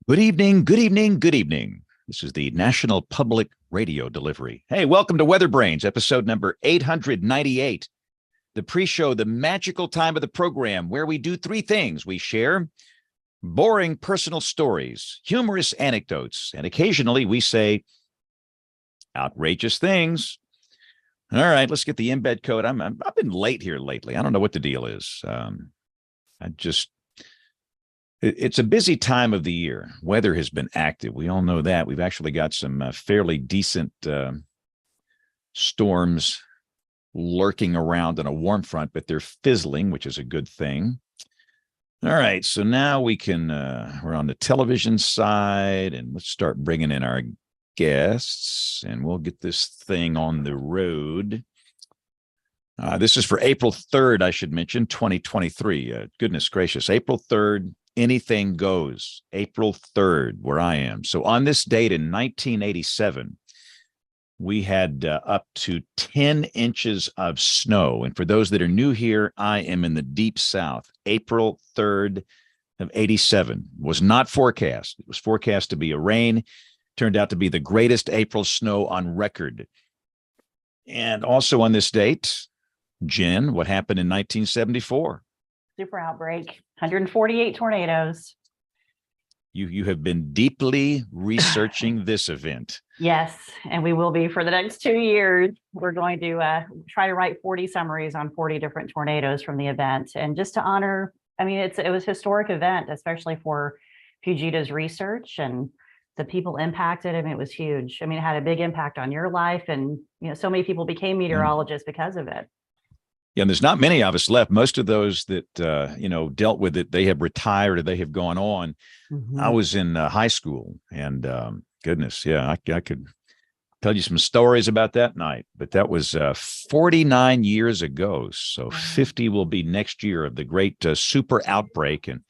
Good evening, good evening, good evening. This is the National Public Radio Delivery. Hey, welcome to WeatherBrains, episode number 898. The pre-show, the magical time of the program where we do three things. We share boring personal stories, humorous anecdotes, and occasionally we say outrageous things. All right, let's get the embed code. I've been late here lately. I don't know what the deal is. It's a busy time of the year. Weather has been active. We all know that. We've actually got some fairly decent storms lurking around on a warm front, but they're fizzling, which is a good thing. All right, so now we're on the television side, and let's start bringing in our guests, and we'll get this thing on the road. This is for April 3rd, I should mention, 2023. Goodness gracious, April 3rd. Anything goes. April 3rd, where I am. So on this date in 1987, we had up to 10 inches of snow. And for those that are new here, I am in the deep south. April 3rd of 87 was not forecast. It was forecast to be a rain. Turned out to be the greatest April snow on record. And also on this date, Jen, what happened in 1974? Super outbreak, 148 tornadoes. You have been deeply researching this event. Yes, and we will be for the next 2 years. We're going to try to write 40 summaries on 40 different tornadoes from the event. And just to honor, I mean, it was a historic event, especially for Fujita's research and the people impacted. I mean, it was huge. I mean, it had a big impact on your life, and so many people became meteorologists because of it. Yeah, and there's not many of us left. Most of those that, dealt with it, they have retired or they have gone on. Mm-hmm. I was in high school, and goodness, yeah, I could tell you some stories about that night, but that was 49 years ago. So 50 will be next year of the great super outbreak. And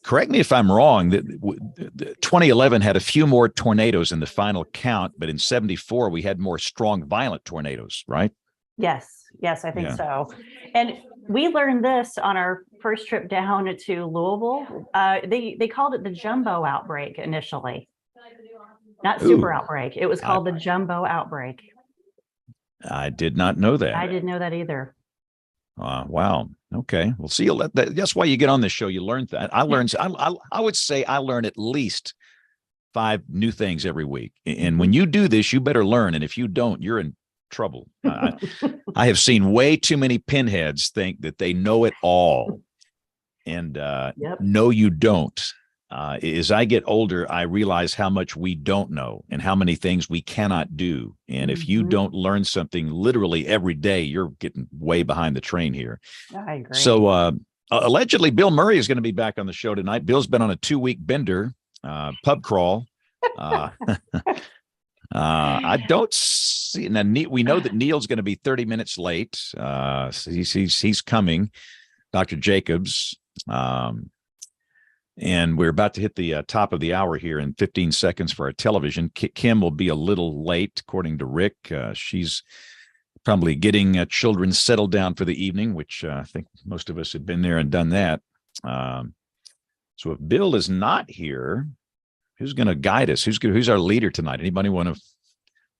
correct me if I'm wrong, that 2011 had a few more tornadoes in the final count, but in 74, we had more strong, violent tornadoes, right? Yes, I think so. And we learned this on our first trip down to Louisville. They called it the jumbo outbreak initially, not super outbreak. It was called the jumbo outbreak. I did not know that. I didn't know that either. Wow. Okay. Well, see, that's why you get on this show. You learn that. I learned. I would say I learn at least 5 new things every week. And when you do this, you better learn. And if you don't, you're in trouble. I have seen way too many pinheads think that they know it all. And no, you don't. As I get older, I realize how much we don't know and how many things we cannot do. And if you don't learn something literally every day, you're getting way behind the train here. I agree. So allegedly, Bill Murray is going to be back on the show tonight. Bill's been on a 2-week bender, pub crawl. I don't see. Now, we know that Neil's going to be 30 minutes late. So he's coming, Dr. Jacobs. And we're about to hit the top of the hour here in 15 seconds for our television. Kim will be a little late, according to Rick. She's probably getting children settled down for the evening, which I think most of us have been there and done that. So if Bill is not here, who's going to guide us? Who's our leader tonight? Anybody want to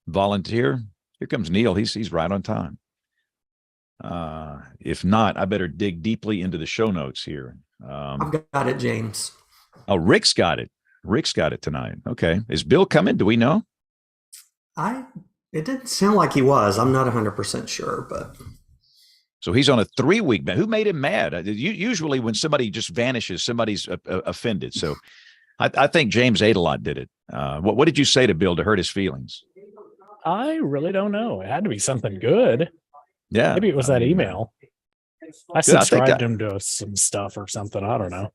volunteer? Here comes Neil. He's right on time. If not, I better dig deeply into the show notes here. I've got it, James. Oh, Rick's got it. Rick's got it tonight. Okay. Is Bill coming? Do we know? It didn't sound like he was. I'm not 100% sure, but. So he's on a 3-week ban. Who made him mad? Usually when somebody just vanishes, somebody's offended. So I think James Adelot did it. What did you say to Bill to hurt his feelings? I really don't know. It had to be something good. Yeah. Maybe it was that email. I subscribed him to some stuff or something. I don't know.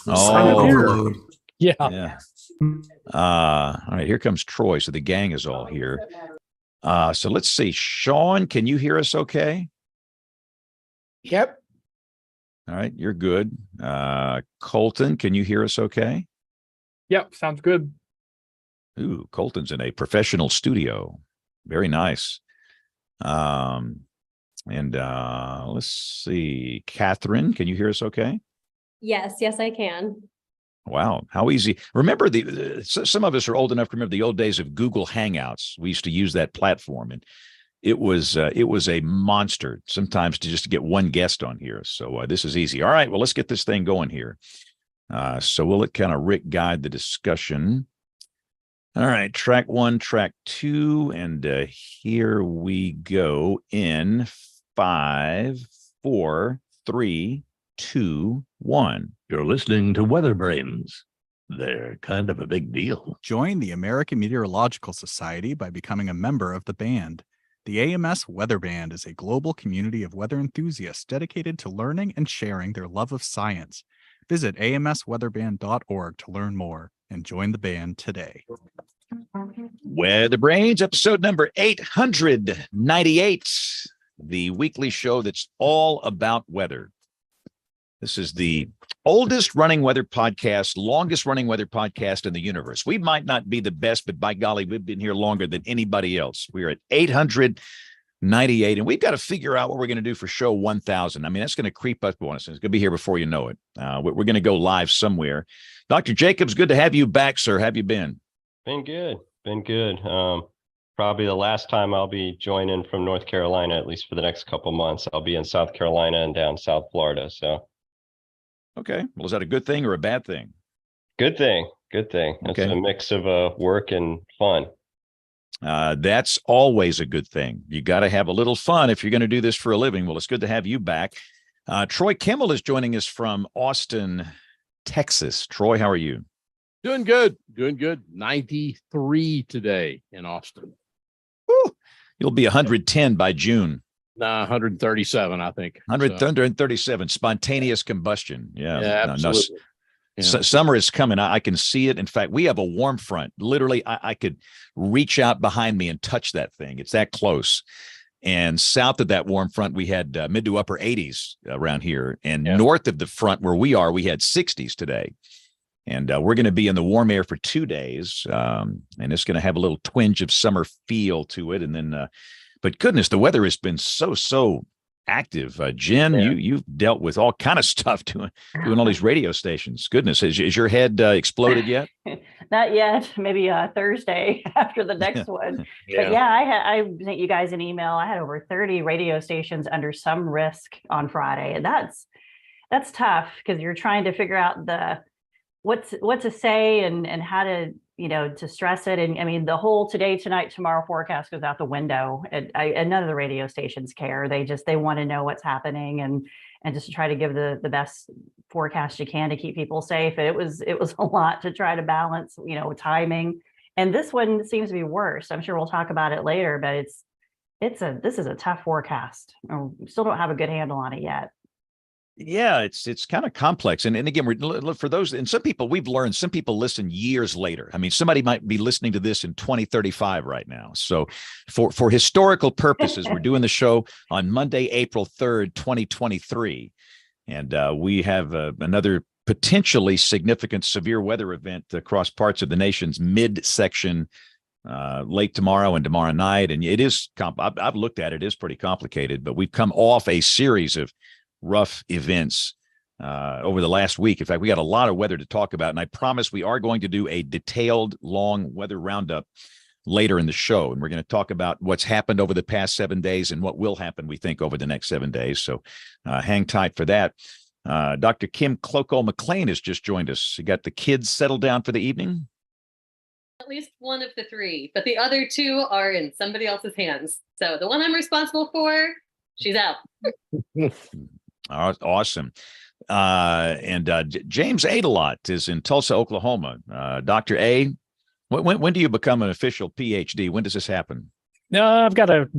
Oh, yeah. All right. Here comes Troy. So the gang is all here. So let's see. Sean, can you hear us okay? Yep. All right. You're good. Colton, can you hear us okay? Yep. Sounds good. Ooh, Colton's in a professional studio. Very nice. And let's see. Catherine, can you hear us okay? Yes, I can. Wow, how easy. Remember some of us are old enough to remember the old days of Google Hangouts. We used to use that platform, and it was a monster sometimes to get one guest on here. So this is easy. All right, well, let's get this thing going here. So we'll let kind of Rick guide the discussion. All right, track 1, track 2, and here we go in 5, 4, 3, 2, 1. You're listening to WeatherBrains. They're kind of a big deal. Join the American Meteorological Society by becoming a member of the band. The AMS Weather Band is a global community of weather enthusiasts dedicated to learning and sharing their love of science. Visit amsweatherband.org to learn more and join the band today. WeatherBrains, episode number 898, the weekly show that's all about weather. This is the oldest running weather podcast, longest running weather podcast in the universe. We might not be the best, but by golly, we've been here longer than anybody else. We're at 898, and we've got to figure out what we're going to do for show 1000. I mean, that's going to creep up on us. It's going to be here before you know it. We're going to go live somewhere. Dr. Jacobs, good to have you back, sir. How have you been? Been good. Probably the last time I'll be joining from North Carolina, at least for the next couple months. I'll be in South Carolina and down South Florida. So, okay. Well, is that a good thing or a bad thing? Good thing. It's okay. A mix of work and fun. That's always a good thing. You got to have a little fun if you're going to do this for a living. Well, it's good to have you back. Troy Kimmel is joining us from Austin, Texas. Troy, how are you? Doing good. 93 today in Austin. Woo. You'll be 110 by June. 137, I think. 137, spontaneous combustion. Yeah, absolutely. Summer is coming. I can see it. In fact, we have a warm front. Literally, I could reach out behind me and touch that thing. It's that close. And south of that warm front, we had mid to upper 80s around here. And north of the front where we are, we had 60s today. And we're going to be in the warm air for 2 days. And it's going to have a little twinge of summer feel to it. And then, but goodness, the weather has been so active. Jen, you've dealt with all kind of stuff doing all these radio stations. Goodness, is your head exploded yet? Not yet. Maybe Thursday after the next one. But I sent you guys an email. I had over 30 radio stations under some risk on Friday, and that's tough because you're trying to figure out what to say and how to to stress it. And I mean, the whole today, tonight, tomorrow forecast goes out the window. And none of the radio stations care. They want to know what's happening and just try to give the best forecast you can to keep people safe. And it was a lot to try to balance, timing. And this one seems to be worse. I'm sure we'll talk about it later, but this is a tough forecast. We still don't have a good handle on it yet. Yeah, it's kind of complex. And again, we're for those, and some people we've learned, some people listen years later. I mean, somebody might be listening to this in 2035 right now. So for historical purposes, we're doing the show on Monday, April 3rd, 2023. And we have another potentially significant severe weather event across parts of the nation's midsection late tomorrow and tomorrow night. And it is, I've looked at it, it's pretty complicated, but we've come off a series of rough events over the last week. In fact, we got a lot of weather to talk about, and I promise we are going to do a detailed, long weather roundup later in the show. And we're going to talk about what's happened over the past 7 days and what will happen, we think, over the next 7 days. So hang tight for that. Dr. Kim Cloko-McLean has just joined us. You got the kids settled down for the evening? At least one of the three, but the other two are in somebody else's hands. So the one I'm responsible for, she's out. Awesome. And James Adelot is in Tulsa, Oklahoma. Dr. A, when do you become an official PhD? When does this happen? I've got to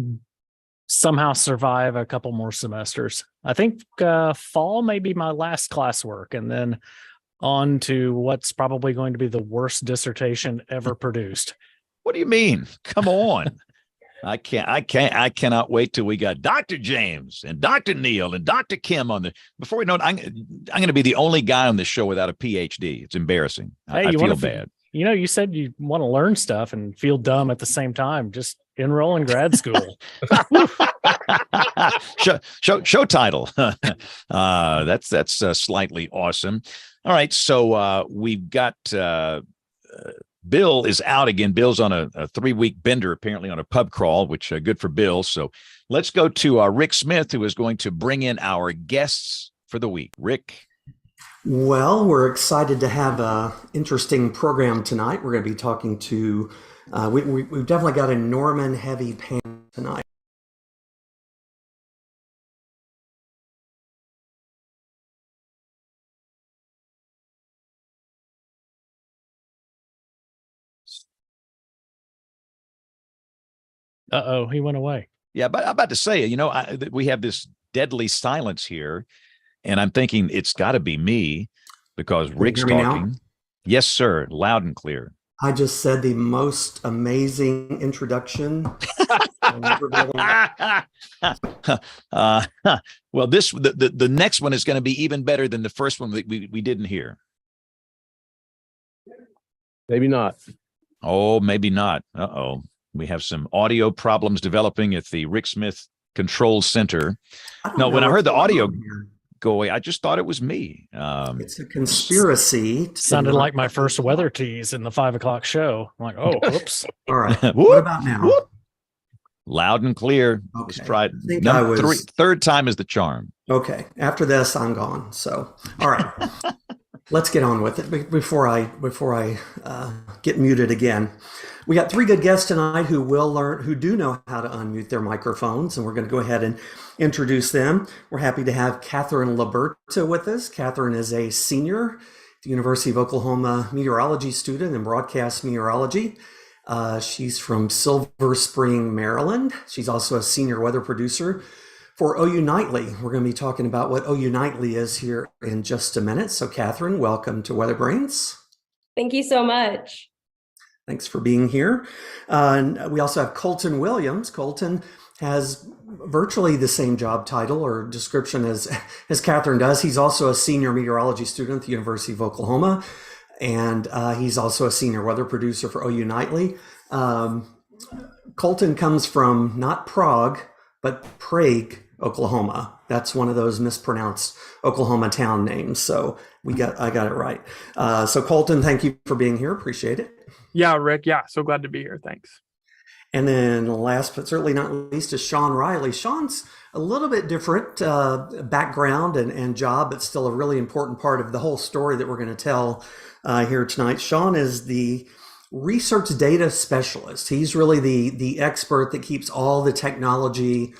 somehow survive a couple more semesters. I think fall may be my last classwork, and then on to what's probably going to be the worst dissertation ever produced. What do you mean? Come on. I cannot wait till we got Dr. James and Dr. Neil and Dr. Kim on the, before we know it, I'm going to be the only guy on this show without a PhD. It's embarrassing. Hey, I feel bad. You said you want to learn stuff and feel dumb at the same time. Just enroll in grad school. show title. That's slightly awesome. All right. So we've got Bill is out again. Bill's on a 3-week bender, apparently on a pub crawl, which good for Bill. So let's go to Rick Smith, who is going to bring in our guests for the week. Rick. Well, we're excited to have an interesting program tonight. We're going to be talking to, we've definitely got a Norman heavy panel tonight. Uh-oh, he went away. Yeah, but I'm about to say, we have this deadly silence here, and I'm thinking it's got to be me because Rick's hear me now? talking. Yes, sir. Loud and clear. I just said the most amazing introduction. Well, the next one is going to be even better than the first one we didn't hear. Maybe not. Oh, maybe not. Uh-oh. We have some audio problems developing at the Rick Smith Control Center. No, when I heard the audio go away, I just thought it was me. It's a conspiracy. Sounded like my first weather tease in the 5 o'clock show. I'm like, oh, whoops. All right. What about now? Whoop. Loud and clear. Okay. Let's try it. I think Third time is the charm. Okay. After this, I'm gone. So, all right. Let's get on with it before I get muted again. We got 3 good guests tonight who do know how to unmute their microphones, and we're going to go ahead and introduce them. We're happy to have Catherine Liberta with us. Catherine is a senior at the University of Oklahoma meteorology student in broadcast meteorology. She's from Silver Spring, Maryland. She's also a senior weather producer for OU Nightly. We're going to be talking about what OU Nightly is here in just a minute. So, Catherine, welcome to WeatherBrains. Thank you so much. Thanks for being here. And we also have Colton Williams. Colton has virtually the same job title or description as Catherine does. He's also a senior meteorology student at the University of Oklahoma, and he's also a senior weather producer for OU Nightly. Colton comes from not Prague, but Prague, Oklahoma. That's one of those mispronounced Oklahoma town names. So I got it right. So Colton, thank you for being here. Appreciate it. Yeah, Rick. Yeah, so glad to be here. Thanks. And then last but certainly not least is Sean Riley. Sean's a little bit different background and job, but still a really important part of the whole story that we're going to tell here tonight. Sean is the research data specialist. He's really the expert that keeps all the technology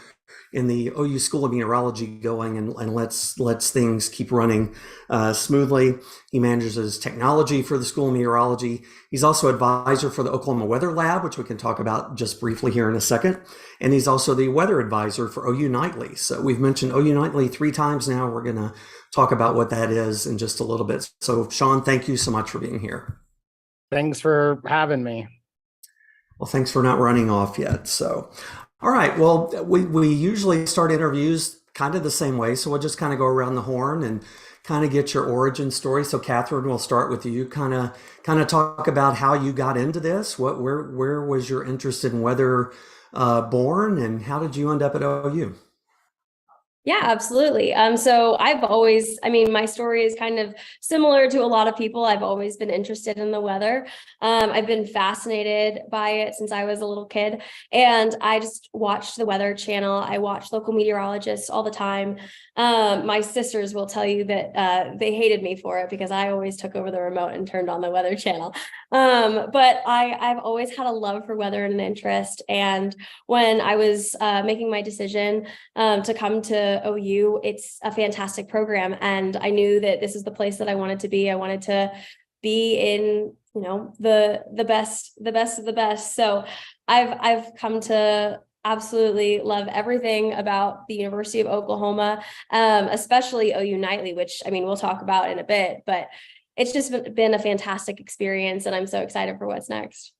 in the OU School of Meteorology going and lets things keep running smoothly. He manages technology for the School of Meteorology. He's also advisor for the Oklahoma Weather Lab, which we can talk about just briefly here in a second. And he's also the weather advisor for OU Nightly. So we've mentioned OU Nightly 3 times now. We're going to talk about what that is in just a little bit. So Sean, thank you so much for being here. Thanks for having me. Well, thanks for not running off yet. So, all right. Well, we usually start interviews kind of the same way. So we'll just kind of go around the horn and kind of get your origin story. So Catherine, we'll start with you. Kind of talk about how you got into this. Where was your interest in weather born, and how did you end up at OU? Yeah, absolutely. So my story is kind of similar to a lot of people. I've always been interested in the weather. I've been fascinated by it since I was a little kid, and I just watched the Weather Channel. I watched local meteorologists all the time. My sisters will tell you that they hated me for it because I always took over the remote and turned on the Weather Channel. But I've always had a love for weather and an interest. And when I was making my decision to come to OU, it's a fantastic program, and I knew that this is the place that I wanted to be. I wanted to be in, the best of the best. So I've come to absolutely love everything about the University of Oklahoma, especially OU Nightly, which we'll talk about in a bit, but it's just been a fantastic experience, and I'm so excited for what's next.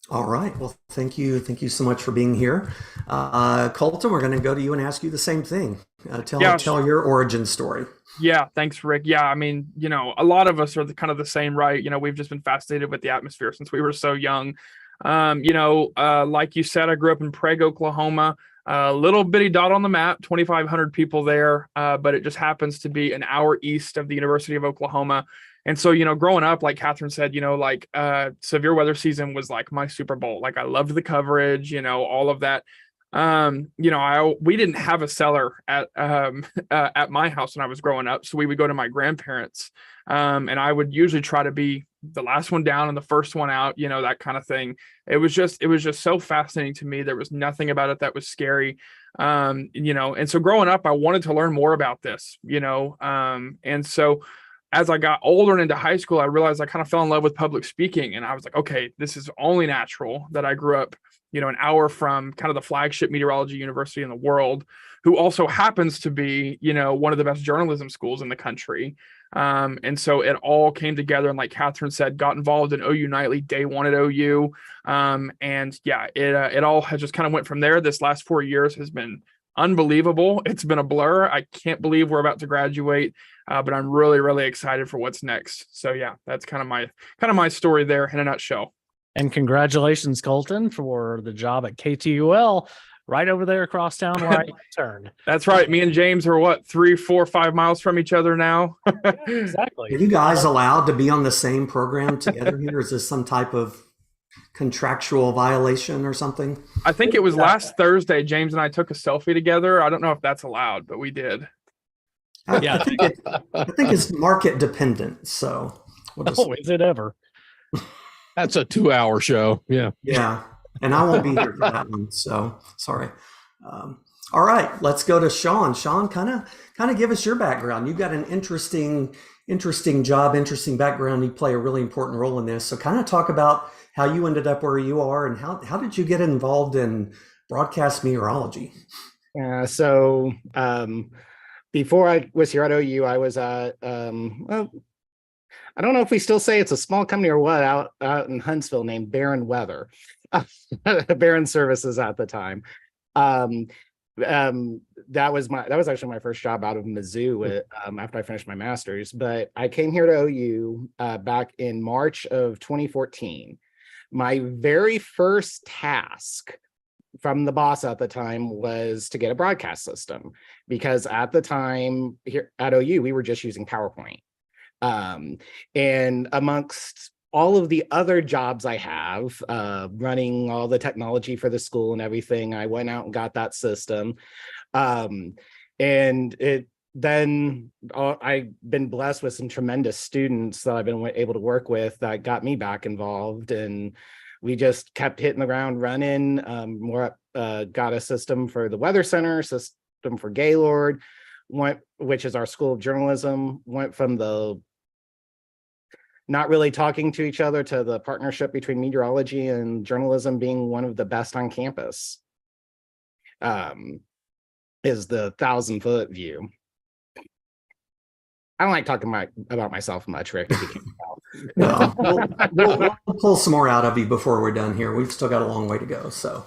All right. Well, thank you. Thank you so much for being here. Colton, we're going to go to you and ask you the same thing. Tell your origin story. Yeah, thanks, Rick. Yeah, a lot of us are kind of the same, right? We've just been fascinated with the atmosphere since we were so young. Like you said, I grew up in Prague, Oklahoma. a little bitty dot on the map, 2,500 people there, but it just happens to be an hour east of the University of Oklahoma. And so, growing up, like Catherine said, severe weather season was like my Super Bowl. Like I loved the coverage, all of that. We didn't have a cellar at my house when I was growing up, so we would go to my grandparents, and I would usually try to be the last one down and the first one out, that kind of thing. It was just so fascinating to me. There was nothing about it that was scary, and so growing up, I wanted to learn more about this, and so as I got older and into high school, I realized I kind of fell in love with public speaking, and I was like, okay, this is only natural that I grew up an hour from kind of the flagship meteorology university in the world, who also happens to be, one of the best journalism schools in the country. And so it all came together. And like Catherine said, got involved in OU Nightly day one at OU. It all has just kind of went from there. This last 4 years has been unbelievable. It's been a blur. I can't believe we're about to graduate, but I'm really, really excited for what's next. So yeah, that's kind of my story there in a nutshell. And congratulations, Colton, for the job at KTUL right over there across town where I turned. That's right. Me and James are what, 3, 4, 5 miles from each other now? Exactly. Are you guys allowed to be on the same program together here? Is this some type of contractual violation or something? I think it was last Thursday, James and I took a selfie together. I don't know if that's allowed, but we did. I think it's market dependent. So is it ever? That's a 2-hour show. Yeah. Yeah. And I won't be here for that one. So sorry. All right, let's go to Sean. Sean, kind of give us your background. You've got an interesting job, interesting background. You play a really important role in this. So kind of talk about how you ended up where you are and how did you get involved in broadcast meteorology? So before I was here at OU, I was I don't know if we still say it's a small company or what out in Huntsville named Barron Weather, Barron Services at the time. That was actually my first job out of Mizzou after I finished my master's. But I came here to OU back in March of 2014. My very first task from the boss at the time was to get a broadcast system, because at the time here at OU we were just using PowerPoint. And amongst all of the other jobs I have, running all the technology for the school and everything, I went out and got that system. And I've been blessed with some tremendous students that I've been able to work with that got me back involved. And we just kept hitting the ground running. Got a system for the Weather Center, system for Gaylord, which is our School of Journalism, went from the not really talking to each other to the partnership between meteorology and journalism being one of the best on campus. Is the 1,000-foot view. I don't like talking about myself much, Rick. No, we'll pull some more out of you before we're done here. We've still got a long way to go, so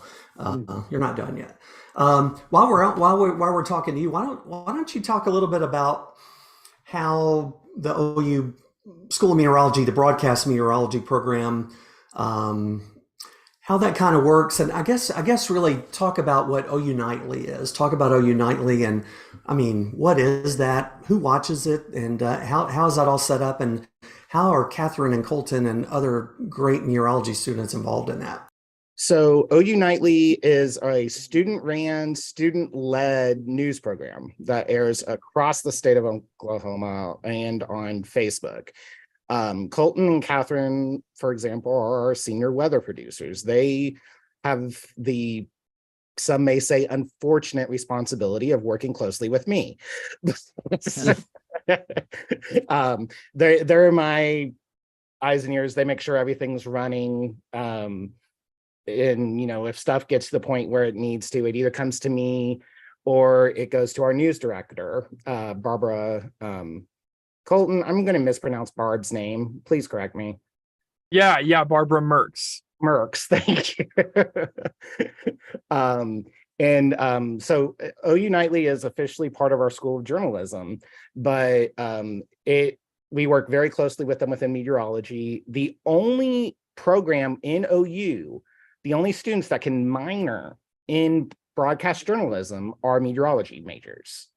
you're not done yet. While we're talking to you, why don't you talk a little bit about how the OU School of Meteorology, the broadcast meteorology program, how that kind of works, and I guess really talk about what OU Nightly is. Talk about OU Nightly, and I mean, what is that? Who watches it, and how is that all set up, and how are Catherine and Colton and other great meteorology students involved in that? So OU Nightly is a student-ran, student-led news program that airs across the state of Oklahoma and on Facebook. Colton and Catherine, for example, are our senior weather producers. They have some may say, unfortunate responsibility of working closely with me. They're my eyes and ears. They make sure everything's running. And if stuff gets to the point where it needs to, it either comes to me or it goes to our news director, Barbara. Colton, I'm going to mispronounce Barb's name. Please correct me. Yeah, Barbara Merks. Merks, thank you. So OU Nightly is officially part of our School of Journalism, but we work very closely with them within meteorology. The only program in OU, the only students that can minor in broadcast journalism are meteorology majors.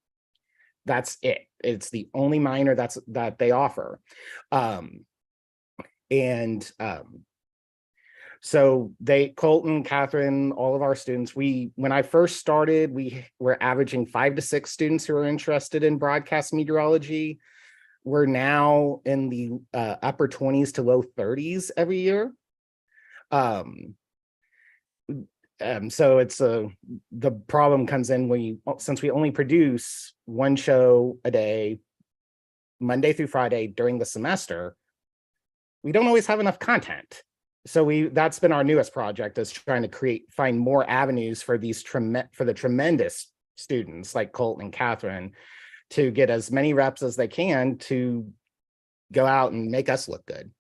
That's it. It's the only minor that they offer. So Colton, Catherine, all of our students, when I first started, we were averaging 5 to 6 students who are interested in broadcast meteorology. We're now in the upper 20s to low 30s every year. So it's the problem comes in since we only produce one show a day, Monday through Friday during the semester, we don't always have enough content. So that's been our newest project, is trying to find more avenues for the tremendous students like Colton and Catherine to get as many reps as they can to go out and make us look good.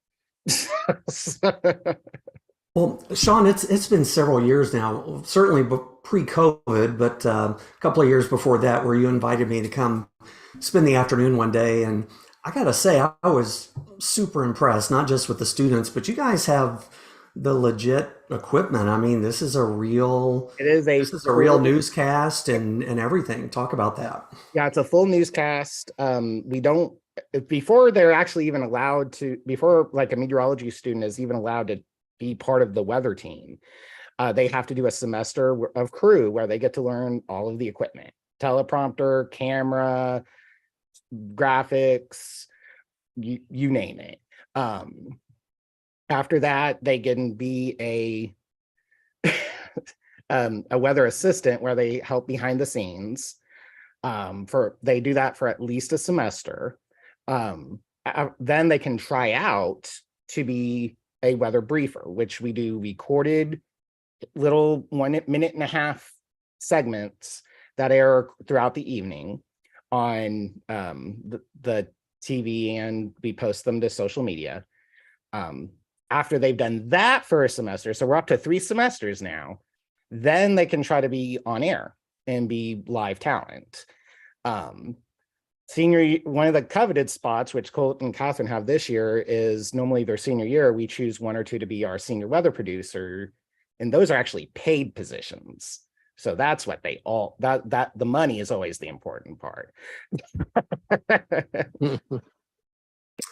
Well, Sean, it's been several years now, certainly pre-COVID, but a couple of years before that, where you invited me to come spend the afternoon one day. And I got to say, I was super impressed, not just with the students, but you guys have the legit equipment. I mean, this is a real newscast and everything. Talk about that. Yeah, it's a full newscast. Before they're actually even allowed to, before like a meteorology student is even allowed to be part of the weather team, they have to do a semester of crew where they get to learn all of the equipment: teleprompter, camera, graphics, you name it. After that, they can be a weather assistant where they help behind the scenes. They do that for at least a semester. Then they can try out to be a weather briefer, which we do recorded little 1 minute and a half segments that air throughout the evening on the TV, and we post them to social media. After they've done that for a semester, so we're up to 3 semesters now, then they can try to be on air and be live talent. One of the coveted spots, which Colt and Catherine have this year, is normally their senior year, we choose 1 or 2 to be our senior weather producer, and those are actually paid positions. So that's what the money is always the important part.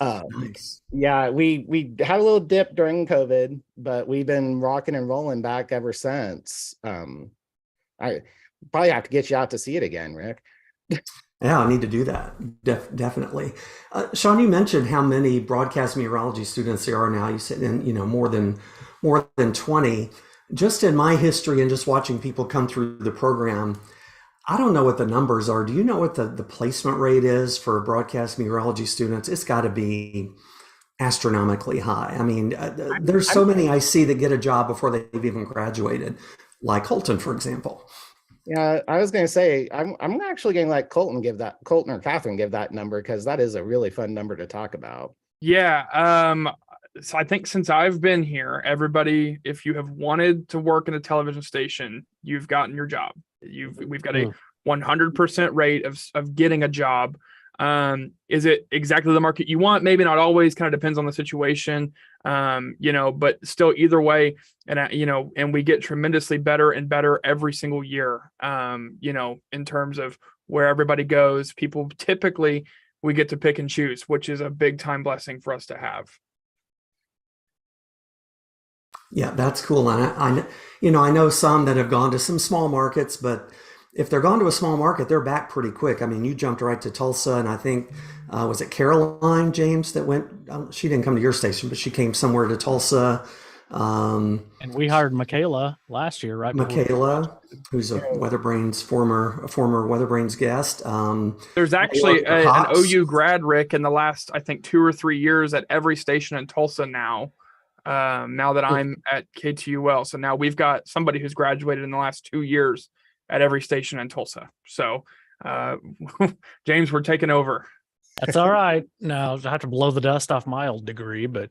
Nice. Yeah, we had a little dip during COVID, but we've been rocking and rolling back ever since. I probably have to get you out to see it again, Rick. Yeah, I need to do that. Definitely. Sean, you mentioned how many broadcast meteorology students there are now. You said more than 20. Just in my history and just watching people come through the program, I don't know what the numbers are. Do you know what the placement rate is for broadcast meteorology students? It's got to be astronomically high. I mean, there's so many I see that get a job before they've even graduated, like Colton, for example. Yeah, I was going to say, I'm actually going to let Colton or Catherine give that number, because that is a really fun number to talk about. Yeah. So I think since I've been here, everybody, if you have wanted to work in a television station, you've gotten your job. We've got a 100% rate of getting a job. Is it exactly the market you want? Maybe not always, kind of depends on the situation. But still either way, and we get tremendously better and better every single year. In terms of where everybody goes, people typically, we get to pick and choose, which is a big time blessing for us to have. Yeah, that's cool. And I know some that have gone to some small markets, but if they're gone to a small market, they're back pretty quick. I mean, you jumped right to Tulsa, and I think, was it Caroline James that went? She didn't come to your station, but she came somewhere to Tulsa. And we hired Michaela last year, right? Michaela, who's a WeatherBrains former WeatherBrains guest. There's actually an OU grad, Rick, in the last, I think, 2 or 3 years at every station in Tulsa now. Now that I'm at KTUL, so now we've got somebody who's graduated in the last 2 years at every station in Tulsa. So, James, we're taking over. That's all right. No, I have to blow the dust off my old degree, but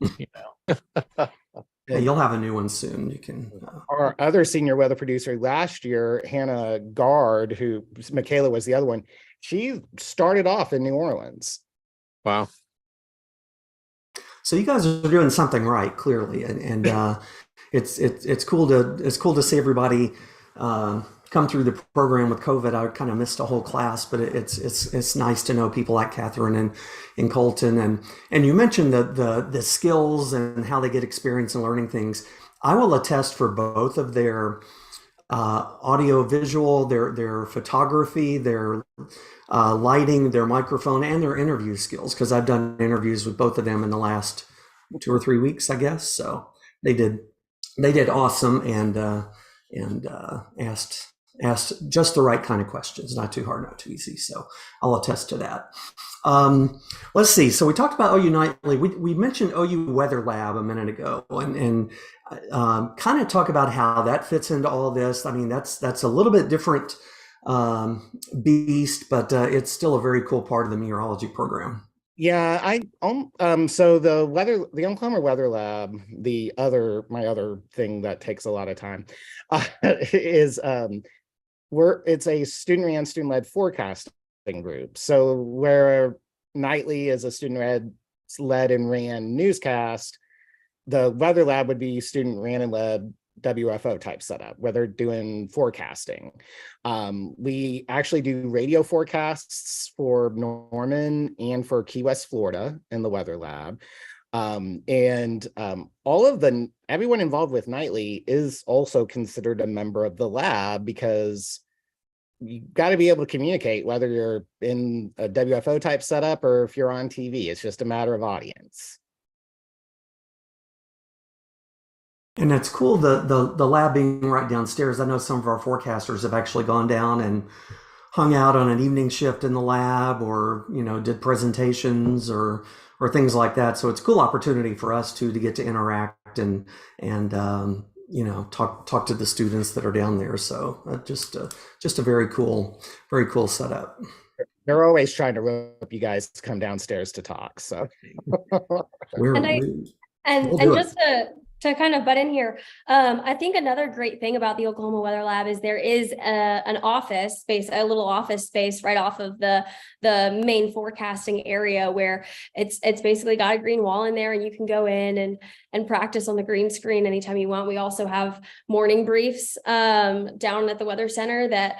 Yeah, you'll have a new one soon. You can. Our other senior weather producer last year, Hannah Gard, who Michaela was the other one, she started off in New Orleans. Wow. So you guys are doing something right, clearly, and it's cool to see everybody come come through the program with COVID, I kind of missed a whole class, but it's nice to know people like Catherine and Colton. And you mentioned the skills and how they get experience in learning things. I will attest for both of their audio visual, their photography, their lighting, their microphone, and their interview skills, because I've done interviews with both of them in the last 2 or 3 weeks, I guess. So they did awesome, and asked just the right kind of questions, not too hard, not too easy. So I'll attest to that. Let's see. So we talked about OU Nightly. We mentioned OU Weather Lab a minute ago, and kind of talk about how that fits into all this. I mean, that's a little bit different beast, but it's still a very cool part of the meteorology program. Yeah, so the Oklahoma Weather Lab, my other thing that takes a lot of time, is it's a student-led forecasting group. So where Nightly is a student-led and ran newscast, the Weather Lab would be student-ran and led WFO type setup where they're doing forecasting. We actually do radio forecasts for Norman and for Key West, Florida in the Weather Lab. Everyone involved with Nightly is also considered a member of the lab, because you got to be able to communicate whether you're in a WFO type setup or if you're on TV. It's just a matter of audience. And it's cool, the lab being right downstairs. I know some of our forecasters have actually gone down and hung out on an evening shift in the lab, or did presentations or things like that. So it's a cool opportunity for us to get to interact and talk to the students that are down there. So just a very cool setup. They're always trying to rope you guys to come downstairs to talk. So just to kind of butt in here, I think another great thing about the Oklahoma Weather Lab is there is an office space, a little office space right off of the main forecasting area, where it's basically got a green wall in there, and you can go in and practice on the green screen anytime you want. We also have morning briefs down at the Weather Center that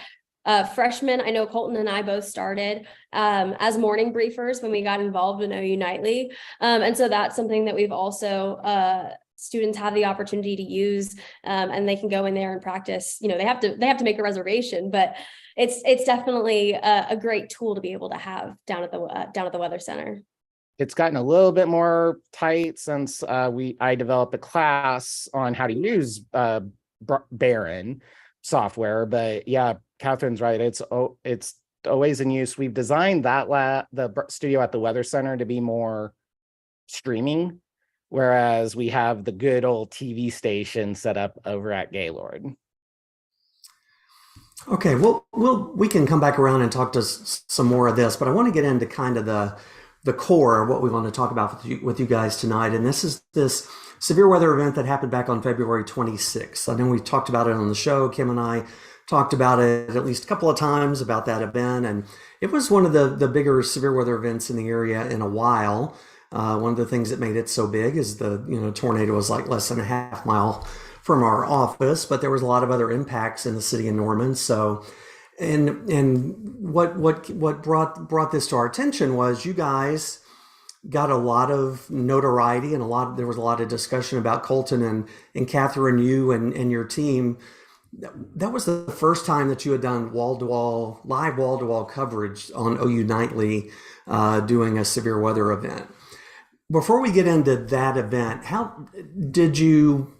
freshmen, I know Colton and I both started as morning briefers when we got involved in OU Nightly. And so that's something that we've also students have the opportunity to use, and they can go in there and practice. They have to make a reservation, but it's definitely a great tool to be able to have down at the Weather Center. It's gotten a little bit more tight since I developed a class on how to use Barron software. But yeah, Catherine's right. It's always in use. We've designed the studio at the Weather Center to be more streaming, whereas we have the good old TV station set up over at Gaylord. Okay, we can come back around and talk to some more of this, but I want to get into kind of the core of what we want to talk about with you guys tonight. And this is this severe weather event that happened back on February 26th. I know we talked about it on the show. Kim and I talked about it at least a couple of times about that event. And it was one of the bigger severe weather events in the area in a while. One of the things that made it so big is the tornado was like less than a half mile from our office, but there was a lot of other impacts in the city of Norman. So, and what brought this to our attention was you guys got a lot of notoriety and there was a lot of discussion about Colton and Catherine, you and your team. That was the first time that you had done live wall-to-wall coverage on OU Nightly, doing a severe weather event. Before we get into that event, how did you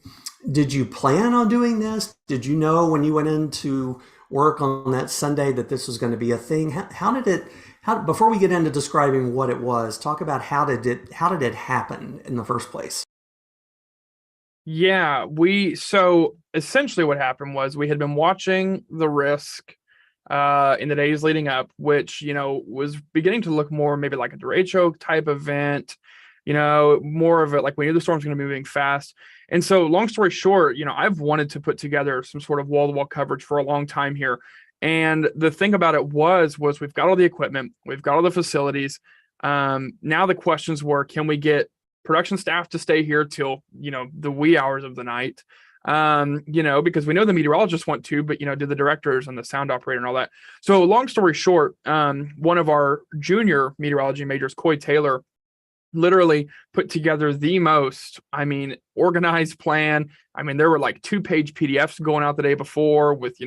plan on doing this? Did you know when you went into work on that Sunday that this was going to be a thing? Before we get into describing what it was, talk about how did it happen in the first place? Yeah, so essentially what happened was we had been watching the risk in the days leading up, which, was beginning to look more maybe like a derecho type event, more of it like we knew the storm's going to be moving fast. And so long story short, I've wanted to put together some sort of wall-to-wall coverage for a long time here. And the thing about it was we've got all the equipment, we've got all the facilities. Now the questions were, can we get production staff to stay here till, the wee hours of the night? because we know the meteorologists want to, but, do the directors and the sound operator and all that. So long story short, one of our junior meteorology majors, Coy Taylor, literally put together the most, organized plan. There were like 2-page PDFs going out the day before with,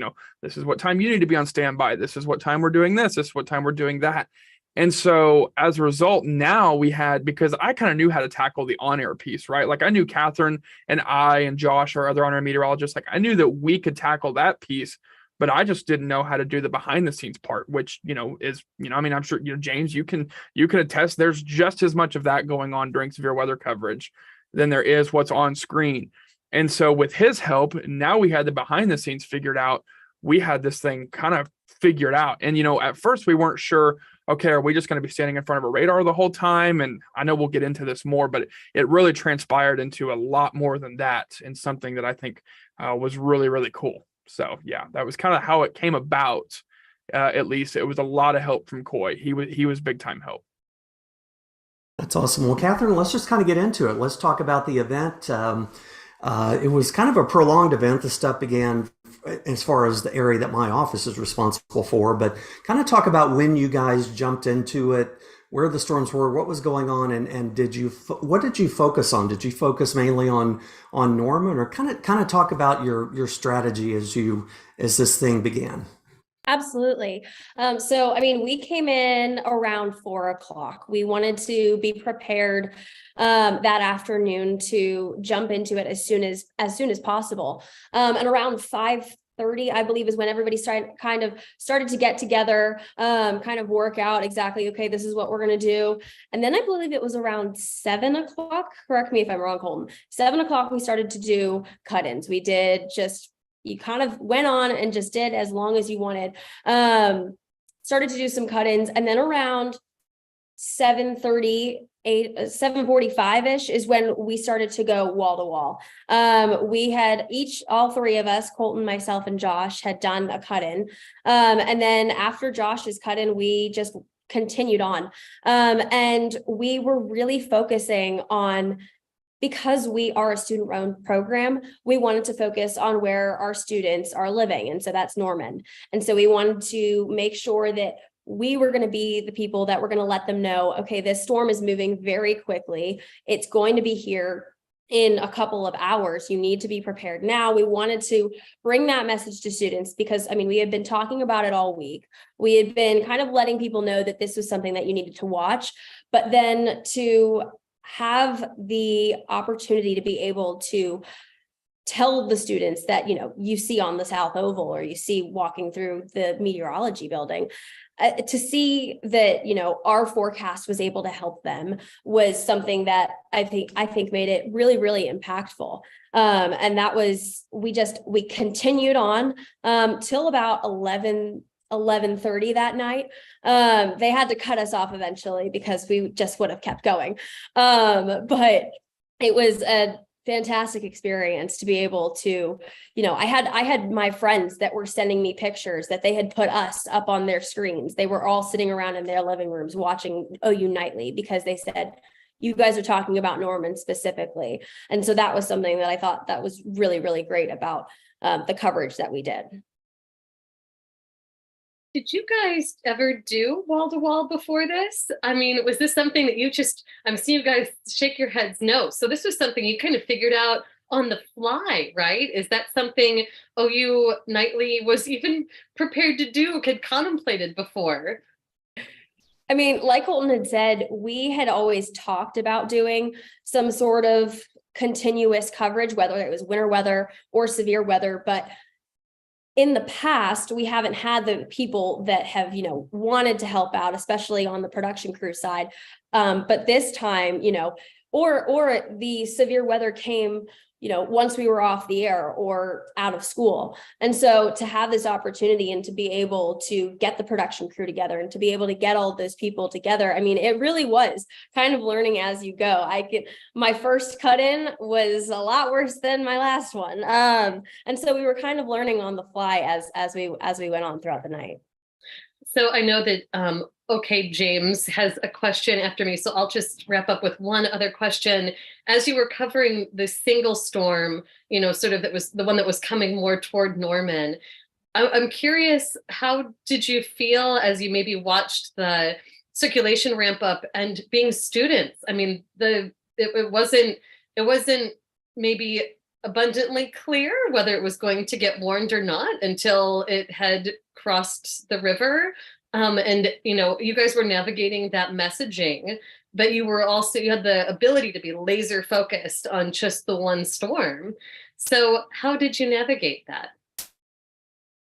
this is what time you need to be on standby. This is what time we're doing this. This is what time we're doing that. And so as a result, now we had, because I kind of knew how to tackle the on-air piece, right? Like I knew Catherine and I and Josh, our other on-air meteorologist, like I knew that we could tackle that piece, but I just didn't know how to do the behind the scenes part, which, is, I'm sure, James, you can attest there's just as much of that going on during severe weather coverage than there is what's on screen. And so with his help, now we had the behind the scenes figured out. We had this thing kind of figured out. And, at first we weren't sure, okay, are we just going to be standing in front of a radar the whole time? And I know we'll get into this more, but it really transpired into a lot more than that, and something that I think was really, really cool. So yeah, that was kind of how it came about. At least it was a lot of help from Coy. He was big time help. That's awesome. Well, Catherine, let's just kind of get into it. Let's talk about the event. It was kind of a prolonged event. The stuff began as far as the area that my office is responsible for, but kind of talk about when you guys jumped into it, where the storms were, what was going on, and what did you focus on? Did you focus mainly on Norman, or kind of talk about your strategy as this thing began? Absolutely. So, we came in around 4:00. We wanted to be prepared that afternoon to jump into it as soon as possible. And around 5:30, I believe, is when everybody started to get together, kind of work out exactly, okay, this is what we're going to do. And then I believe it was around 7:00. Correct me if I'm wrong, Colton. 7:00, we started to do cut-ins. We did you kind of went on and just did as long as you wanted. Started to do some cut-ins, and then around 7:30, 7:45-ish is when we started to go wall to wall. We had all three of us, Colton, myself, and Josh, had done a cut-in. And then after Josh's cut-in, we just continued on. And we were really focusing on, because we are a student-run program, we wanted to focus on where our students are living. And so that's Norman. And so we wanted to make sure that we were going to be the people that were going to let them know, okay, this storm is moving very quickly. It's going to be here in a couple of hours. You need to be prepared now. We wanted to bring that message to students because, we had been talking about it all week. We had been kind of letting people know that this was something that you needed to watch, but then to have the opportunity to be able to tell the students that, you see on the South Oval, or you see walking through the meteorology building, to see that, our forecast was able to help them was something that I think made it really, really impactful. And that was, we continued on till about 11:30 that night. They had to cut us off eventually because we just would have kept going. But it was a fantastic experience to be able to, I had my friends that were sending me pictures that they had put us up on their screens. They were all sitting around in their living rooms watching OU Nightly because they said, you guys are talking about Norman specifically. And so that was something that I thought that was really, really great about the coverage that we did. Did you guys ever do wall to wall before this? Was this something that I'm seeing you guys shake your heads no. So this was something you kind of figured out on the fly, right? Is that something OU Nightly was even prepared to do, had contemplated before? Like Colton had said, we had always talked about doing some sort of continuous coverage, whether it was winter weather or severe weather, but in the past, we haven't had the people that have, wanted to help out, especially on the production crew side. But this time, or the severe weather came, once we were off the air or out of school. And so to have this opportunity and to be able to get the production crew together and to be able to get all those people together, it really was kind of learning as you go. My first cut-in was a lot worse than my last one. And so we were kind of learning on the fly as we went on throughout the night. So I know that, okay, James has a question after me, so I'll just wrap up with one other question. As you were covering the single storm, sort of that was the one that was coming more toward Norman, I'm curious, how did you feel as you maybe watched the circulation ramp up and being students? I mean, it wasn't maybe abundantly clear whether it was going to get warned or not until it had crossed the river. And you guys were navigating that messaging, but you had the ability to be laser focused on just the one storm. So how did you navigate that?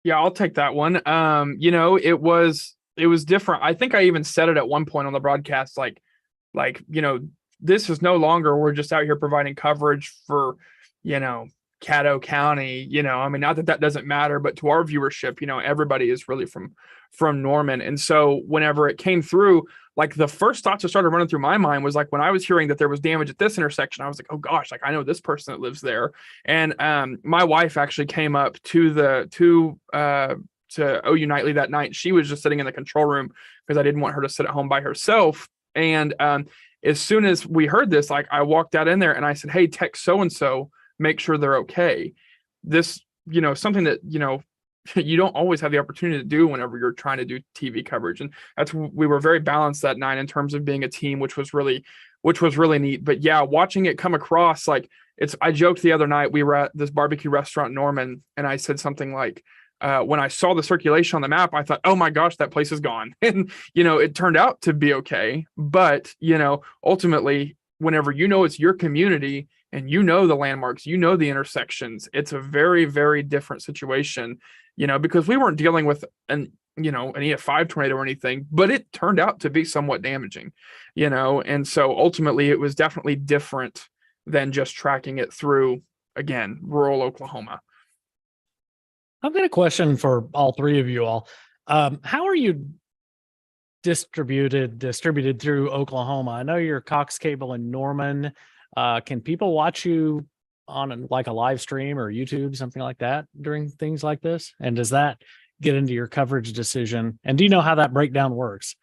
Yeah, I'll take that one. It was different. I think I even said it at one point on the broadcast, this is no longer, we're just out here providing coverage for, Caddo County, I mean, not that that doesn't matter, but to our viewership, everybody is really from Norman. And so whenever it came through, like the first thoughts that started running through my mind was like, when I was hearing that there was damage at this intersection, I was like, oh gosh, like I know this person that lives there. And my wife actually came up to OU Nightly that night. She was just sitting in the control room because I didn't want her to sit at home by herself. And as soon as we heard this, like I walked out in there and I said, hey, text so-and-so, make sure they're okay. This, something that, you don't always have the opportunity to do whenever you're trying to do TV coverage. And we were very balanced that night in terms of being a team, which was really neat. But yeah, watching it come across, like I joked the other night, we were at this barbecue restaurant in Norman, and I said something like, when I saw the circulation on the map, I thought, oh my gosh, that place is gone. And, it turned out to be okay. But, ultimately, whenever it's your community and the landmarks, the intersections, it's a very, very different situation, because we weren't dealing with an EF5 tornado or anything, but it turned out to be somewhat damaging, and so ultimately it was definitely different than just tracking it through, again, rural Oklahoma. I've got a question for all three of you all. How are you distributed through Oklahoma? I know you're Cox Cable in Norman. Can people watch you on a live stream or YouTube, something like that during things like this? And does that get into your coverage decision? And do you know how that breakdown works?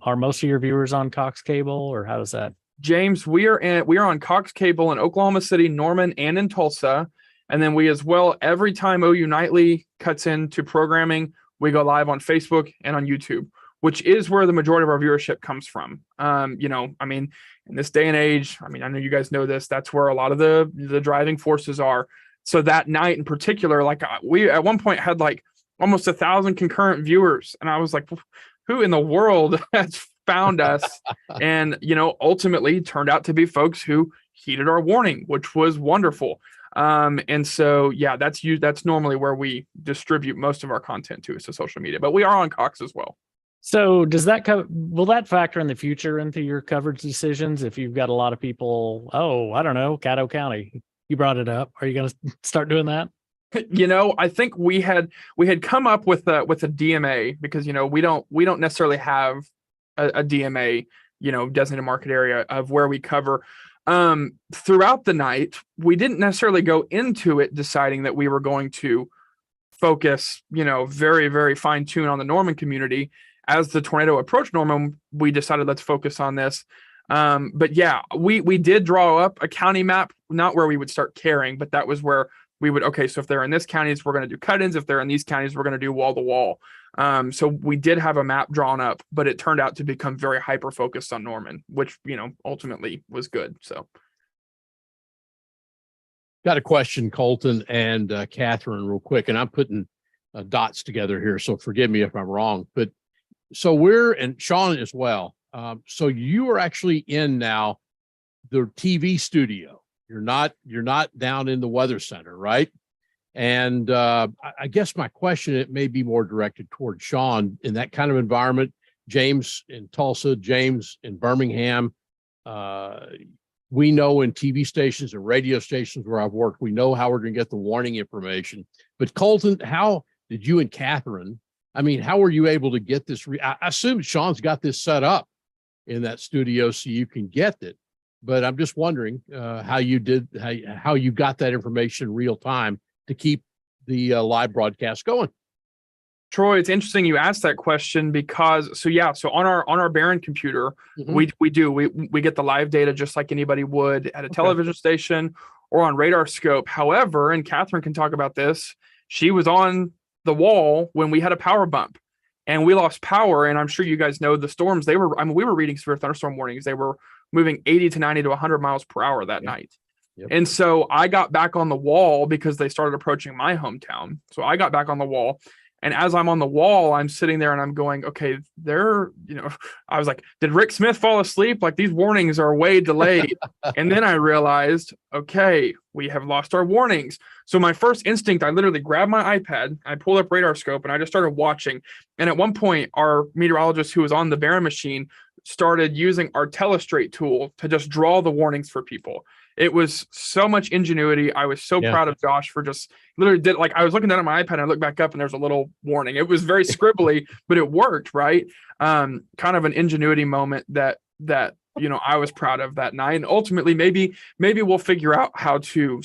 Are most of your viewers on Cox Cable, or how does that? James, we are on Cox Cable in Oklahoma City, Norman, and in Tulsa. And then we as well, every time OU Nightly cuts into programming, we go live on Facebook and on YouTube, which is where the majority of our viewership comes from. I mean, in this day and age, I mean, I know you guys know this, that's where a lot of the driving forces are. So that night in particular, like we at one point had like almost 1,000 concurrent viewers. And I was like, who in the world has found us? And, ultimately turned out to be folks who heeded our warning, which was wonderful. And so, yeah, that's normally where we distribute most of our content to, is to social media, but we are on Cox as well. So will that factor in the future into your coverage decisions? If you've got a lot of people, I don't know, Caddo County, you brought it up. Are you going to start doing that? I think we had come up with a DMA because, we don't necessarily have a DMA, designated market area of where we cover. Throughout the night, we didn't necessarily go into it deciding that we were going to focus, very, very fine tune on the Norman community. As the tornado approached Norman, we decided let's focus on this. But yeah, we did draw up a county map, not where we would start carrying, but that was where we would, okay, so if they're in this counties, we're going to do cut-ins. If they're in these counties, we're going to do wall to wall. So we did have a map drawn up, but it turned out to become very hyper-focused on Norman, which, ultimately was good. So. Got a question, Colton and Catherine, real quick, and I'm putting dots together here, so forgive me if I'm wrong. But so and Sean as well. So you are actually in now the TV studio. You're not down in the weather center, right? And I guess my question, it may be more directed toward Sean in that kind of environment. James in Tulsa, James in Birmingham. We know in TV stations and radio stations where I've worked, we know how we're going to get the warning information. But Colton, how did you and Catherine, how were you able to get this? I assume Sean's got this set up in that studio so you can get it. But I'm just wondering how you got that information in real time to keep the live broadcast going. Troy, it's interesting you asked that question because so on our Baron computer, Mhm. we get the live data just like anybody would at a television station or on radar scope. However, and Catherine can talk about this, she was on the wall when we had a power bump and we lost power. And I'm sure you guys know the storms, we were reading severe thunderstorm warnings. They were moving 80 to 90 to 100 miles per hour that night. Yep. And so I got back on the wall because they started approaching my hometown. So I got back on the wall. And as I'm on the wall, I'm sitting there and I'm going, okay, I was like, did Rick Smith fall asleep? Like these warnings are way delayed. And then I realized, okay, we have lost our warnings. So my first instinct, I literally grabbed my iPad, I pulled up radar scope and I just started watching. And at one point, our meteorologist who was on the Baron machine started using our telestrate tool to just draw the warnings for people. It was so much ingenuity. I was so proud of Josh for just literally I was looking down at my iPad and I looked back up and there's a little warning. It was very scribbly, but it worked, right? Kind of an ingenuity moment that I was proud of that night. And ultimately, maybe we'll figure out how to,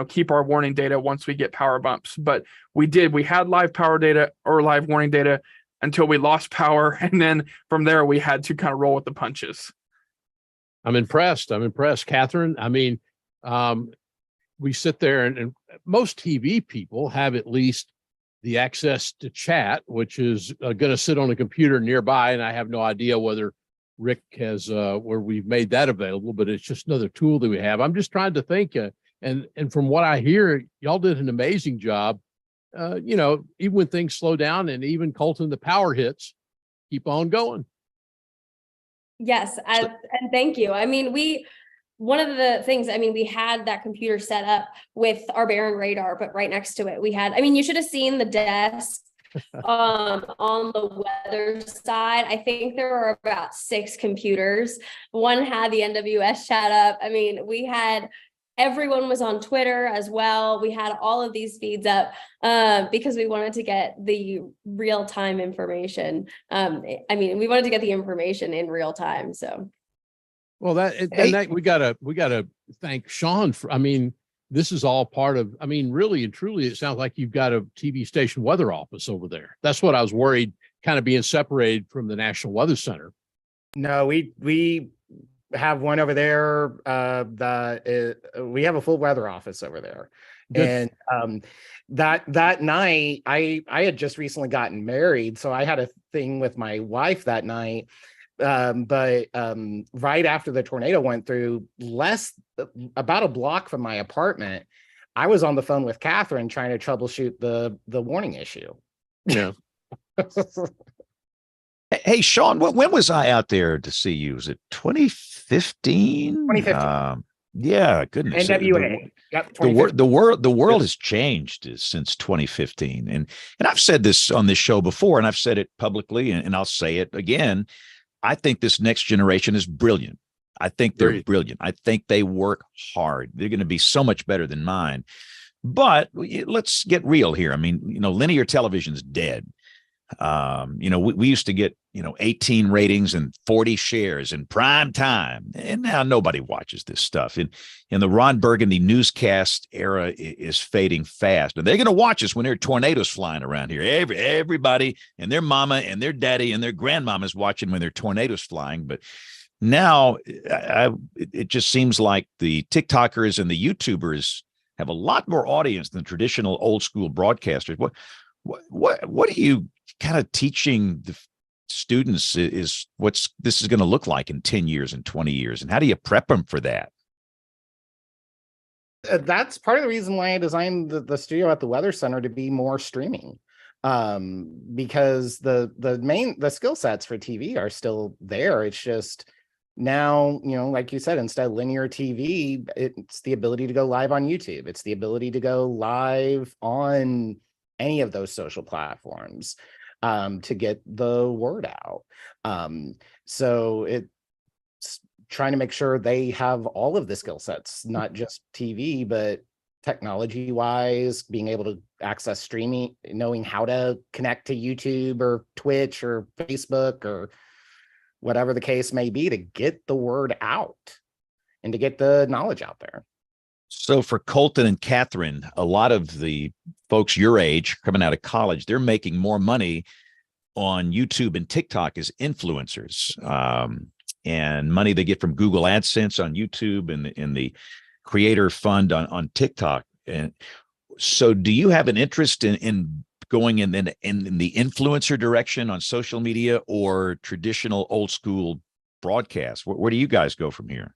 keep our warning data once we get power bumps. But we had live power data or live warning data until we lost power. And then from there, we had to kind of roll with the punches. I'm impressed. Catherine. I mean, we sit there and most TV people have at least the access to chat, which is going to sit on a computer nearby. And I have no idea whether Rick has, where we've made that available, but it's just another tool that we have. I'm just trying to think, and from what I hear, y'all did an amazing job. Even when things slow down and even Colton, the power hits, keep on going. Yes, and thank you. I mean, one of the things, we had that computer set up with our Baron radar, but right next to it, we had, you should have seen the desk on the weather side. I think there were about 6 computers. One had the NWS chat up. Everyone was on Twitter as well. We had all of these feeds up because we wanted to get the real-time information. We wanted to get the information in real time. So, well, we gotta thank Sean for. This is all part of. Really and truly, it sounds like you've got a TV station weather office over there. That's what I was worried, kind of being separated from the National Weather Center. No, we have one over there. We have a full weather office over there. Good. And that night I had just recently gotten married, so I had a thing with my wife that night. But right after the tornado went through, about a block from my apartment, I was on the phone with Catherine trying to troubleshoot the warning issue. Yeah. Hey, Sean, when was I out there to see you? Was it 2015? 2015. Yeah, goodness. NWA. Yep, the world has changed since 2015. And I've said this on this show before, and I've said it publicly, and I'll say it again. I think this next generation is brilliant. I think they're brilliant. I think they work hard. They're going to be so much better than mine. But let's get real here. Linear television's dead. We used to get 18 ratings and 40 shares in prime time, and now nobody watches this stuff. And the Ron Burgundy newscast era is fading fast, and they're going to watch us when there are tornadoes flying around here. Everybody and their mama and their daddy and their grandmama's watching when there are tornadoes flying. But now it just seems like the TikTokers and the YouTubers have a lot more audience than traditional old school broadcasters. What are you kind of teaching the students is this is going to look like in 10 years and 20 years, and how do you prep them for that? That's part of the reason why I designed the studio at the Weather Center to be more streaming, because the skill sets for TV are still there. It's just now, like you said, instead of linear TV, it's the ability to go live on YouTube. It's the ability to go live on any of those social platforms to get the word out. So it's trying to make sure they have all of the skill sets, not just TV, but technology wise, being able to access streaming, knowing how to connect to YouTube or Twitch or Facebook or whatever the case may be to get the word out and to get the knowledge out there. So for Colton and Catherine, a lot of the folks your age coming out of college, they're making more money on YouTube and TikTok as influencers, and money they get from Google AdSense on YouTube and the creator fund on TikTok. And so do you have an interest in going in the influencer direction on social media or traditional old school broadcast? Where do you guys go from here?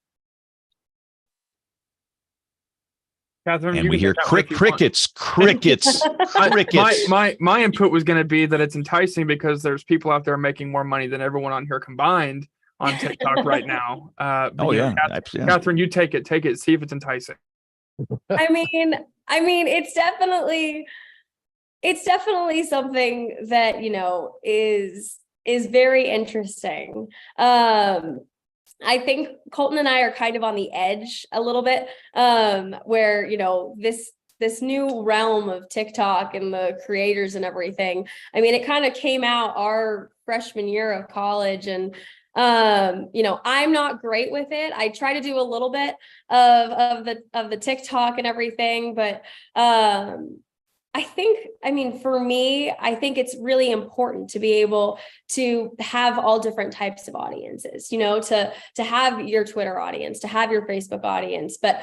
Catherine, And you we can hear take that one if you want. crickets. My input was going to be that it's enticing because there's people out there making more money than everyone on here combined on TikTok right now. But, Oh, you know, yeah. Catherine, you take it, see if it's enticing. I mean, it's definitely something that, you know, is very interesting. I think Colton and I are kind of on the edge a little bit, where, you know, this new realm of TikTok and the creators and everything. I mean, it kind of came out our freshman year of college, and you know, I'm not great with it. I try to do a little bit of the TikTok and everything, but I mean, for me, I think it's really important to be able to have all different types of audiences, you know, to have your Twitter audience, to have your Facebook audience. But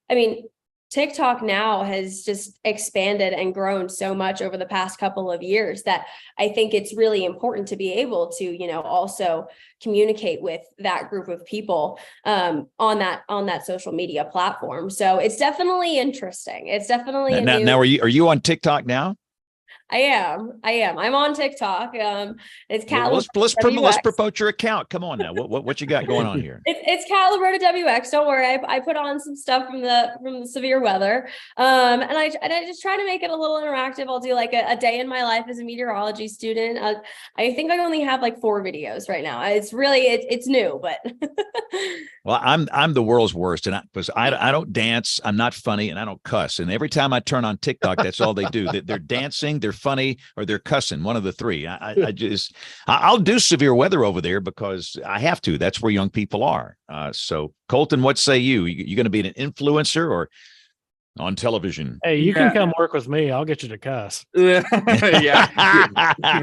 I mean, TikTok now has just expanded and grown so much over the past couple of years that I think it's really important to be able to, you know, also communicate with that group of people on that social media platform. So it's definitely interesting. It's definitely now are you on TikTok now? I am. I'm on TikTok. It's Caliber. Let's promote your account. Come on now. What you got going on here? It's Caliber to WX. Don't worry. I put on some stuff from the severe weather. And I just try to make it a little interactive. I'll do like a day in my life as a meteorology student. I think I only have like 4 videos right now. It's really it's new, but well, I'm the world's worst, and because I don't dance, I'm not funny, and I don't cuss. And every time I turn on TikTok, that's all they do. They're dancing, they're funny, or they're cussing. One of the three. I'll do severe weather over there because I have to. That's where young people are. So Colton, what say you? You going to be an influencer or on television? Hey, you can come work with me. I'll get you to cuss. Yeah.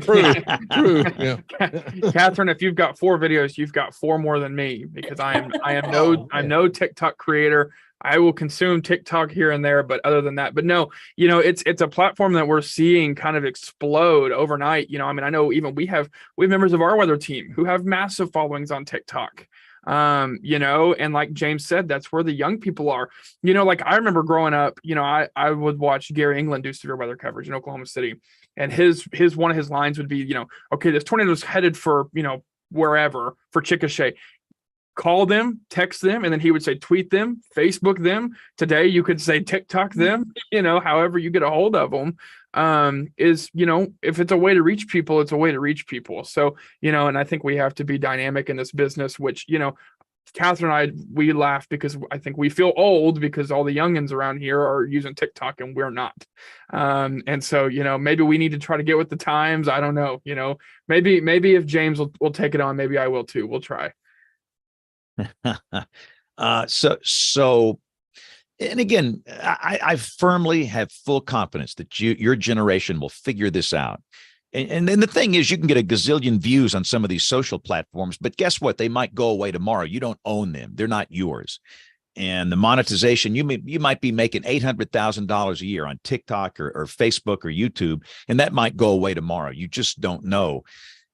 True. Yeah. Catherine, if you've got 4 videos, you've got 4 more than me, because I'm no TikTok creator. I will consume TikTok here and there, but other than that, but no, you know, it's a platform that we're seeing kind of explode overnight. You know, I mean, I know even we have members of our weather team who have massive followings on TikTok. You know, and like James said, that's where the young people are. You know, like I remember growing up, you know, I would watch Gary England do severe weather coverage in Oklahoma City, and his one of his lines would be, you know, okay, this tornado's headed for, you know, wherever, for Chickasha. Call them, text them, and then he would say tweet them, Facebook them. Today you could say TikTok them, you know, however you get a hold of them. Is, you know, if it's a way to reach people, it's a way to reach people. So, you know, and I think we have to be dynamic in this business, which, you know, Catherine and I, we laugh because I think we feel old because all the youngins around here are using TikTok and we're not. And so, you know, maybe we need to try to get with the times. I don't know, you know, maybe if James will take it on, maybe I will too. We'll try. So, and again, I firmly have full confidence that your generation will figure this out. And then the thing is, you can get a gazillion views on some of these social platforms, but guess what? They might go away tomorrow. You don't own them. They're not yours. And the monetization, you might be making $800,000 a year on TikTok or Facebook or YouTube, and that might go away tomorrow. You just don't know.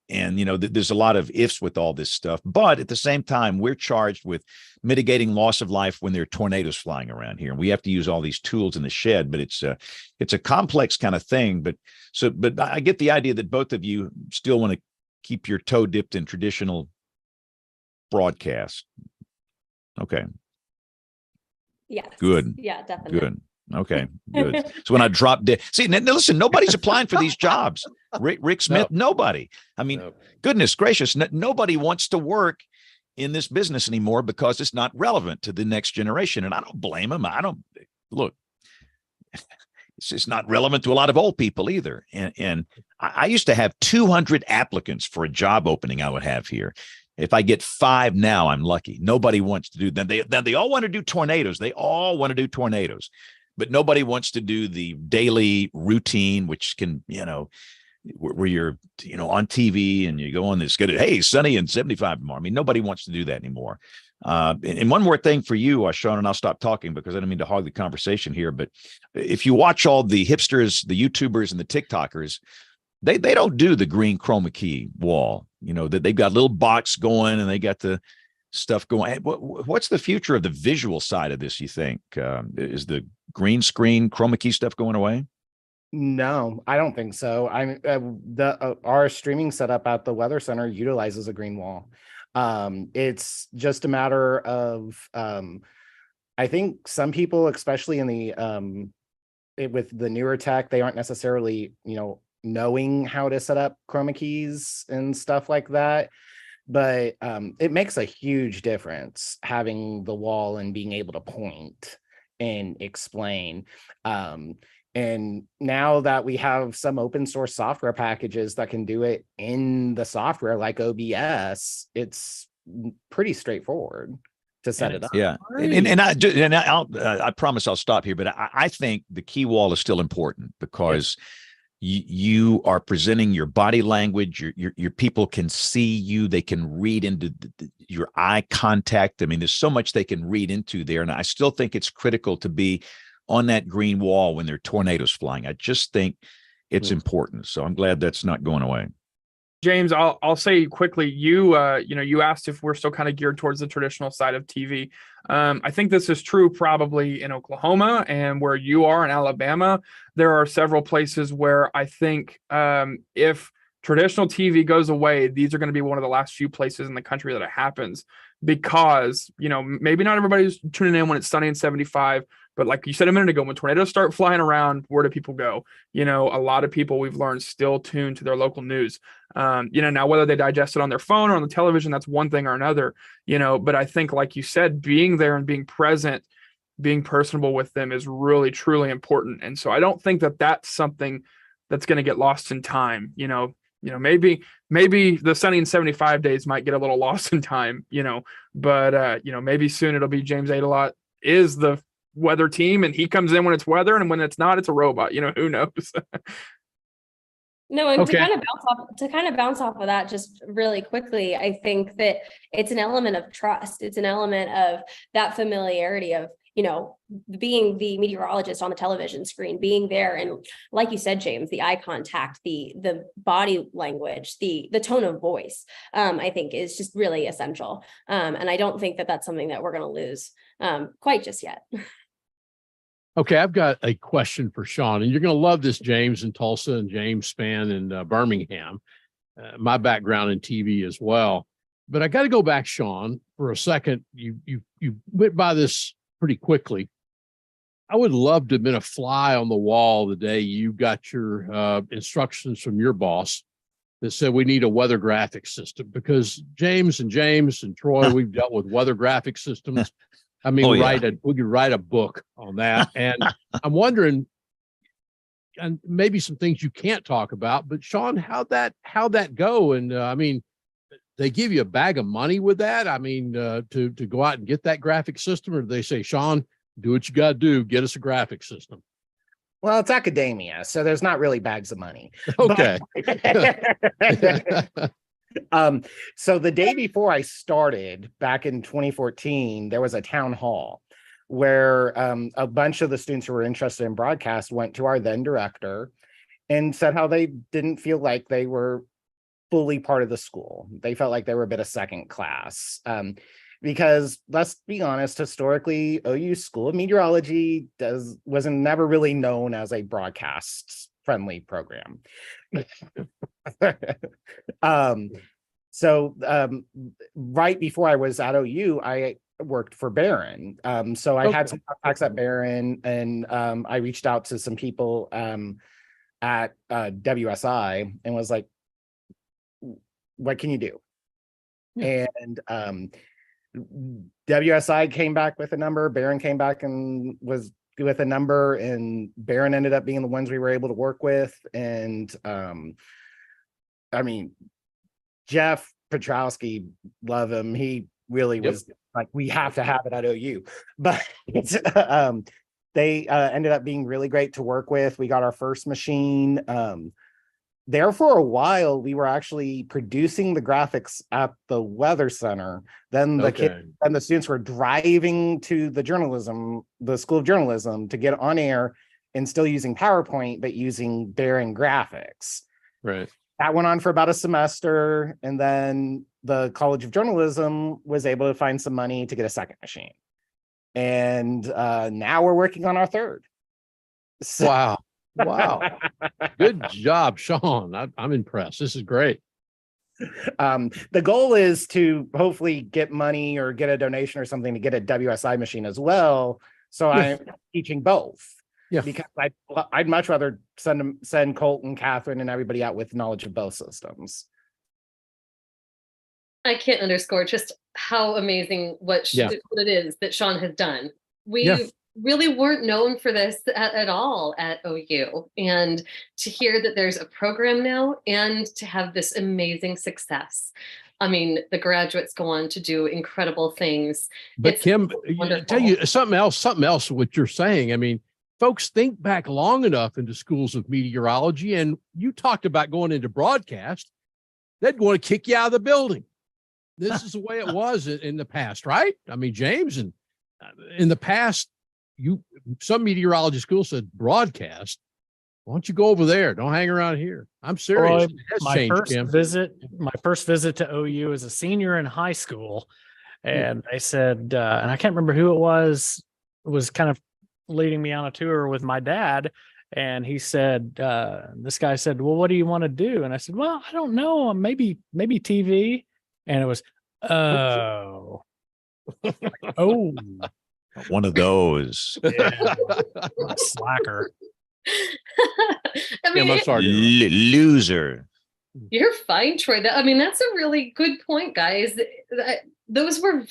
And, you know, there's a lot of ifs with all this stuff. But at the same time, we're charged with mitigating loss of life when there are tornadoes flying around here. And we have to use all these tools in the shed. But it's a complex kind of thing. But I get the idea that both of you still want to keep your toe dipped in traditional broadcast. Okay. Yes. Good. Yeah, definitely. Good. Okay, good. So when I drop dead, see, now listen, nobody's applying for these jobs. Rick Smith, nobody. I mean, goodness gracious, nobody wants to work in this business anymore because it's not relevant to the next generation. And I don't blame them. Look, it's just not relevant to a lot of old people either. And I used to have 200 applicants for a job opening I would have here. If I get 5 now, I'm lucky. Nobody wants to do that. They all want to do tornadoes. They all want to do tornadoes, but nobody wants to do the daily routine, which can, where you're, on TV and you go on this good, hey, sunny and 75 tomorrow. I mean, nobody wants to do that anymore. And one more thing for you, Sean, and I'll stop talking because I don't mean to hog the conversation here, but if you watch all the hipsters, the YouTubers and the TikTokers, they don't do the green chroma key wall, that they've got a little box going and they got the stuff going. What's the future of the visual side of this, you think? Is the green screen chroma key stuff going away? No, I don't think so. Our streaming setup at the Weather Center utilizes a green wall. It's just a matter of I think some people, especially in the with the newer tech, they aren't necessarily knowing how to set up chroma keys and stuff like that. But it makes a huge difference having the wall and being able to point and explain. And now that we have some open source software packages that can do it in the software like OBS, it's pretty straightforward to set it up. Yeah. I promise I'll stop here, but I think the key wall is still important because you are presenting your body language. Your people can see you. They can read into your eye contact. I mean, there's so much they can read into there. And I still think it's critical to be on that green wall when there are tornadoes flying. I just think it's important. So I'm glad that's not going away. James, I'll say quickly, you asked if we're still kind of geared towards the traditional side of TV. I think this is true probably in Oklahoma and where you are in Alabama. There are several places where I think if traditional TV goes away, these are going to be one of the last few places in the country that it happens because, maybe not everybody's tuning in when it's sunny and 75, but like you said a minute ago, when tornadoes start flying around, where do people go? A lot of people we've learned still tune to their local news. Now whether they digest it on their phone or on the television, that's one thing or another, but I think, like you said, being there and being present, being personable with them is really, truly important. And so I don't think that that's something that's going to get lost in time. Maybe the sunny and 75 days might get a little lost in time, but maybe soon it'll be James Adelot is the weather team and he comes in when it's weather, and when it's not, it's a robot. Who knows? No, and to kind of bounce off of that just really quickly, I think that it's an element of trust. It's an element of that familiarity of, being the meteorologist on the television screen, being there. And like you said, James, the eye contact, the body language, the tone of voice, I think is just really essential. And I don't think that that's something that we're going to lose quite just yet. Okay, I've got a question for Sean, and you're going to love this, James in Tulsa and James Spann in Birmingham. My background in TV as well, but I got to go back, Sean, for a second. You went by this pretty quickly. I would love to have been a fly on the wall the day you got your instructions from your boss that said we need a weather graphic system, because James and Troy, we've dealt with weather graphic systems. I mean, we could write a book on that. And I'm wondering, and maybe some things you can't talk about, but Sean, how'd that go? And I mean, they give you a bag of money with that? I mean, to go out and get that graphic system, or do they say, Sean, do what you got to do, get us a graphic system? Well, it's academia, so there's not really bags of money. Okay. So the day before I started back in 2014, there was a town hall where a bunch of the students who were interested in broadcast went to our then director and said how they didn't feel like they were fully part of the school. They felt like they were a bit of second class. Because let's be honest, historically, OU School of Meteorology wasn't never really known as a broadcast friendly program. So right before I was at OU, I worked for Barron. So I had some contacts at Barron, and I reached out to some people at WSI and was like, what can you do? Yeah. And WSI came back with a number, Barron came back and was with a number, and Barron ended up being the ones we were able to work with. And I mean, Jeff Petrowski, love him. He really was like, we have to have it at OU. But they ended up being really great to work with. We got our first machine. There for a while, we were actually producing the graphics at the Weather Center. Then the kids and the students were driving to the School of Journalism to get on air and still using PowerPoint, but using Bearing graphics. Right. That went on for about a semester. And then the College of Journalism was able to find some money to get a second machine. And now we're working on our third. So, wow. Wow. Good job, Sean. I'm impressed. This is great. The goal is to hopefully get money or get a donation or something to get a WSI machine as well. So I'm teaching both. Yeah. Because I'd much rather send Colton, Catherine, and everybody out with knowledge of both systems. I can't underscore just how amazing what it is that Sean has done. We really weren't known for this at all at OU. And to hear that there's a program now and to have this amazing success. I mean, the graduates go on to do incredible things. But Kim, I tell you something else, what you're saying. I mean, folks think back long enough into schools of meteorology, and you talked about going into broadcast, they'd want to kick you out of the building. This is the way it was in the past, right? I mean, James, and in the past, some meteorology schools said broadcast. Why don't you go over there? Don't hang around here. I'm serious. My first visit to OU as a senior in high school, and they said, and I can't remember who it was kind of leading me on a tour with my dad, and he said, this guy said, well, what do you want to do? And I said, well, I don't know, maybe TV. And it was, oh, one of those. Yeah, slacker. I mean, I'm sorry. Loser. You're fine, Troy. That's a really good point, guys. Those were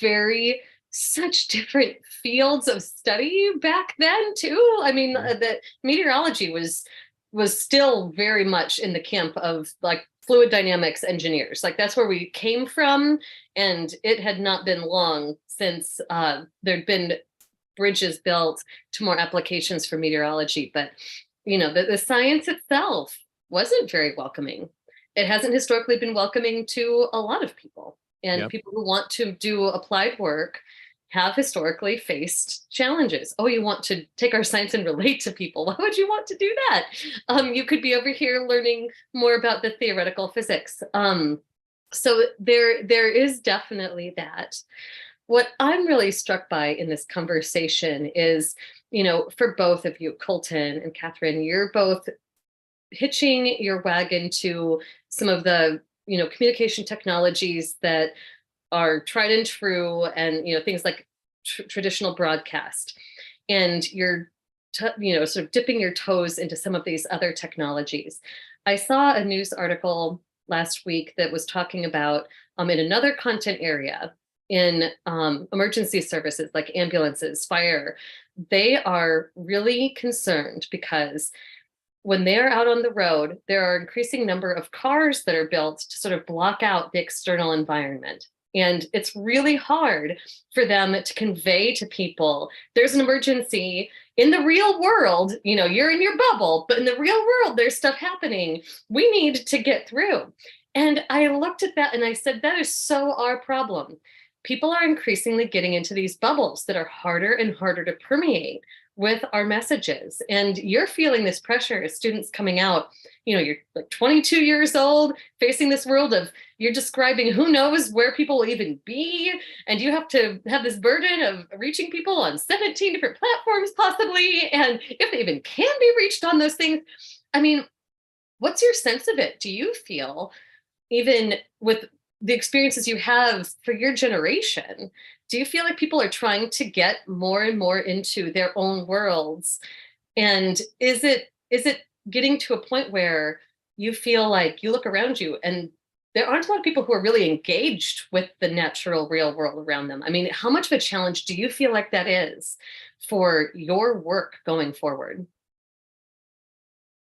such different fields of study back then, too. I mean, the meteorology was still very much in the camp of like fluid dynamics engineers. Like that's where we came from. And it had not been long since there'd been bridges built to more applications for meteorology. But, the science itself wasn't very welcoming. It hasn't historically been welcoming to a lot of people. And people who want to do applied work have historically faced challenges. Oh, you want to take our science and relate to people. Why would you want to do that? You could be over here learning more about the theoretical physics. So there is definitely that. What I'm really struck by in this conversation is, for both of you, Colton and Catherine, you're both hitching your wagon to some of the, communication technologies that are tried and true, and things like traditional broadcast, and you're sort of dipping your toes into some of these other technologies. I saw a news article last week that was talking about in another content area in emergency services like ambulances, fire. They are really concerned because when they're out on the road, there are an increasing number of cars that are built to sort of block out the external environment. And it's really hard for them to convey to people, there's an emergency in the real world, you're in your bubble, but in the real world, there's stuff happening. We need to get through. And I looked at that and I said, that is so our problem. People are increasingly getting into these bubbles that are harder and harder to permeate with our messages. And you're feeling this pressure as students coming out, you're like 22 years old, facing this world of, you're describing who knows where people will even be. And you have to have this burden of reaching people on 17 different platforms possibly. And if they even can be reached on those things, I mean, what's your sense of it? Do you feel, even with the experiences you have for your generation, do you feel like people are trying to get more and more into their own worlds? And is it getting to a point where you feel like you look around you and there aren't a lot of people who are really engaged with the natural real world around them? I mean, how much of a challenge do you feel like that is for your work going forward?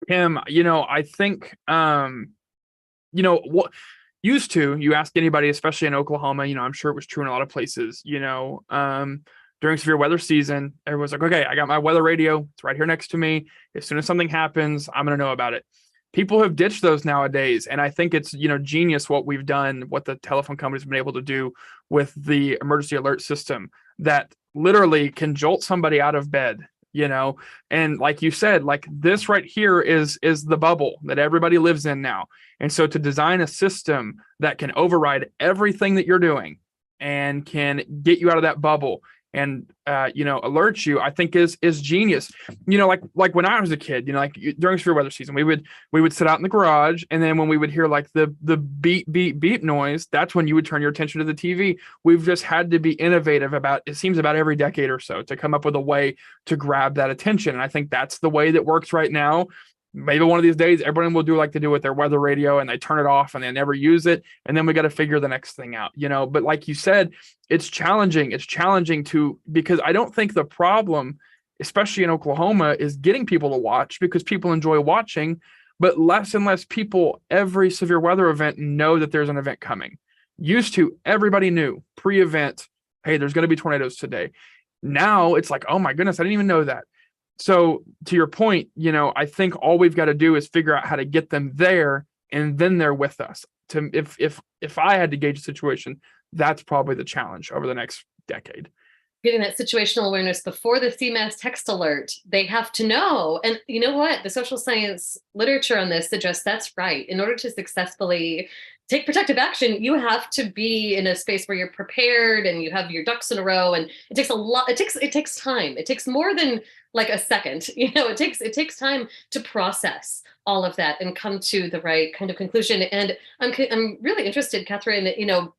Kim, I think, what used to, you ask anybody, especially in Oklahoma, I'm sure it was true in a lot of places, during severe weather season, everyone's like, okay, I got my weather radio. It's right here next to me. As soon as something happens, I'm going to know about it. People have ditched those nowadays. And I think it's, genius what we've done, what the telephone companies have been able to do with the emergency alert system that literally can jolt somebody out of bed, and like you said, like this right here is the bubble that everybody lives in now. And so to design a system that can override everything that you're doing and can get you out of that bubble and alert you, I think is genius. Like when I was a kid, during severe weather season, we would sit out in the garage, and then when we would hear like the beep beep beep noise, that's when you would turn your attention to the TV. We've just had to be innovative about every decade or so to come up with a way to grab that attention. And I think that's the way that works right now. Maybe one of these days, everyone will do like they do with their weather radio, and they turn it off and they never use it. And then we got to figure the next thing out, But like you said, it's challenging. It's challenging because I don't think the problem, especially in Oklahoma, is getting people to watch, because people enjoy watching, but less and less people every severe weather event know that there's an event coming. Used to, everybody knew pre-event, hey, there's going to be tornadoes today. Now it's like, oh my goodness, I didn't even know that. So to your point, I think all we've got to do is figure out how to get them there, and then they're with us. If I had to gauge the situation, that's probably the challenge over the next decade. Getting that situational awareness before the CMAS text alert, they have to know. And you know what? The social science literature on this suggests that's right. In order to successfully take protective action, you have to be in a space where you're prepared and you have your ducks in a row. And it takes a lot. It takes time. It takes more than like a second. It takes time to process all of that and come to the right kind of conclusion. And I'm really interested, Catherine,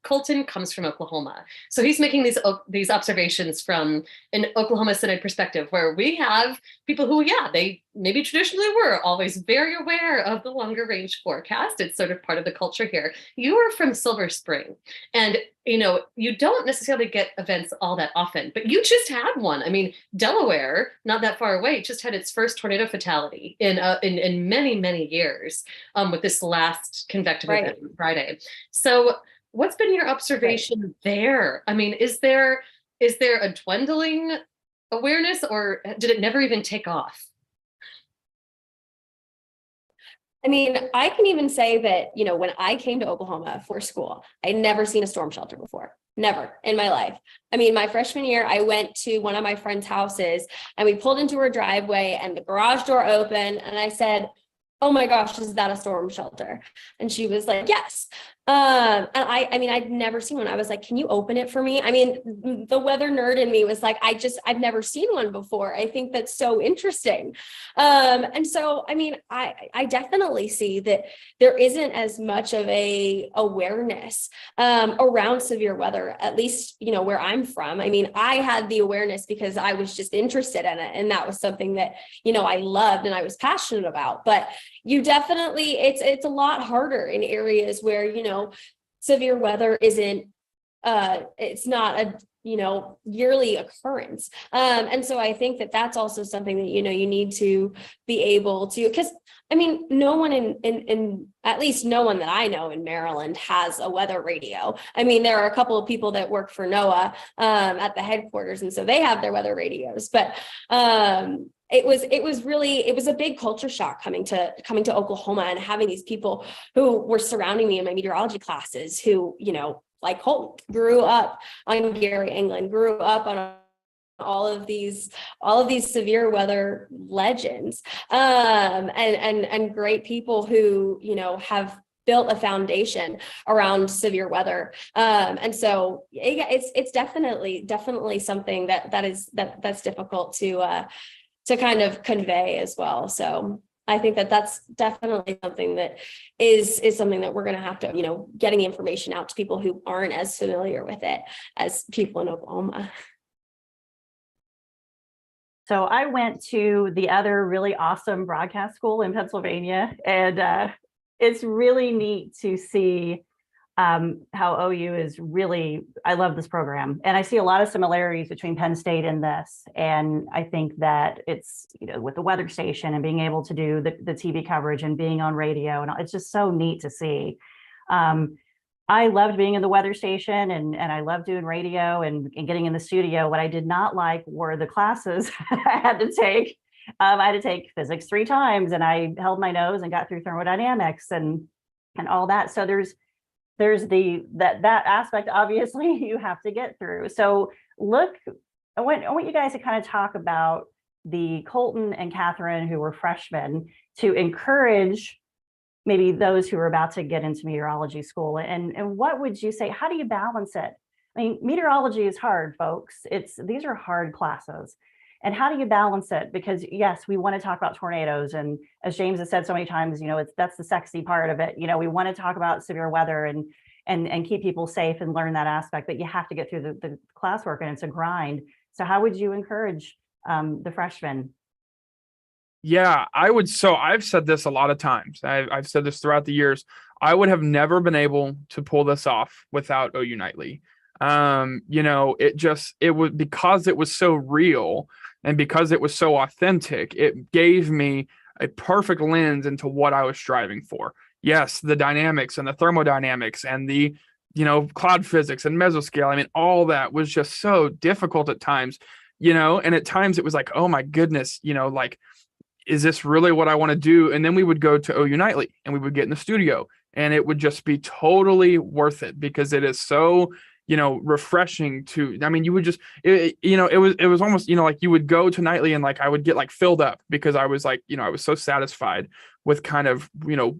Colton comes from Oklahoma. So he's making these observations from an Oklahoma-centered perspective, where we have people who, they maybe traditionally were always very aware of the longer range forecast. It's sort of part of the culture here. You are from Silver Spring, and you don't necessarily get events all that often, but you just had one. I mean, Delaware, not that far away, just had its first tornado fatality in many years with this last convective event on Friday. So what's been your observation there? I mean, is there a dwindling awareness, or did it never even take off? I mean, I can even say that, when I came to Oklahoma for school, I'd never seen a storm shelter before. Never in my life. I mean, my freshman year, I went to one of my friend's houses, and we pulled into her driveway, and the garage door opened, and I said, oh my gosh, is that a storm shelter? And she was like, yes. And I mean, I'd never seen one. I was like, can you open it for me? I mean, the weather nerd in me was like, I've never seen one before. I think that's so interesting. And so, I mean, I definitely see that there isn't as much of a awareness around severe weather, at least, where I'm from. I mean, I had the awareness because I was just interested in it. And that was something that, I loved and I was passionate about. But you definitely, it's a lot harder in areas where, severe weather isn't, it's not a, yearly occurrence. And so I think that that's also something that, you need to be able to, because I mean, no one in at least no one that I know in Maryland has a weather radio. I mean, there are a couple of people that work for NOAA at the headquarters, and so they have their weather radios, but it was a big culture shock coming to Oklahoma and having these people who were surrounding me in my meteorology classes who, like Colton, grew up on Gary England, grew up on all of these severe weather legends, and great people who, have built a foundation around severe weather. And so it's definitely something that's difficult to kind of convey as well. So I think that's definitely something that is something that we're going to have to, getting information out to people who aren't as familiar with it as people in Oklahoma. So I went to the other really awesome broadcast school in Pennsylvania, and it's really neat to see how OU is really, I love this program. And I see a lot of similarities between Penn State and this. And I think that it's, with the weather station and being able to do the TV coverage and being on radio, and it's just so neat to see. I loved being in the weather station and I loved doing radio and getting in the studio. What I did not like were the classes I had to take. I had to take physics 3 times, and I held my nose and got through thermodynamics and all that. So there's that aspect, obviously, you have to get through. So look, I want you guys to kind of talk about the Colton and Catherine, who were freshmen, to encourage maybe those who are about to get into meteorology school. And what would you say, how do you balance it? I mean, meteorology is hard, folks. These are hard classes. And how do you balance it? Because yes, we want to talk about tornadoes. And as James has said so many times, that's the sexy part of it. We want to talk about severe weather and keep people safe and learn that aspect, but you have to get through the classwork, and it's a grind. So how would you encourage the freshmen? Yeah, I would. So I've said this a lot of times. I've said this throughout the years. I would have never been able to pull this off without OU Nightly. It was because it was so real and because it was so authentic, it gave me a perfect lens into what I was striving for. Yes, the dynamics and the thermodynamics and the, cloud physics and mesoscale. I mean, all that was just so difficult at times, and at times it was like, oh my goodness, is this really what I want to do? And then we would go to OU Nightly and we would get in the studio, and it would just be totally worth it because it is so, refreshing to, I mean, you would just, it was almost, like you would go to Nightly and like, I would get like filled up because I was like, I was so satisfied with kind of,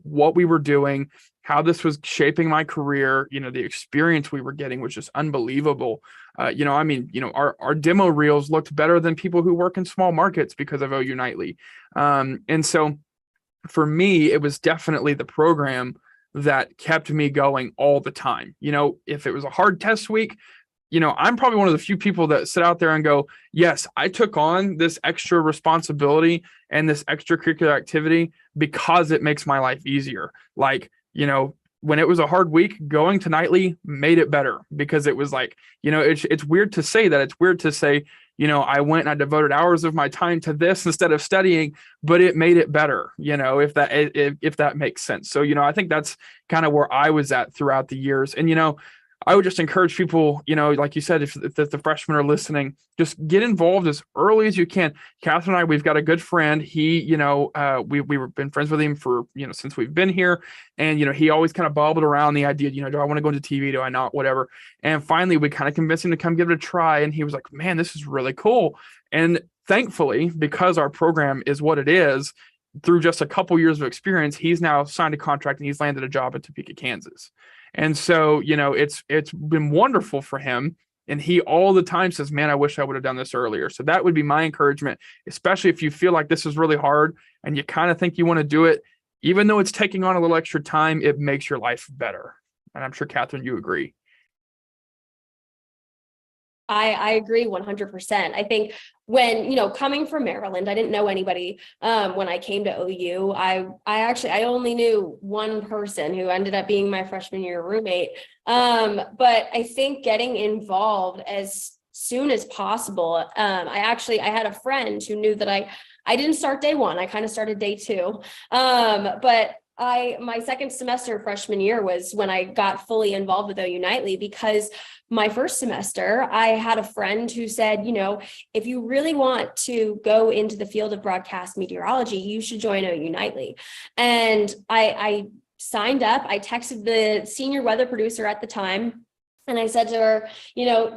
what we were doing, how this was shaping my career, the experience we were getting was just unbelievable. Our demo reels looked better than people who work in small markets because of OU Nightly. And so for me, it was definitely the program that kept me going all the time. If it was a hard test week, I'm probably one of the few people that sit out there and go, yes, I took on this extra responsibility and this extracurricular activity because it makes my life easier. Like, when it was a hard week, going to Nightly made it better because it was like, it's weird to say that. It's weird to say, I went and I devoted hours of my time to this instead of studying, but it made it better, if that makes sense. So, I think that's kind of where I was at throughout the years. And, I would just encourage people, like you said, if the freshmen are listening, just get involved as early as you can. Catherine and I, we've got a good friend. He, we've been friends with him for, since we've been here. And, he always kind of bobbled around the idea, do I want to go into TV? Do I not? Whatever. And finally, we kind of convinced him to come give it a try. And he was like, man, this is really cool. And thankfully, because our program is what it is, through just a couple years of experience, he's now signed a contract and he's landed a job in Topeka, Kansas. And so, it's been wonderful for him. And he all the time says, man, I wish I would have done this earlier. So that would be my encouragement, especially if you feel like this is really hard and you kind of think you want to do it, even though it's taking on a little extra time, it makes your life better. And I'm sure, Catherine, you agree. I agree 100%. I think when, coming from Maryland, I didn't know anybody when I came to OU. I only knew one person who ended up being my freshman year roommate. But I think getting involved as soon as possible. I had a friend who knew that I didn't start day one. I kind of started day two. But my second semester freshman year was when I got fully involved with OU Nightly, because my first semester, I had a friend who said, if you really want to go into the field of broadcast meteorology, you should join OU Nightly. And I signed up. I texted the senior weather producer at the time, and I said to her,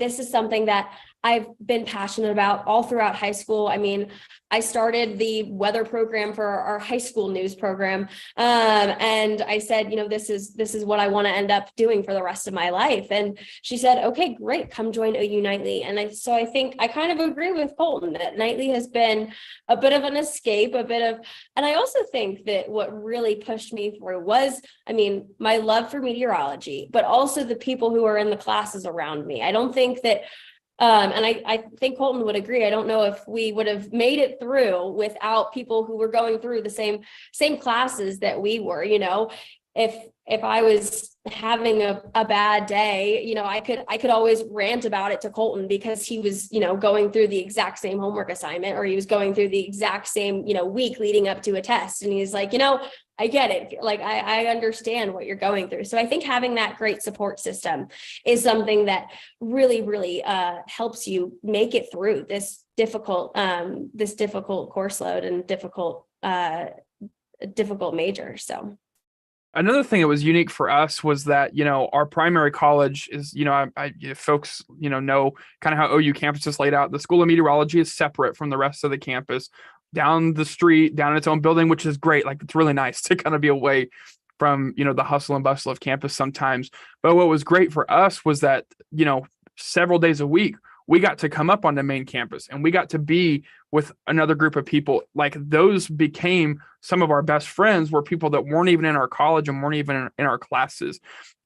this is something that I've been passionate about all throughout high school. I mean, I started the weather program for our high school news program. And I said, this is what I want to end up doing for the rest of my life. And she said, okay, great, come join OU Nightly. And so I think I kind of agree with Colton that Nightly has been a bit of an escape, and I also think that what really pushed me through was, my love for meteorology, but also the people who are in the classes around me. I don't think that and I think Colton would agree. I don't know if we would have made it through without people who were going through the same classes that we were. if I was having a bad day, you know, I could always rant about it to Colton because he was, you know, going through the exact same homework assignment, or he was going through the exact same, you know, week leading up to a test. And he's like, you know, I get it. Like, I understand what you're going through. So I think having that great support system is something that really, really helps you make it through this difficult course load and difficult major. So. Another thing that was unique for us was that, you know, our primary college is, you know, if folks, you know kind of how OU campus is laid out. The School of Meteorology is separate from the rest of the campus, down the street, down in its own building, which is great. Like, it's really nice to kind of be away from, you know, the hustle and bustle of campus sometimes. But what was great for us was that, you know, several days a week, we got to come up on the main campus and we got to be with another group of people. Like, those became some of our best friends, were people that weren't even in our college and weren't even in our classes.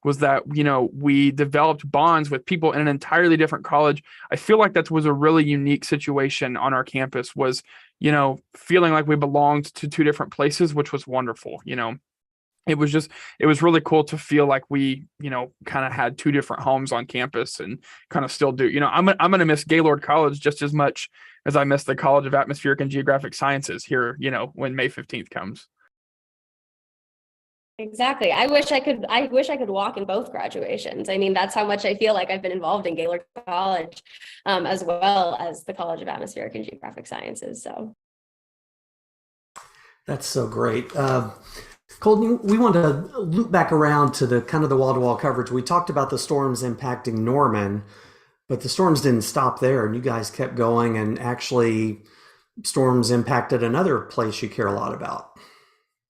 Was that, you know, we developed bonds with people in an entirely different college. I feel like that was a really unique situation on our campus, was, you know, feeling like we belonged to two different places, which was wonderful. You know, it was really cool to feel like we, you know, kind of had two different homes on campus, and kind of still do. You know, I'm going to miss Gaylord College just as much as I miss the College of Atmospheric and Geographic Sciences here, you know, when May 15th comes. Exactly. I wish I could walk in both graduations. I mean, that's how much I feel like I've been involved in Gaylord College, as well as the College of Atmospheric and Geographic Sciences. So. That's so great. Colton, we want to loop back around to the kind of the wall-to-wall coverage. We talked about the storms impacting Norman, but the storms didn't stop there, and you guys kept going, and actually storms impacted another place you care a lot about.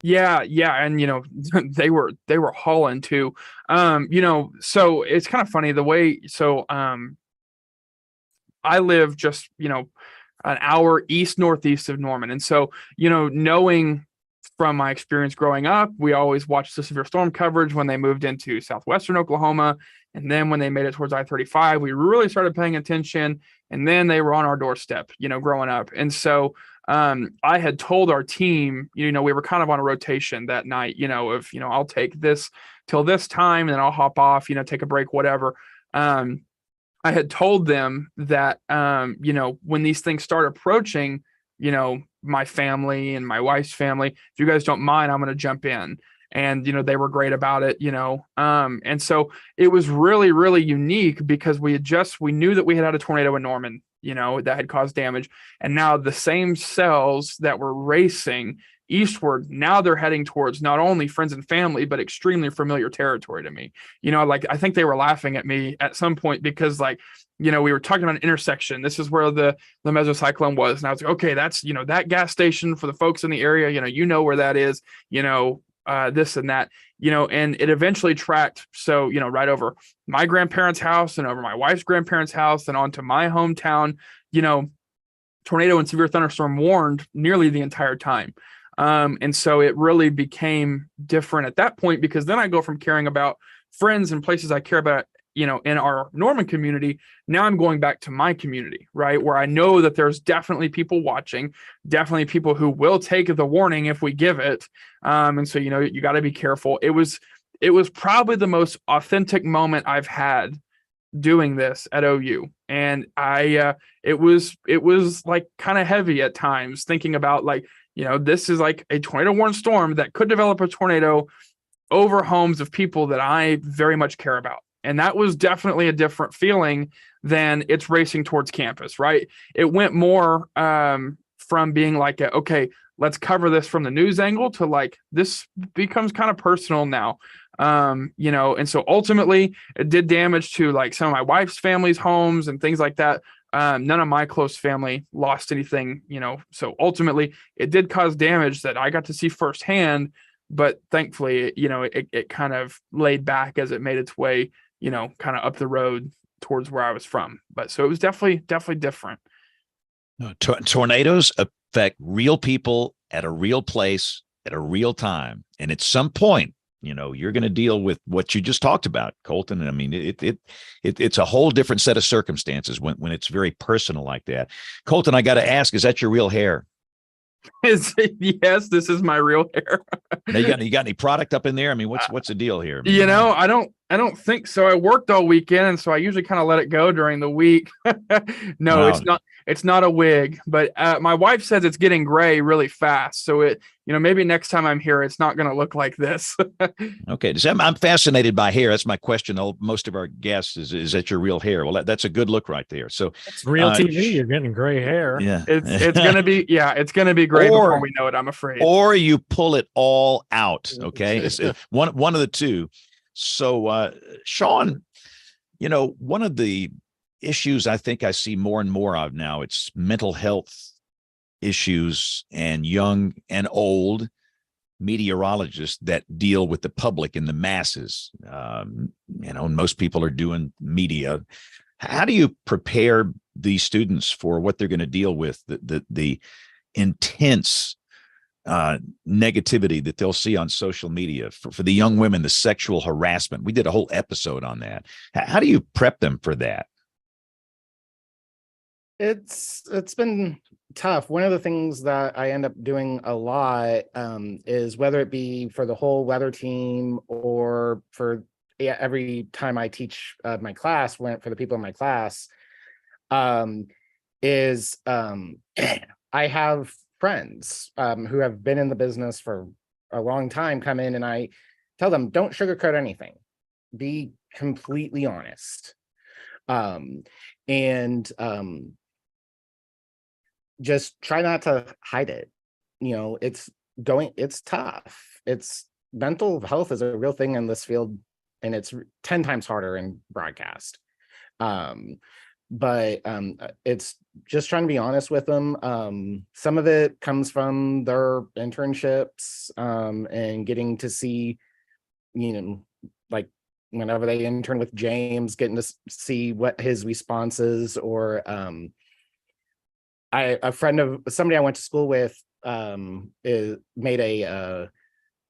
Yeah. And, you know, they were hauling too. You know, so it's kind of funny the way, I live just, you know, an hour northeast of Norman. And so, you know, knowing from my experience growing up, we always watched the severe storm coverage when they moved into southwestern Oklahoma. And then when they made it towards I-35, we really started paying attention. And then they were on our doorstep, you know, growing up. And so I had told our team, you know, we were kind of on a rotation that night, you know, of, you know, I'll take this till this time and then I'll hop off, you know, take a break, whatever. I had told them that, you know, when these things start approaching, you know, my family and my wife's family, if you guys don't mind, I'm going to jump in. And, you know, they were great about it, you know. And so it was really, really unique because we knew that we had a tornado in Norman, you know, that had caused damage. And now the same cells that were racing eastward, now they're heading towards not only friends and family, but extremely familiar territory to me. You know, like, I think they were laughing at me at some point because, like, you know, we were talking about an intersection. This is where the mesocyclone was. And I was like, okay, that's, you know, that gas station for the folks in the area, you know where that is, you know, this and that, you know, and it eventually tracked. So, you know, right over my grandparents' house and over my wife's grandparents' house and onto my hometown, you know, tornado and severe thunderstorm warned nearly the entire time. And so it really became different at that point, because then I go from caring about friends and places I care about, you know, in our Norman community. Now I'm going back to my community, right? Where I know that there's definitely people watching, definitely people who will take the warning if we give it. And so, you know, you got to be careful. It was probably the most authentic moment I've had doing this at OU. And it was like kind of heavy at times, thinking about, like, you know, this is like a tornado warning storm that could develop a tornado over homes of people that I very much care about. And that was definitely a different feeling than it's racing towards campus, right? It went more from being like, okay, let's cover this from the news angle, to like, this becomes kind of personal now. You know, and so ultimately it did damage to like some of my wife's family's homes and things like that. None of my close family lost anything, you know, so ultimately it did cause damage that I got to see firsthand, but thankfully, you know, it kind of laid back as it made its way, you know, kind of up the road towards where I was from. But so it was definitely different. Tornadoes affect real people at a real place at a real time. And at some point, you know, you're going to deal with what you just talked about, Colton. And I mean, it's a whole different set of circumstances when it's very personal like that. Colton, I got to ask, is that your real hair? Yes, this is my real hair. Now, you got any product up in there? I mean, what's the deal here? I don't think so. I worked all weekend, and so I usually kind of let it go during the week. No, Wow. it's not a wig, but my wife says it's getting gray really fast. So maybe next time I'm here, it's not going to look like this. Okay. I'm fascinated by hair. That's my question. Most of our guests is that your real hair? Well, that's a good look right there. So It's real TV. You're getting gray hair. yeah, it's gonna be gray before we know it. I'm afraid. Or you pull it all out. Okay, it's one of the two. So, Sean, one of the issues I think I see more and more of now, it's mental health issues and young and old meteorologists that deal with the public and the masses. And most people are doing media. How do you prepare these students for what they're going to deal with, the intense negativity that they'll see on social media, for the young women, the sexual harassment? We did a whole episode on that. How do you prep them for that? It's been tough. One of the things that I end up doing a lot is, whether it be for the whole weather team or for every time I teach my class, for the people in my class, is I have friends who have been in the business for a long time come in, and I tell them, don't sugarcoat anything. Be completely honest. And just try not to hide it. It's tough. Mental health is a real thing in this field, and it's 10 times harder in broadcast. But it's just trying to be honest with them. Some of it comes from their internships, and getting to see, like whenever they intern with James, getting to see what his responses, or a friend of somebody I went to school with made a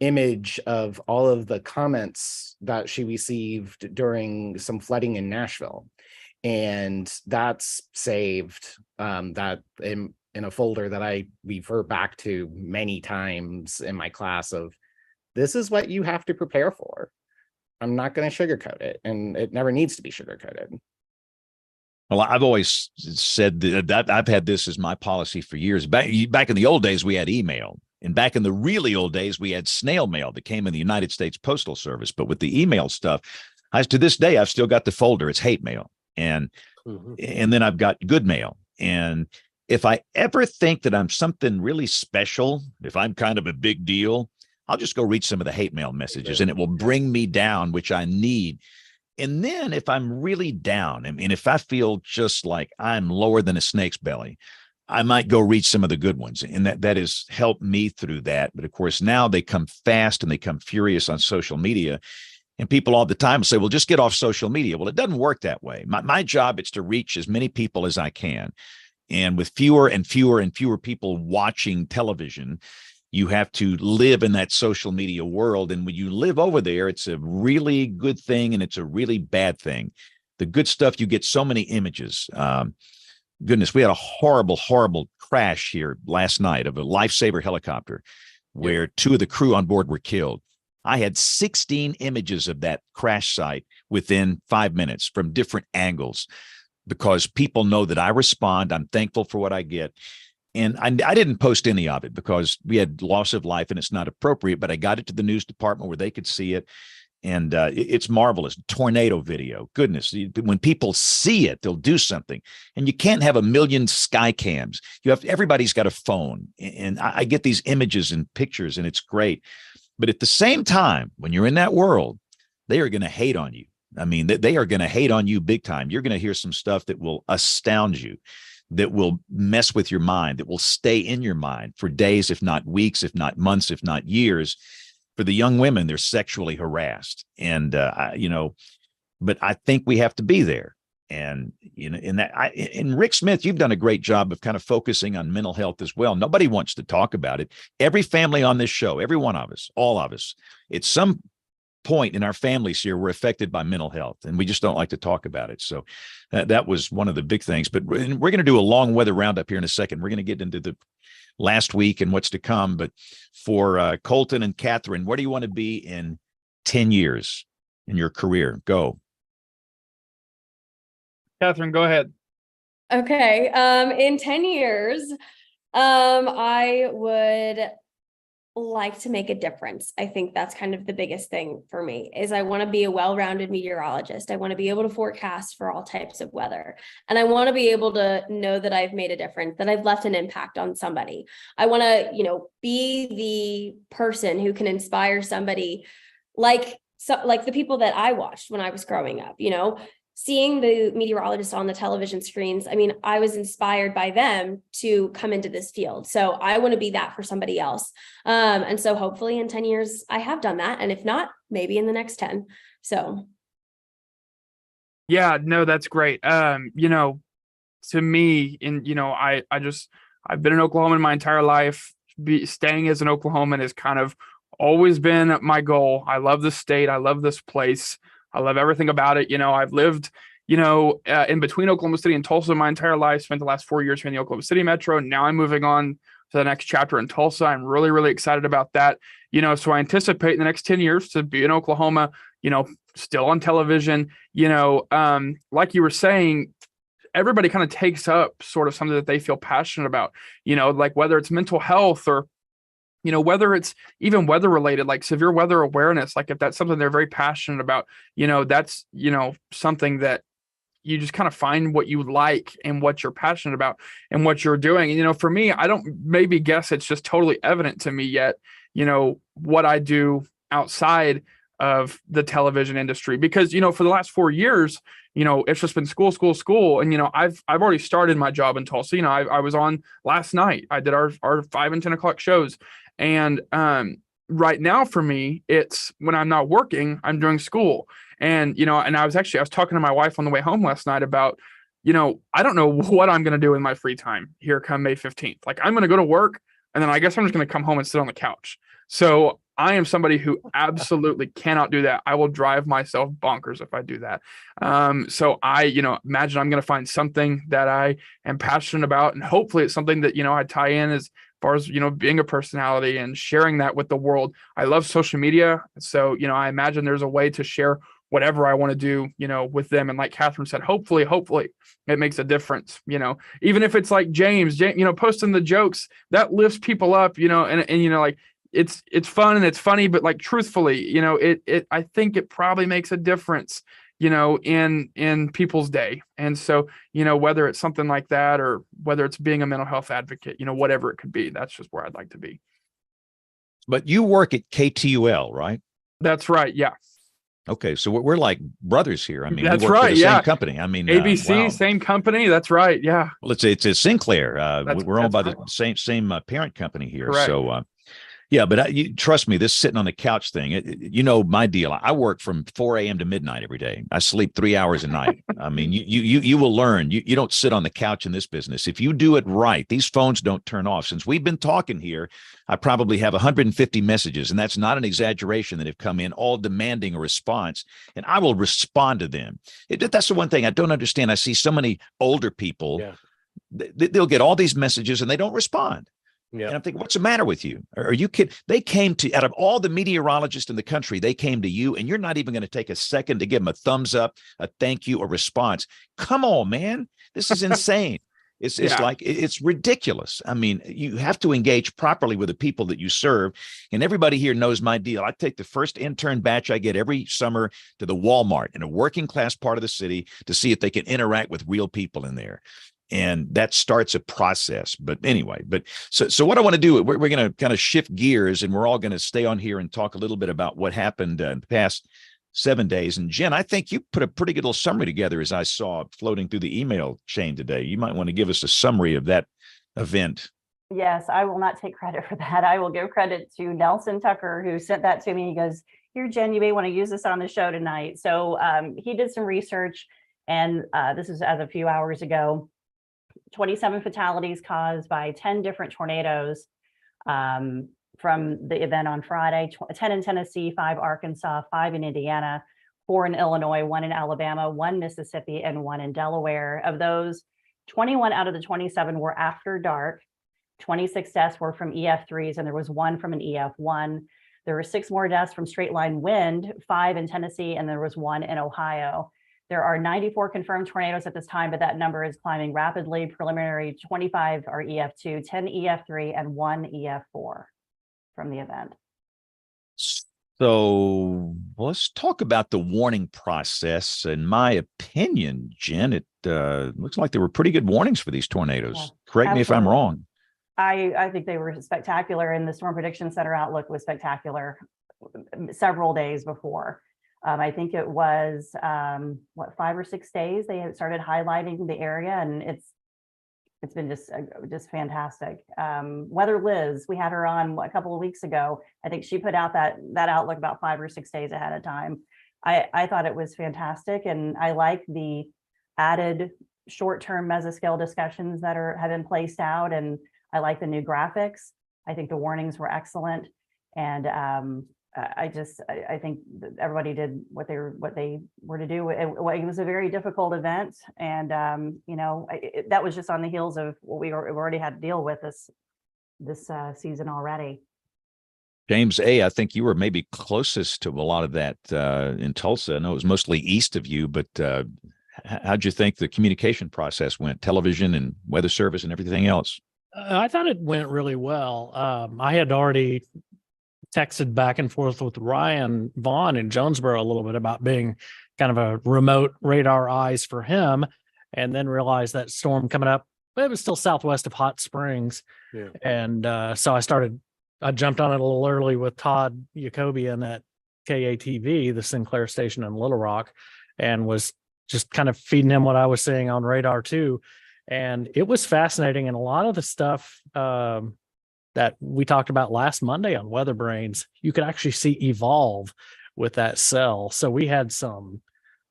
image of all of the comments that she received during some flooding in Nashville. And that's saved that in a folder that I refer back to many times in my class of, this is what you have to prepare for. I'm not going to sugarcoat it, and it never needs to be sugarcoated. Well, I've always said that I've had this as my policy for years. Back in the old days, we had email. And back in the really old days, we had snail mail that came in the United States Postal Service. But with the email stuff, to this day, I've still got the folder. It's hate mail. And then I've got good mail. And if I ever think that I'm something really special, if I'm kind of a big deal, I'll just go read some of the hate mail messages, and it will bring me down, which I need. And then if I'm really down, and if I feel just like I'm lower than a snake's belly, I might go read some of the good ones. And that has helped me through that. But of course, now they come fast and they come furious on social media. And people all the time say, well, just get off social media. Well, it doesn't work that way. My job is to reach as many people as I can. And with fewer and fewer and fewer people watching television, you have to live in that social media world. And when you live over there, it's a really good thing and it's a really bad thing. The good stuff, you get so many images. Goodness, we had a horrible, horrible crash here last night of a lifesaver helicopter where two of the crew on board were killed. I had 16 images of that crash site within 5 minutes from different angles, because people know that I respond. I'm thankful for what I get. And I didn't post any of it because we had loss of life and it's not appropriate, but I got it to the news department where they could see it. And it's marvelous. Tornado video. Goodness, when people see it, they'll do something. And you can't have a million sky cams. Everybody's got a phone. And I get these images and pictures, and it's great. But at the same time, when you're in that world, they are going to hate on you. I mean, they are going to hate on you big time. You're going to hear some stuff that will astound you, that will mess with your mind, that will stay in your mind for days, if not weeks, if not months, if not years. For the young women, they're sexually harassed. And, but I think we have to be there. And, and Rick Smith, you've done a great job of kind of focusing on mental health as well. Nobody wants to talk about it. Every family on this show, every one of us, all of us, at some point in our families here, we're affected by mental health, and we just don't like to talk about it. So that was one of the big things. But we're going to do a long weather roundup here in a second. We're going to get into the last week and what's to come. But for Colton and Catherine, where do you want to be in 10 years in your career? Go. Catherine, go ahead. Okay. In 10 years, I would like to make a difference. I think that's kind of the biggest thing for me is I want to be a well-rounded meteorologist. I want to be able to forecast for all types of weather. And I want to be able to know that I've made a difference, that I've left an impact on somebody. I want to, be the person who can inspire somebody like the people that I watched when I was growing up, seeing the meteorologists on the television screens. I mean, I was inspired by them to come into this field. So I want to be that for somebody else. And so hopefully in 10 years, I have done that. And if not, maybe in the next 10. So. Yeah, no, that's great. To me, I've been in Oklahoma my entire life. Staying as an Oklahoman has kind of always been my goal. I love this state. I love this place. I love everything about it. I've lived, in between Oklahoma City and Tulsa my entire life, spent the last 4 years here in the Oklahoma City metro. Now I'm moving on to the next chapter in Tulsa. I'm really, really excited about that. So I anticipate in the next 10 years to be in Oklahoma, still on television, like you were saying, everybody kind of takes up sort of something that they feel passionate about, like whether it's mental health or whether it's even weather related, like severe weather awareness, like if that's something they're very passionate about, that's, something that you just kind of find what you like and what you're passionate about and what you're doing. And, for me, I don't maybe guess it's just totally evident to me yet, what I do outside of the television industry, because, for the last 4 years, it's just been school. And, I've already started my job in Tulsa. I was on last night. I did our 5 and 10 o'clock shows. And right now for me, it's when I'm not working, I'm doing school. And, and I was talking to my wife on the way home last night about, I don't know what I'm going to do in my free time here come May 15th. Like I'm going to go to work and then I guess I'm just going to come home and sit on the couch. So I am somebody who absolutely cannot do that. I will drive myself bonkers if I do that. So I, imagine I'm going to find something that I am passionate about. And hopefully it's something that, I tie in as far as, being a personality and sharing that with the world. I love social media. So, I imagine there's a way to share whatever I want to do, with them. And like Catherine said, hopefully it makes a difference, even if it's like James, posting the jokes that lifts people up, and like, it's fun and it's funny, but like truthfully, I think it probably makes a difference, in people's day. And so, whether it's something like that or whether it's being a mental health advocate, whatever it could be, that's just where I'd like to be. But you work at KTUL, right? That's right. Yeah. Okay, so we're like brothers here. I mean, that's we work right. for the same company. I mean, ABC, wow. Same company. That's right. Yeah. Well, it's a Sinclair. We're owned by right. the same parent company here. Correct. So, yeah, but trust me, this sitting on the couch thing, my deal. I work from 4 a.m. to midnight every day. I sleep 3 hours a night. I mean, you will learn. You don't sit on the couch in this business. If you do it right, these phones don't turn off. Since we've been talking here, I probably have 150 messages, and that's not an exaggeration, that have come in, all demanding a response, and I will respond to them. That's the one thing I don't understand. I see so many older people, they'll get all these messages and they don't respond. Yeah. And I'm thinking, what's the matter with you? Are you kidding? They came to, out of all the meteorologists in the country, they came to you, and you're not even going to take a second to give them a thumbs up, a thank you, a response. Come on, man. This is insane. It's like, it's ridiculous. I mean, you have to engage properly with the people that you serve. And everybody here knows my deal. I take the first intern batch I get every summer to the Walmart in a working class part of the city to see if they can interact with real people in there. And that starts a process. But anyway, so what I want to do, we're going to kind of shift gears, and we're all going to stay on here and talk a little bit about what happened in the past 7 days. And Jen, I think you put a pretty good little summary together as I saw floating through the email chain today. You might want to give us a summary of that event. Yes, I will not take credit for that. I will give credit to Nelson Tucker, who sent that to me. He goes, "Here, Jen, you may want to use this on the show tonight." So he did some research, and this is as a few hours ago. 27 fatalities caused by 10 different tornadoes from the event on Friday, 10 in Tennessee, 5 Arkansas, 5 in Indiana, 4 in Illinois, 1 in Alabama, 1 Mississippi, and 1 in Delaware. Of those, 21 out of the 27 were after dark. 26 deaths were from EF3s, and there was 1 from an EF1. There were 6 more deaths from straight line wind, 5 in Tennessee, and there was 1 in Ohio. There are 94 confirmed tornadoes at this time, but that number is climbing rapidly. Preliminary 25 are EF2, 10 EF3, and 1 EF4 from the event. So let's talk about the warning process. In my opinion, Jen, it looks like there were pretty good warnings for these tornadoes. Yeah, Correct me if I'm absolutely. wrong. I think they were spectacular, and the Storm Prediction Center outlook was spectacular several days before. I think it was 5 or 6 days they had started highlighting the area, and it's been just fantastic. Weather Liz, we had her on a couple of weeks ago. I think she put out that outlook about 5 or 6 days ahead of time. I thought it was fantastic, and I like the added short-term mesoscale discussions that have been placed out, and I like the new graphics. I think the warnings were excellent, and I think that everybody did what they were to do. It was a very difficult event, and that was just on the heels of what we already had to deal with this season already. James A., I think you were maybe closest to a lot of that in Tulsa. I know it was mostly east of you, but how'd you think the communication process went? Television and weather service and everything else? I thought it went really well. I had already texted back and forth with Ryan Vaughn in Jonesboro a little bit about being kind of a remote radar eyes for him, and then realized that storm coming up, it was still southwest of Hot Springs. Yeah. And so I jumped on it a little early with Todd Jacobian at KATV, the Sinclair station in Little Rock, and was just kind of feeding him what I was seeing on radar too. And it was fascinating. And a lot of the stuff that we talked about last Monday on WeatherBrains, you could actually see evolve with that cell. So we had some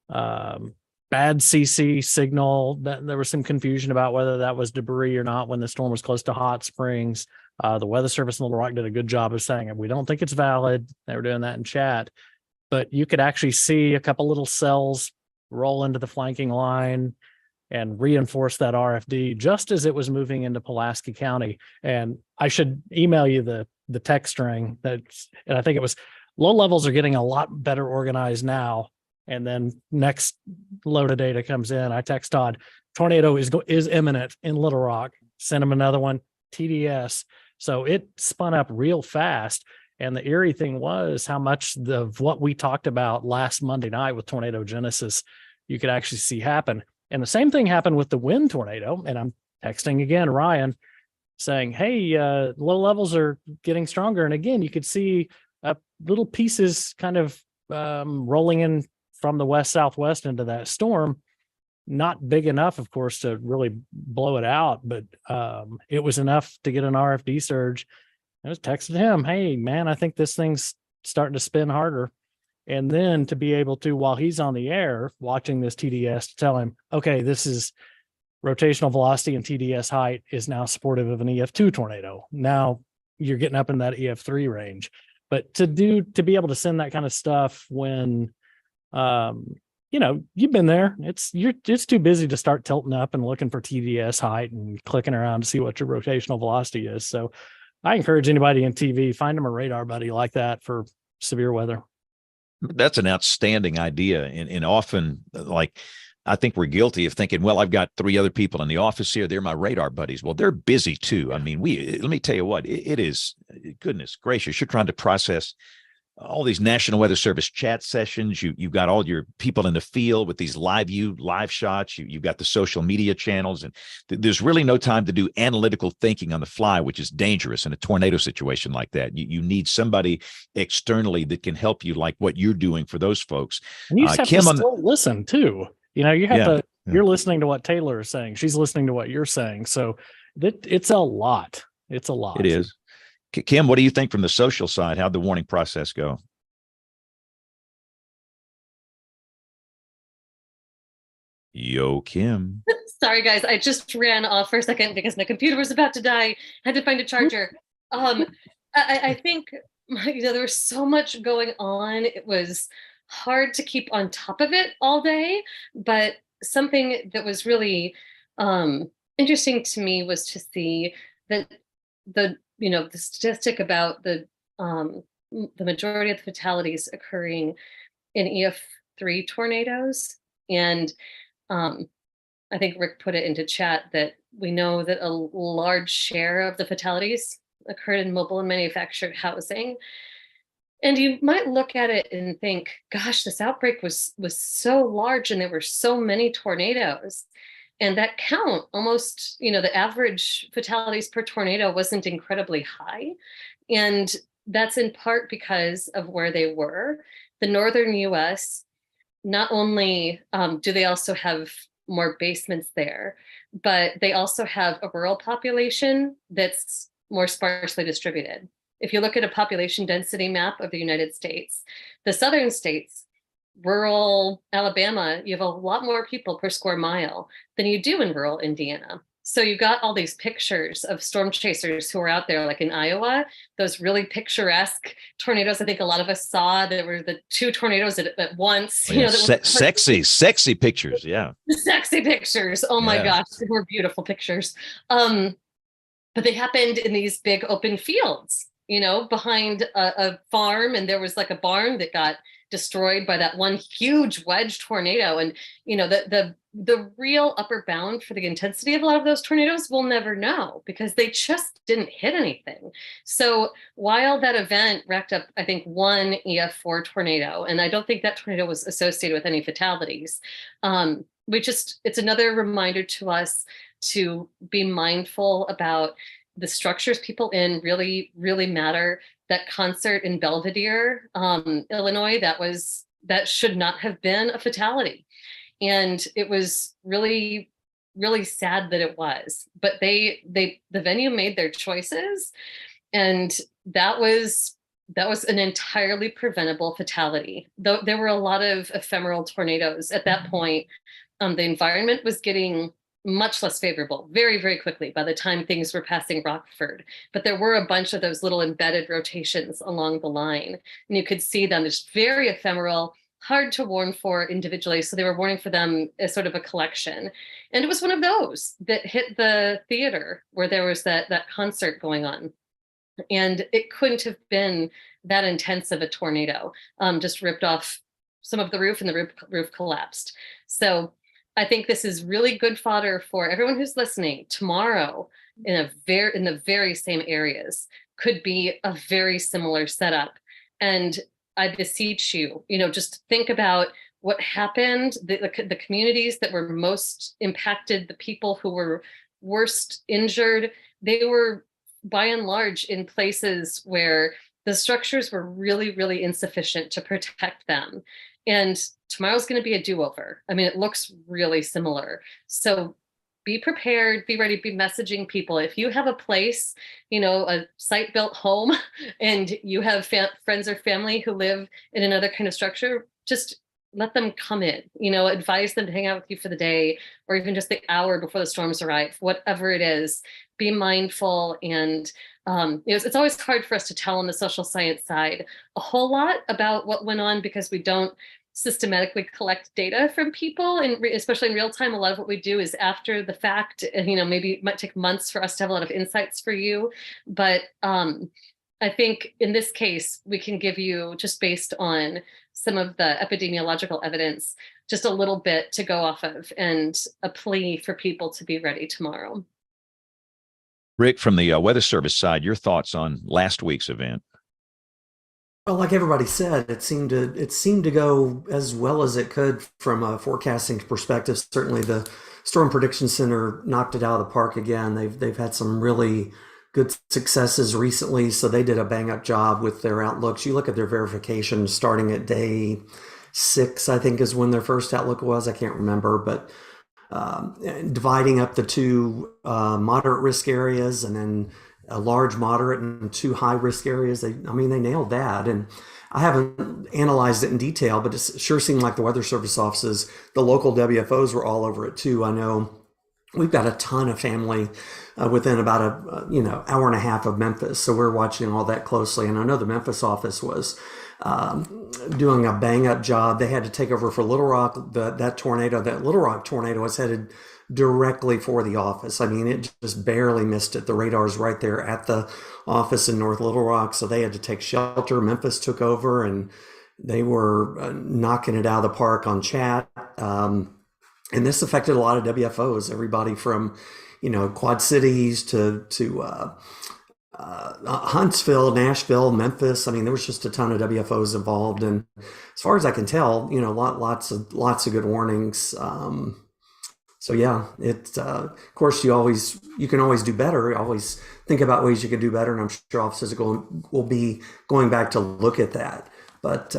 bad CC signal. That there was some confusion about whether that was debris or not when the storm was close to Hot Springs. The Weather Service in Little Rock did a good job of saying, we don't think it's valid. They were doing that in chat. But you could actually see a couple little cells roll into the flanking line and reinforce that RFD just as it was moving into Pulaski County. And I should email you the text string and I think it was, low levels are getting a lot better organized now. And then next load of data comes in. I text Todd, tornado is imminent in Little Rock. Send him another one, TDS. So it spun up real fast. And the eerie thing was how much of what we talked about last Monday night with tornado genesis, you could actually see happen. And the same thing happened with the wind tornado. And I'm texting again, Ryan, saying, hey, low levels are getting stronger. And again, you could see little pieces kind of rolling in from the west-southwest into that storm. Not big enough, of course, to really blow it out, but it was enough to get an RFD surge. I was texting him, hey, man, I think this thing's starting to spin harder. And then to be able to, while he's on the air watching this TDS, to tell him, okay, this is rotational velocity and TDS height is now supportive of an EF2 tornado. Now you're getting up in that EF3 range. But to be able to send that kind of stuff when, you've been there, it's too busy to start tilting up and looking for TDS height and clicking around to see what your rotational velocity is. So I encourage anybody in TV, find them a radar buddy like that for severe weather. That's an outstanding idea. And often, like, I think we're guilty of thinking, well, I've got 3 other people in the office here. They're my radar buddies. Well, they're busy too. I mean, let me tell you what, it is, goodness gracious, you're trying to process all these National Weather Service chat sessions. You've got all your people in the field with these live shots. You've got the social media channels, and there's really no time to do analytical thinking on the fly, which is dangerous in a tornado situation like that. You need somebody externally that can help you, like what you're doing for those folks. And you have to still listen too. You have to. Yeah. You're listening to what Taylor is saying. She's listening to what you're saying. So it's a lot. It's a lot. It is. Kim, what do you think from the social side? How'd the warning process go? Yo, Kim. Sorry, guys. I just ran off for a second because my computer was about to die. Had to find a charger. I think there was so much going on. It was hard to keep on top of it all day. But something that was really interesting to me was to see that the statistic about the majority of the fatalities occurring in EF3 tornadoes. And I think Rick put it into chat that we know that a large share of the fatalities occurred in mobile and manufactured housing. And you might look at it and think, gosh, this outbreak was so large and there were so many tornadoes. And that count almost, the average fatalities per tornado wasn't incredibly high. And that's in part because of where they were. The northern US, not only do they also have more basements there, but they also have a rural population that's more sparsely distributed. If you look at a population density map of the United States, the southern states, rural Alabama, you have a lot more people per square mile than you do in rural Indiana. So you got all these pictures of storm chasers who were out there, like in Iowa, those really picturesque tornadoes. I think a lot of us saw there were the two tornadoes at once. Yeah, sexy pictures. Yeah. Sexy pictures. Oh my gosh, they were beautiful pictures. But they happened in these big open fields, behind a farm. And there was like a barn that got destroyed by that one huge wedge tornado. And, the real upper bound for the intensity of a lot of those tornadoes we'll never know because they just didn't hit anything. So while that event racked up, I think, one EF4 tornado, and I don't think that tornado was associated with any fatalities, it's another reminder to us to be mindful about the structures people in really, really matter. That concert in Belvedere, Illinois, that should not have been a fatality. And it was really, really sad that it was, but the venue made their choices. And that was an entirely preventable fatality. Though there were a lot of ephemeral tornadoes at that point. The environment was getting much less favorable very, very quickly by the time things were passing Rockford. But there were a bunch of those little embedded rotations along the line. And you could see them just very ephemeral, hard to warn for individually. So they were warning for them as sort of a collection. And it was one of those that hit the theater where there was that concert going on. And it couldn't have been that intense of a tornado, just ripped off some of the roof and the roof collapsed. So I think this is really good fodder for everyone who's listening. Tomorrow, in the very same areas, could be a very similar setup. And I beseech you, just think about what happened, the communities that were most impacted, the people who were worst injured. They were, by and large, in places where the structures were really, really insufficient to protect them. And tomorrow's going to be a do-over. I mean, it looks really similar. So be prepared, be ready, be messaging people. If you have a place, a site-built home, and you have friends or family who live in another kind of structure, just let them come in, advise them to hang out with you for the day, or even just the hour before the storms arrive, whatever it is. Be mindful. And it's always hard for us to tell on the social science side a whole lot about what went on because we don't systematically collect data from people, and especially in real time. A lot of what we do is after the fact, and maybe it might take months for us to have a lot of insights for you. But I think in this case, we can give you, just based on some of the epidemiological evidence, just a little bit to go off of, and a plea for people to be ready tomorrow. Rick, from the Weather Service side, your thoughts on last week's event? Well, like everybody said, it seemed to go as well as it could from a forecasting perspective. Certainly, the Storm Prediction Center knocked it out of the park again. They've had some really good successes recently, so they did a bang-up job with their outlooks. You look at their verification starting at day 6, I think, is when their first outlook was. I can't remember, but dividing up the two moderate risk areas and then a large, moderate, and 2 high risk areas. They nailed that. And I haven't analyzed it in detail, but it sure seemed like the Weather Service offices, the local WFOs were all over it too. I know we've got a ton of family within about a hour and a half of Memphis, so we're watching all that closely. And I know the Memphis office was doing a bang up job. They had to take over for Little Rock. That Little Rock tornado was headed directly for the office. I mean, it just barely missed it. The radar's right there at the office in North Little Rock, so they had to take shelter. Memphis took over, and they were knocking it out of the park on chat. And this affected a lot of WFOs, everybody from, Quad Cities to Huntsville, Nashville, Memphis. I mean, there was just a ton of WFOs involved, and as far as I can tell, lots of good warnings. So yeah, of course you can always do better. You always think about ways you can do better, and I'm sure offices will be going back to look at that. But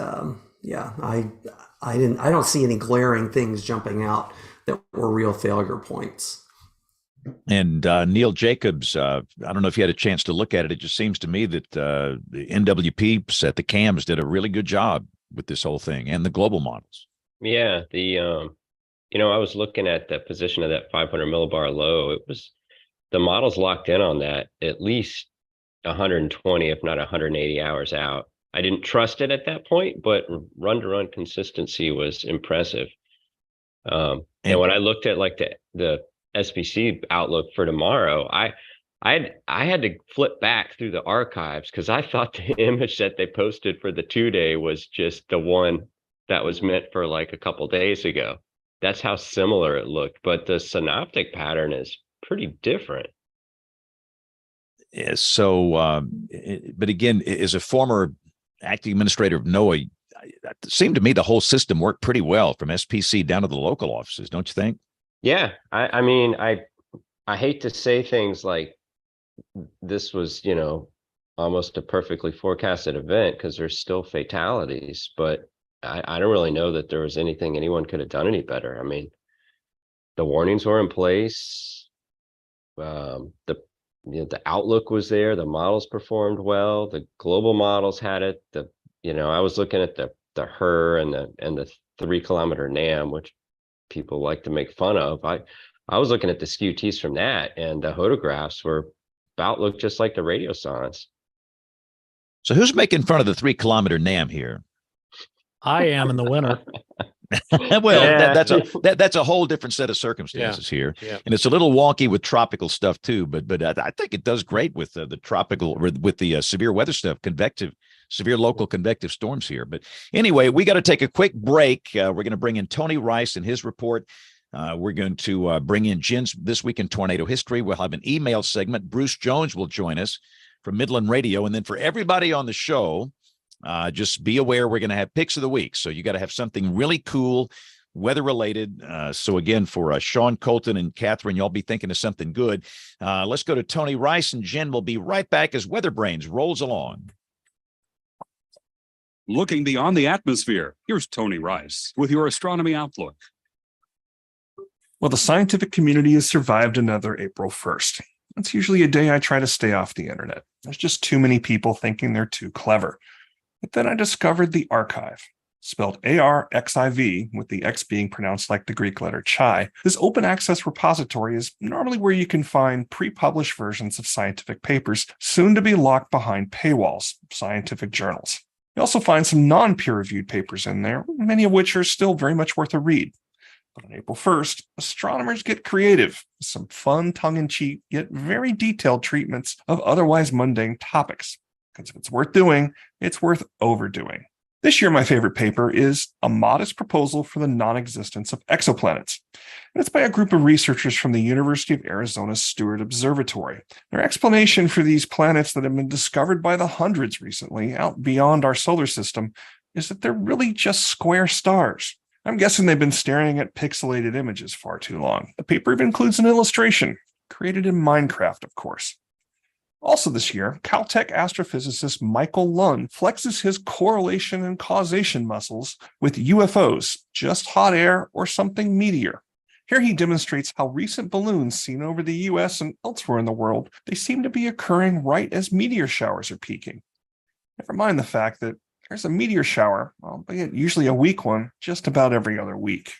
yeah, I don't see any glaring things jumping out that were real failure points. And Neil Jacobs, I don't know if you had a chance to look at it. It just seems to me that the NWP at the CAMs did a really good job with this whole thing and the global models. Yeah, I was looking at the position of that 500 millibar low. It was the models locked in on that at least 120, if not 180 hours out. I didn't trust it at that point, but run-to-run consistency was impressive. And when I looked at like the SPC outlook for tomorrow, I had to flip back through the archives because I thought the image that they posted for the 2-day was just the one that was meant for like a couple days ago. That's how similar it looked, but the synoptic pattern is pretty different. Yeah, so, but again, as a former acting administrator of NOAA, it seemed to me the whole system worked pretty well from SPC down to the local offices, don't you think? Yeah, I mean, I hate to say things like this was, almost a perfectly forecasted event because there's still fatalities, but I don't really know that there was anything anyone could have done any better. I mean, the warnings were in place. The outlook was there. The models performed well. The global models had it. I was looking at the HER and the 3 kilometer NAM, which people like to make fun of. I was looking at the SKUTs from that, and the photographs looked just like the radio science. So who's making fun of the 3 kilometer NAM here? I am in the winter. Well, Yeah. that's a whole different set of circumstances here, Yeah. and it's a little wonky with tropical stuff too. But I think it does great with the tropical, with the severe weather stuff, severe local convective storms here. But anyway, we got to take a quick break. We're going to bring in Tony Rice and his report. We're going to bring in Jen's This Week in Tornado History. We'll have an email segment. Bruce Jones will join us from Midland Radio, and then for everybody on the show, just be aware we're going to have picks of the week. So you got to have something really cool, weather related. So again, for Sean Colton and Catherine, y'all be thinking of something good. Let's go to Tony Rice, and Jen will be right back as WeatherBrains rolls along. Looking beyond the atmosphere, here's Tony Rice with your astronomy outlook. Well, the scientific community has survived another April 1st. It's usually a day I try to stay off the internet. There's just too many people thinking they're too clever. But then I discovered the archive, spelled ARXIV, with the X being pronounced like the Greek letter chi. This open access repository is normally where you can find pre-published versions of scientific papers, soon to be locked behind paywalls, scientific journals. You also find some non-peer-reviewed papers in there, many of which are still very much worth a read. But on April 1st, astronomers get creative with some fun, tongue-in-cheek, yet very detailed treatments of otherwise mundane topics. Because if it's worth doing, it's worth overdoing. This year, my favorite paper is A Modest Proposal for the Non-Existence of Exoplanets. And it's by a group of researchers from the University of Arizona's Stewart Observatory. Their explanation for these planets that have been discovered by the hundreds recently out beyond our solar system is that they're really just square stars. I'm guessing they've been staring at pixelated images far too long. The paper even includes an illustration, created in Minecraft, of course. Also this year, Caltech astrophysicist Michael Lund flexes his correlation and causation muscles with UFOs, just hot air or something meteor. Here he demonstrates how recent balloons seen over the US and elsewhere in the world, they seem to be occurring right as meteor showers are peaking. Never mind the fact that there's a meteor shower, albeit usually a weak one, just about every other week.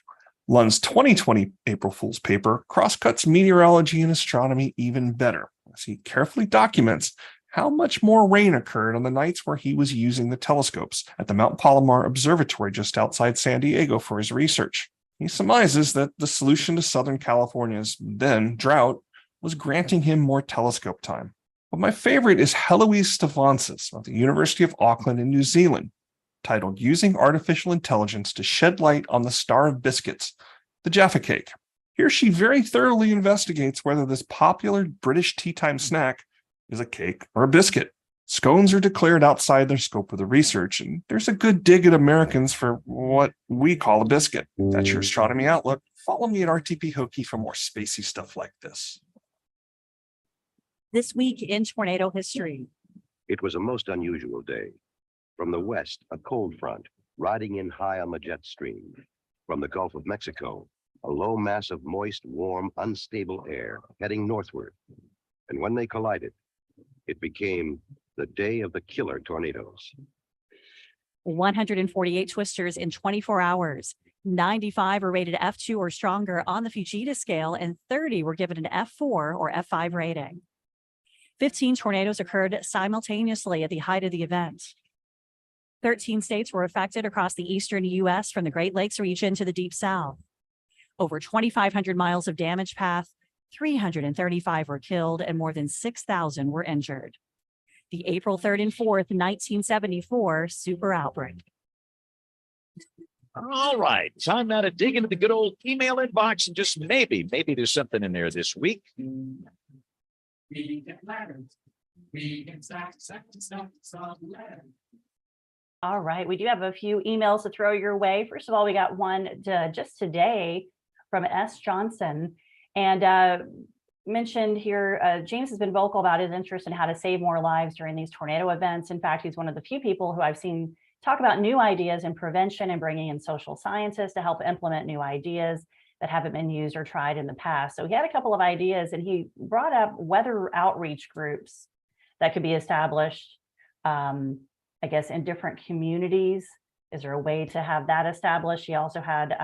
Lund's 2020 April Fool's paper crosscuts meteorology and astronomy even better, as he carefully documents how much more rain occurred on the nights where he was using the telescopes at the Mount Palomar Observatory just outside San Diego for his research. He surmises that the solution to Southern California's then drought was granting him more telescope time. But my favorite is Heloise Stefansis of the University of Auckland in New Zealand, titled Using Artificial Intelligence to Shed Light on the Star of Biscuits, the Jaffa Cake. Here she very thoroughly investigates whether this popular British tea time snack is a cake or a biscuit. Scones are declared outside their scope of the research, and there's a good dig at Americans for what we call a biscuit. That's your astronomy outlook. Follow me at RTP Hokie for more spacey stuff like this. This week in tornado history. It was a most unusual day. From the west, a cold front, riding in high on the jet stream. From the Gulf of Mexico, a low mass of moist, warm, unstable air heading northward. And when they collided, it became the day of the killer tornadoes. 148 twisters in 24 hours. 95 were rated F2 or stronger on the Fujita scale, and 30 were given an F4 or F5 rating. 15 tornadoes occurred simultaneously at the height of the event. 13 states were affected across the eastern U.S. from the Great Lakes region to the Deep South. Over 2,500 miles of damage path, 335 were killed, and more than 6,000 were injured. The April 3rd and 4th, 1974 super outbreak. All right, time now to dig into the good old email inbox and just maybe there's something in there this week. All right, we do have a few emails to throw your way. First of all, we got one just today from S. Johnson, and mentioned here, James has been vocal about his interest in how to save more lives during these tornado events. In fact, he's one of the few people who I've seen talk about new ideas in prevention and bringing in social scientists to help implement new ideas that haven't been used or tried in the past. So he had a couple of ideas, and he brought up weather outreach groups that could be established, I guess, in different communities. Is there a way to have that established? He also had,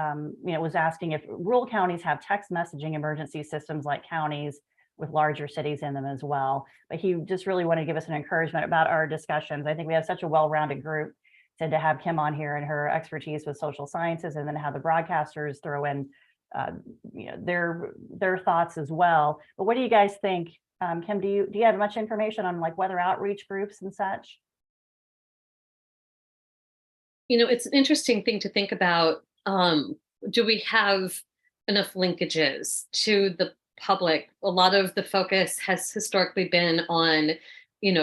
was asking if rural counties have text messaging emergency systems like counties with larger cities in them as well. But he just really wanted to give us an encouragement about our discussions. I think we have such a well-rounded group, to have Kim on here and her expertise with social sciences, and then have the broadcasters throw in their thoughts as well. But what do you guys think? Kim, do you have much information on like weather outreach groups and such? It's an interesting thing to think about. Do we have enough linkages to the public? A lot of the focus has historically been on,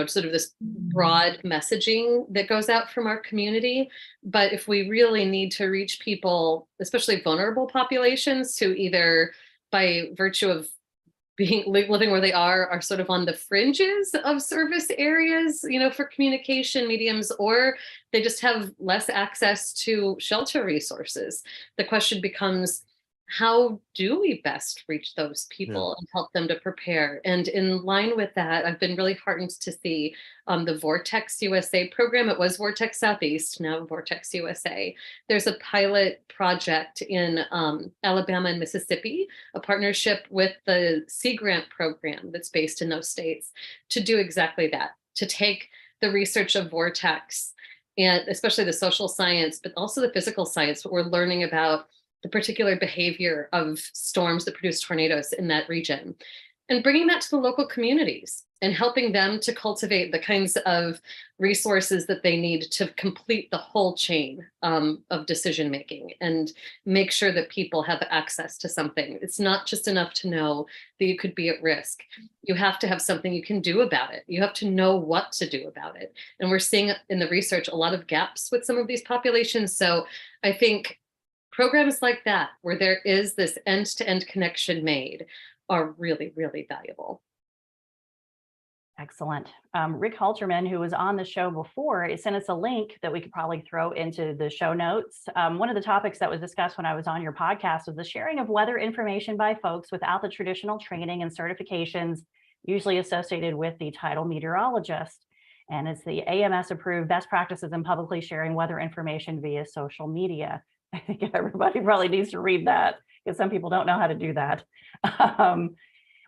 sort of this broad messaging that goes out from our community. But if we really need to reach people, especially vulnerable populations, who either by virtue of living where they are sort of on the fringes of service areas, for communication mediums, or they just have less access to shelter resources. The question becomes, how do we best reach those people and help them to prepare? And in line with that, I've been really heartened to see the Vortex USA program. It was Vortex Southeast, now Vortex USA. There's a pilot project in Alabama and Mississippi, a partnership with the Sea Grant program that's based in those states, to do exactly that, to take the research of Vortex, and especially the social science, but also the physical science, what we're learning about the particular behavior of storms that produce tornadoes in that region, and bringing that to the local communities and helping them to cultivate the kinds of resources that they need to complete the whole chain of decision making and make sure that people have access to something. It's not just enough to know that you could be at risk. You have to have something you can do about it. You have to know what to do about it. And we're seeing in the research a lot of gaps with some of these populations. So I think programs like that, where there is this end-to-end connection made, are really, really valuable. Excellent. Rick Halterman, who was on the show before, sent us a link that we could probably throw into the show notes. One of the topics that was discussed when I was on your podcast was the sharing of weather information by folks without the traditional training and certifications usually associated with the title meteorologist. And it's the AMS approved best practices in publicly sharing weather information via social media. I think everybody probably needs to read that, because some people don't know how to do that.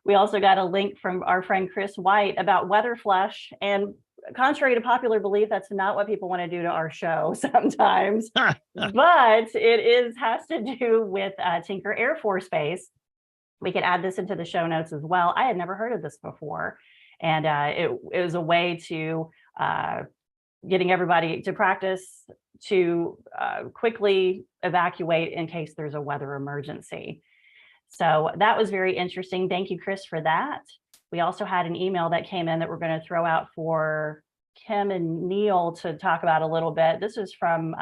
We also got a link from our friend Chris White about weather flush, and contrary to popular belief, that's not what people want to do to our show sometimes. But it has to do with Tinker Air Force Base. We could add this into the show notes as well. I had never heard of this before. And it was a way to getting everybody to practice to quickly evacuate in case there's a weather emergency. So that was very interesting. Thank you, Chris, for that. We also had an email that came in that we're going to throw out for Kim and Neil to talk about a little bit. This is from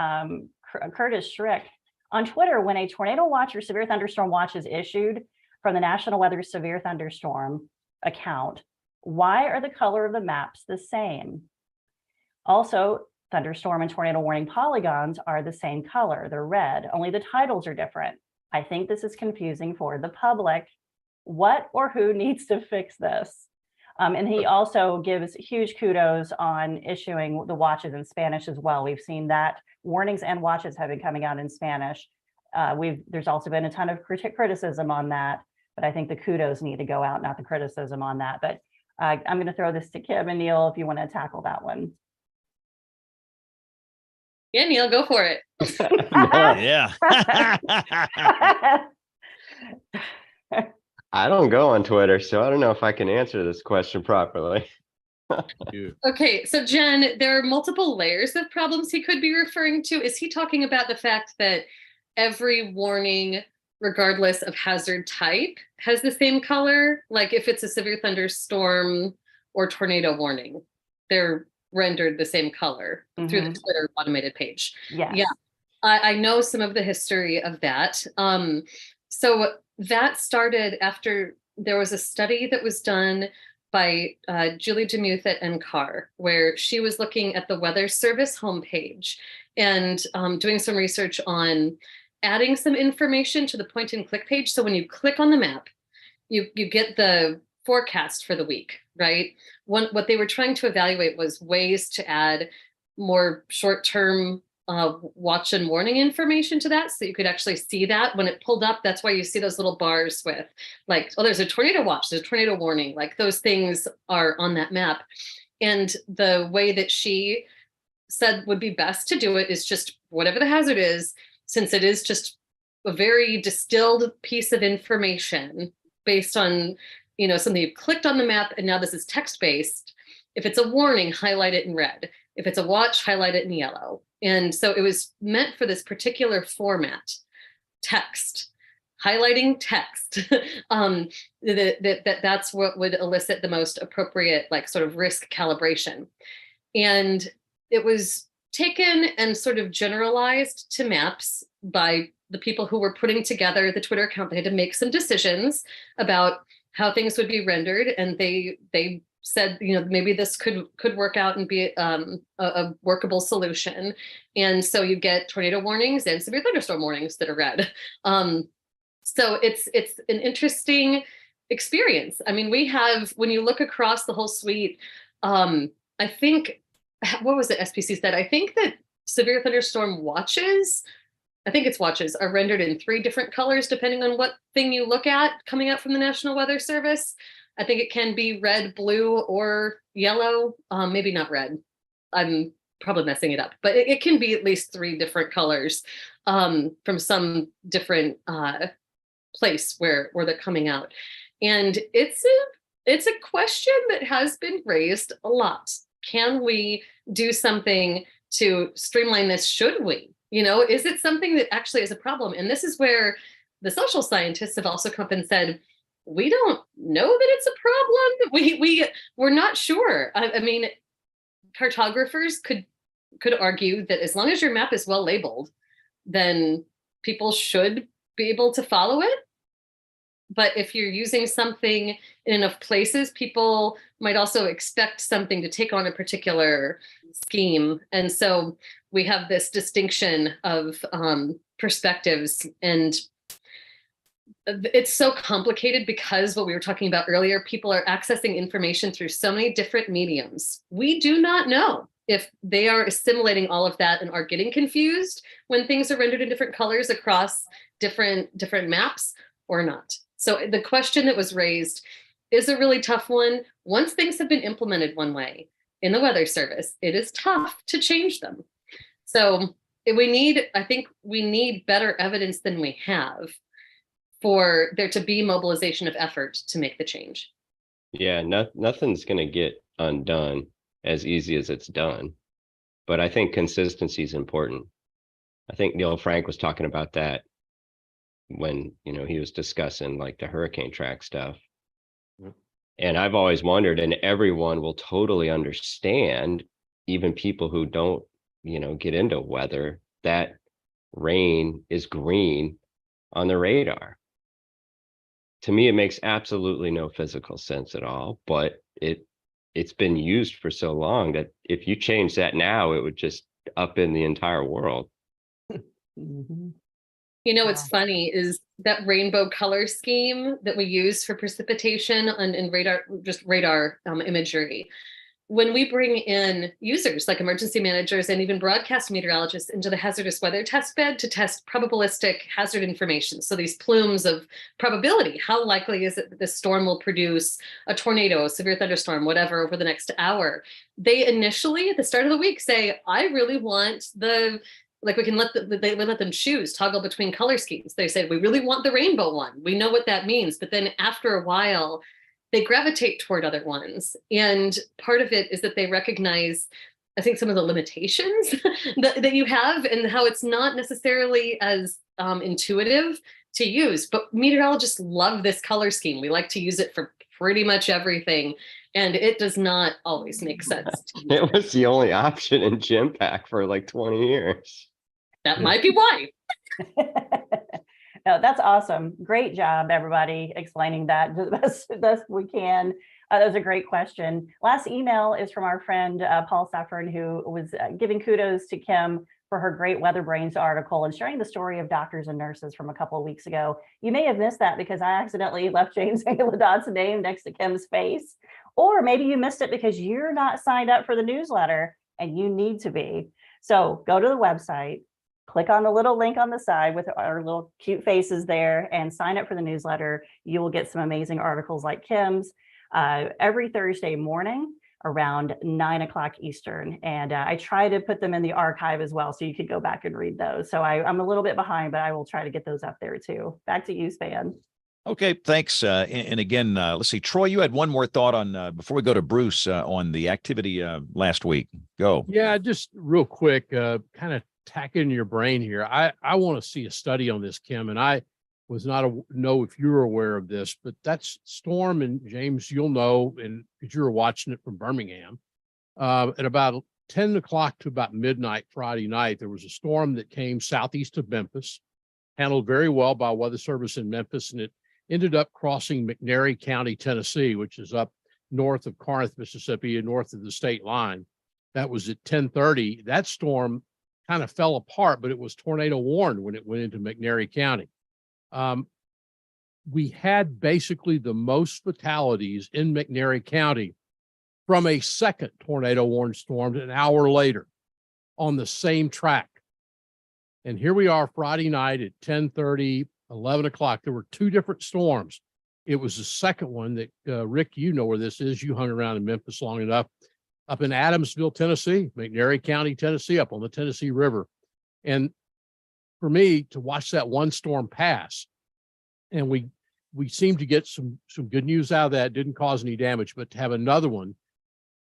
Curtis Schrick. On Twitter, when a tornado watch or severe thunderstorm watch is issued from the National Weather Severe Thunderstorm account, why are the color of the maps the same? Also, thunderstorm and tornado warning polygons are the same color. They're red, only the titles are different. I think this is confusing for the public. What or who needs to fix this? And he also gives huge kudos on issuing the watches in Spanish as well. We've seen that warnings and watches have been coming out in Spanish. There's also been a ton of criticism on that, but I think the kudos need to go out, not the criticism on that. But I'm going to throw this to Kim and Neil if you want to tackle that one. Yeah, Neil, go for it. Yeah. I don't go on Twitter, so I don't know if I can answer this question properly. Okay, so Jen, there are multiple layers of problems he could be referring to. Is he talking about the fact that every warning, regardless of hazard type, has the same color? Like if it's a severe thunderstorm or tornado warning, they're rendered the same color through the Twitter automated page. Yes. Yeah, I know some of the history of that. So that started after there was a study that was done by Julie DeMuth at NCAR, where she was looking at the Weather Service homepage and doing some research on adding some information to the point and click page. So when you click on the map, you get the forecast for the week, right? What they were trying to evaluate was ways to add more short-term watch and warning information to that, so you could actually see that when it pulled up. That's why you see those little bars with like, oh, there's a tornado watch, there's a tornado warning, like those things are on that map. And the way that she said would be best to do it is just whatever the hazard is, since it is just a very distilled piece of information based on, you know, something you've clicked on the map and now this is text-based. If it's a warning, highlight it in red. If it's a watch, highlight it in yellow. And so it was meant for this particular format, text, highlighting text. That's what would elicit the most appropriate, like sort of risk calibration. And it was taken and sort of generalized to maps by the people who were putting together the Twitter account. They had to make some decisions about how things would be rendered. And they said, you know, maybe this could work out and be a workable solution. And so you get tornado warnings and severe thunderstorm warnings that are red. So it's an interesting experience. I mean, we have, when you look across the whole suite, I think, what was it SPC said? I think that severe thunderstorm watches, I think it's watches, are rendered in 3 different colors, depending on what thing you look at coming out from the National Weather Service. I think it can be red, blue, or yellow. Maybe not red. I'm probably messing it up, but it can be at least 3 different colors from some different place where they're coming out. And it's a question that has been raised a lot. Can we do something to streamline this? Should we? You know, is it something that actually is a problem? And this is where the social scientists have also come up and said, we don't know that it's a problem. We're not sure. I mean, cartographers could argue that as long as your map is well labeled, then people should be able to follow it. But if you're using something in enough places, people might also expect something to take on a particular scheme. And so we have this distinction of perspectives, and it's so complicated because what we were talking about earlier, people are accessing information through so many different mediums. We do not know if they are assimilating all of that and are getting confused when things are rendered in different colors across different maps or not. So the question that was raised is a really tough one. Once things have been implemented one way, in the Weather Service. It is tough to change them. So I think we need better evidence than we have for there to be mobilization of effort to make the change. Yeah, nothing's going to get undone as easy as it's done. But I think consistency is important. I think Neil Frank was talking about that when, he was discussing like the hurricane track stuff. And I've always wondered, and everyone will totally understand, even people who don't, get into weather, that rain is green on the radar. To me, it makes absolutely no physical sense at all, but it's been used for so long that if you change that now, it would just upend the entire world. Mhm. What's funny is that rainbow color scheme that we use for precipitation and radar imagery. When we bring in users like emergency managers and even broadcast meteorologists into the hazardous weather test bed to test probabilistic hazard information, so these plumes of probability, how likely is it that this storm will produce a tornado, a severe thunderstorm, whatever, over the next hour, they initially at the start of the week say, I really want we let them choose, toggle between color schemes. They said, we really want the rainbow one. We know what that means. But then after a while, they gravitate toward other ones. And part of it is that they recognize, I think, some of the limitations that you have and how it's not necessarily as intuitive to use. But meteorologists love this color scheme. We like to use it for pretty much everything. And it does not always make sense. It was the only option in Gym Pack for like 20 years. That might be why. No, that's awesome. Great job, everybody, explaining that the best we can. That was a great question. Last email is from our friend Paul Saffron, who was giving kudos to Kim for her great WeatherBrains article and sharing the story of doctors and nurses from a couple of weeks ago. You may have missed that because I accidentally left James Angeladot's name next to Kim's face. Or maybe you missed it because you're not signed up for the newsletter and you need to be. So go to the website, click on the little link on the side with our little cute faces there and sign up for the newsletter. You will get some amazing articles like Kim's every Thursday morning around 9 o'clock Eastern. And I try to put them in the archive as well, so you could go back and read those. So I'm a little bit behind, but I will try to get those up there too. Back to you, Span. Okay, thanks. And again, let's see, Troy, you had one more thought on before we go to Bruce on the activity last week. Go. Yeah, just real quick, kind of tacking your brain here. I want to see a study on this, Kim, and I was not know if you're aware of this, but that's storm, and James, you'll know, and because you were watching it from Birmingham, at about 10 o'clock to about midnight Friday night, there was a storm that came southeast of Memphis, handled very well by Weather Service in Memphis, and it ended up crossing McNairy County, Tennessee, which is up north of Corinth, Mississippi, and north of the state line. That was at 10:30. That storm kind of fell apart, but it was tornado warned when it went into McNairy County. We had basically the most fatalities in McNairy County from a second tornado warned storm an hour later on the same track. And here we are Friday night at 10:30, 11 o'clock. There were two different storms. It was the second one that, Rick, you know where this is. You hung around in Memphis long enough. Up in Adamsville, Tennessee, McNairy County, Tennessee, up on the Tennessee River. And for me to watch that one storm pass, and we seemed to get some good news out of that, didn't cause any damage, but to have another one,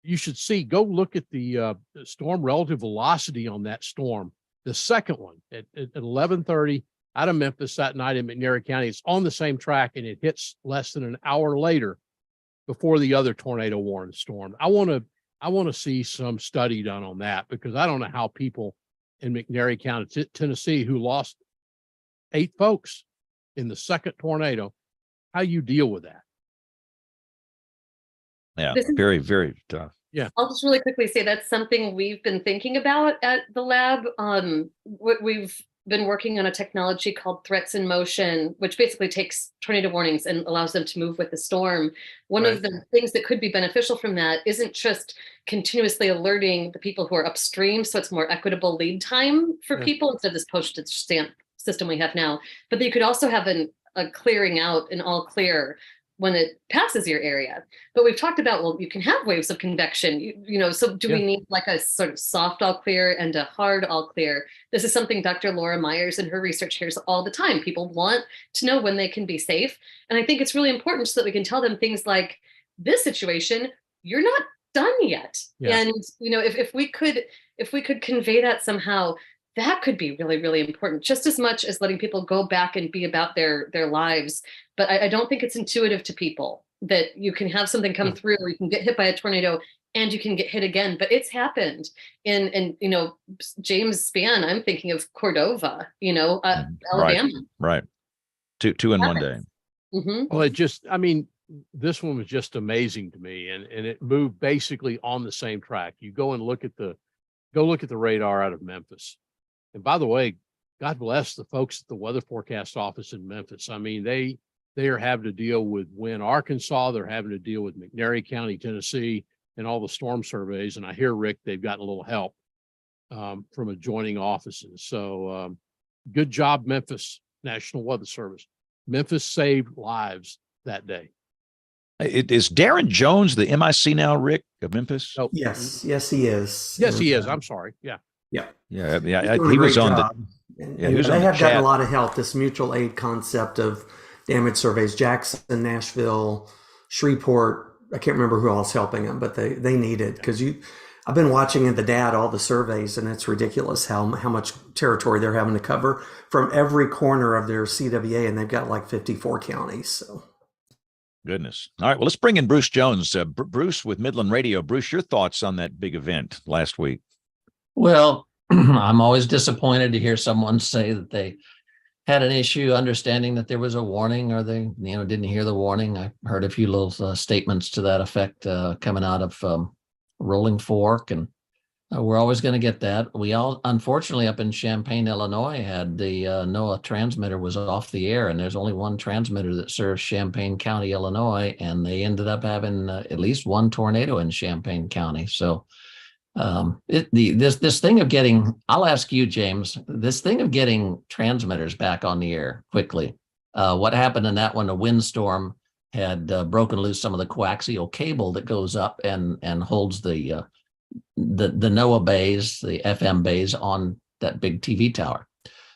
you should see, go look at the storm relative velocity on that storm. The second one at 11:30 out of Memphis that night in McNairy County, it's on the same track and it hits less than an hour later before the other tornado warned storm. I want to see some study done on that, because I don't know how people in McNairy County, Tennessee, who lost 8 folks in the second tornado, how you deal with that. Yeah, very, very tough. Yeah. I'll just really quickly say that's something we've been thinking about at the lab. We've been working on a technology called Threats in Motion, which basically takes tornado warnings and allows them to move with the storm. One of the things that could be beneficial from that isn't just continuously alerting the people who are upstream, so it's more equitable lead time for people instead of this postage stamp system we have now, but you could also have a clearing out, an all clear when it passes your area. But we've talked about, well, you can have waves of convection, so do we need like a sort of soft all clear and a hard all clear? This is something Dr. Laura Myers and her research hears all the time. People want to know when they can be safe. And I think it's really important so that we can tell them things like, this situation, you're not done yet. Yeah. And, if we could convey that somehow, that could be really, really important, just as much as letting people go back and be about their lives. But I don't think it's intuitive to people that you can have something come through, or you can get hit by a tornado and you can get hit again. But it's happened in James span. I'm thinking of Cordova, Alabama. Right. Two in one day. Mm-hmm. Well, this one was just amazing to me, and it moved basically on the same track. You go and look at the radar out of Memphis. And by the way, God bless the folks at the weather forecast office in Memphis. They are having to deal with Wynn, Arkansas. They're having to deal with McNairy County, Tennessee, and all the storm surveys. And I hear, Rick, they've gotten a little help from adjoining offices. So good job, Memphis National Weather Service. Memphis saved lives that day. Is Darren Jones the MIC now, Rick, of Memphis? Oh, Yes, he is. Yes, he is. I'm sorry. Yeah. Yeah. He was on They have gotten a lot of help. This mutual aid concept of damage surveys, Jackson, Nashville, Shreveport. I can't remember who else helping them, but they need it because I've been watching in the DAD all the surveys, and it's ridiculous how much territory they're having to cover from every corner of their CWA, and they've got like 54 counties. So. Goodness. All right. Well, let's bring in Bruce Jones. Bruce with Midland Radio. Bruce, your thoughts on that big event last week? Well, I'm always disappointed to hear someone say that they had an issue understanding that there was a warning, or they didn't hear the warning. I heard a few little statements to that effect coming out of Rolling Fork, and we're always going to get that. We all, unfortunately, up in Champaign, Illinois, had the NOAA transmitter was off the air, and there's only one transmitter that serves Champaign County, Illinois, and they ended up having at least one tornado in Champaign County. So this thing of getting, I'll ask you, James, this thing of getting transmitters back on the air quickly, what happened in that when a windstorm had broken loose some of the coaxial cable that goes up and holds the NOAA bays, the FM bays on that big TV tower.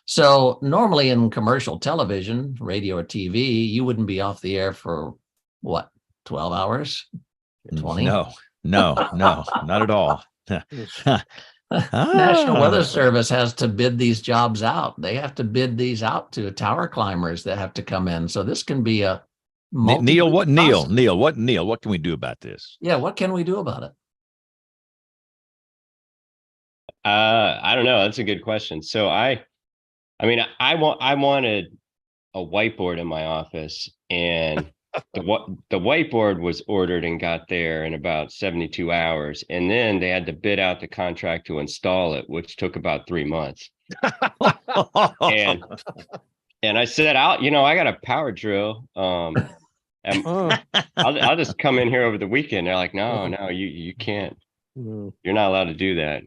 So normally in commercial television, radio or TV, you wouldn't be off the air for what, 12 hours? 20? No, not at all. National Weather Service has to bid these jobs out. They have to bid these out to tower climbers that have to come in. So this can be a Neil, what can we do about this? Yeah, what can we do about it? I don't know. That's a good question. So I wanted a whiteboard in my office, and the whiteboard was ordered and got there in about 72 hours. And then they had to bid out the contract to install it, which took about 3 months. And I said, I got a power drill. And I'll just come in here over the weekend. They're like, no, you can't. You're not allowed to do that.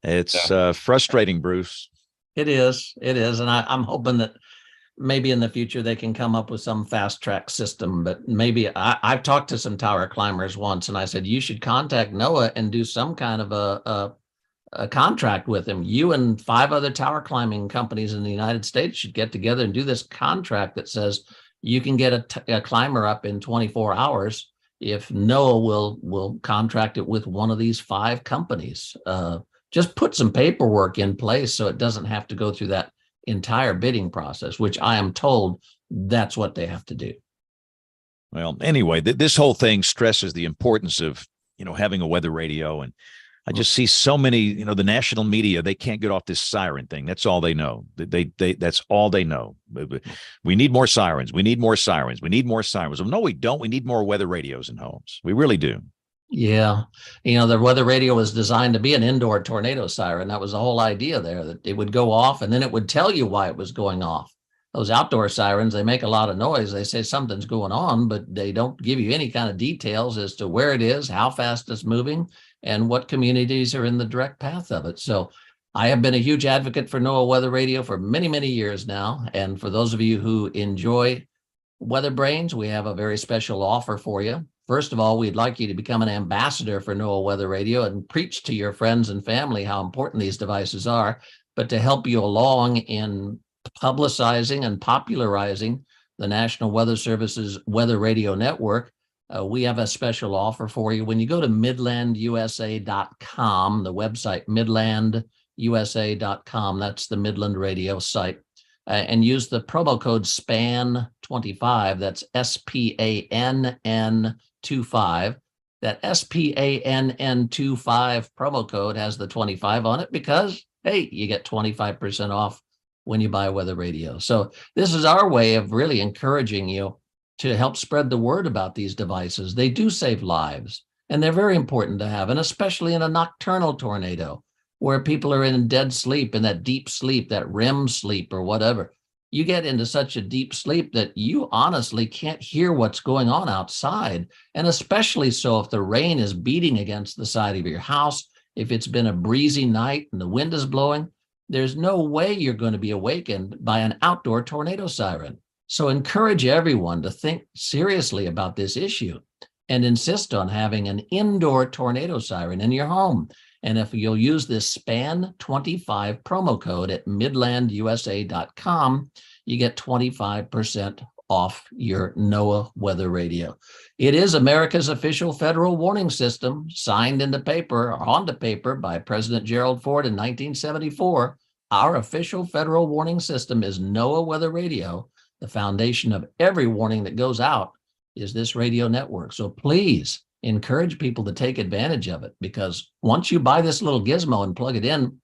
It's frustrating, Bruce. It is. And I'm hoping that maybe in the future they can come up with some fast track system. But maybe I've talked to some tower climbers once, and I said, you should contact NOAA and do some kind of a contract with them. You and 5 other tower climbing companies in the United States should get together and do this contract that says you can get a climber up in 24 hours if NOAA will contract it with one of these 5 companies. Just put some paperwork in place so it doesn't have to go through that entire bidding process, which I am told that's what they have to do. Well, anyway, this whole thing stresses the importance of, having a weather radio. And I just see so many, the national media, they can't get off this siren thing. That's all they know. That's all they know. We need more sirens. We need more sirens. We need more sirens. Well, no, we don't. We need more weather radios in homes. We really do. Yeah. The weather radio was designed to be an indoor tornado siren. That was the whole idea there, that it would go off and then it would tell you why it was going off. Those outdoor sirens, they make a lot of noise. They say something's going on, but they don't give you any kind of details as to where it is, how fast it's moving, and what communities are in the direct path of it. So I have been a huge advocate for NOAA Weather Radio for many, many years now. And for those of you who enjoy WeatherBrains, we have a very special offer for you. First of all, we'd like you to become an ambassador for NOAA Weather Radio and preach to your friends and family how important these devices are. But to help you along in publicizing and popularizing the National Weather Service's Weather Radio Network, we have a special offer for you. When you go to midlandusa.com, the website midlandusa.com, that's the Midland Radio site, and use the promo code SPAN25, that's SPANN25. That SPANN25 promo code has the 25 on it because, hey, you get 25% off when you buy Weather Radio. So this is our way of really encouraging you to help spread the word about these devices. They do save lives, and they're very important to have, and especially in a nocturnal tornado where people are in dead sleep, in that deep sleep, that REM sleep or whatever. You get into such a deep sleep that you honestly can't hear what's going on outside. And especially so if the rain is beating against the side of your house, if it's been a breezy night and the wind is blowing, there's no way you're going to be awakened by an outdoor tornado siren. So encourage everyone to think seriously about this issue and insist on having an indoor tornado siren in your home. And if you'll use this SPAN25 promo code at midlandusa.com, you get 25% off your NOAA Weather Radio. It is America's official federal warning system, signed into paper or onto paper by President Gerald Ford in 1974. Our official federal warning system is NOAA Weather Radio. The foundation of every warning that goes out is this radio network. So please encourage people to take advantage of it, because once you buy this little gizmo and plug it in,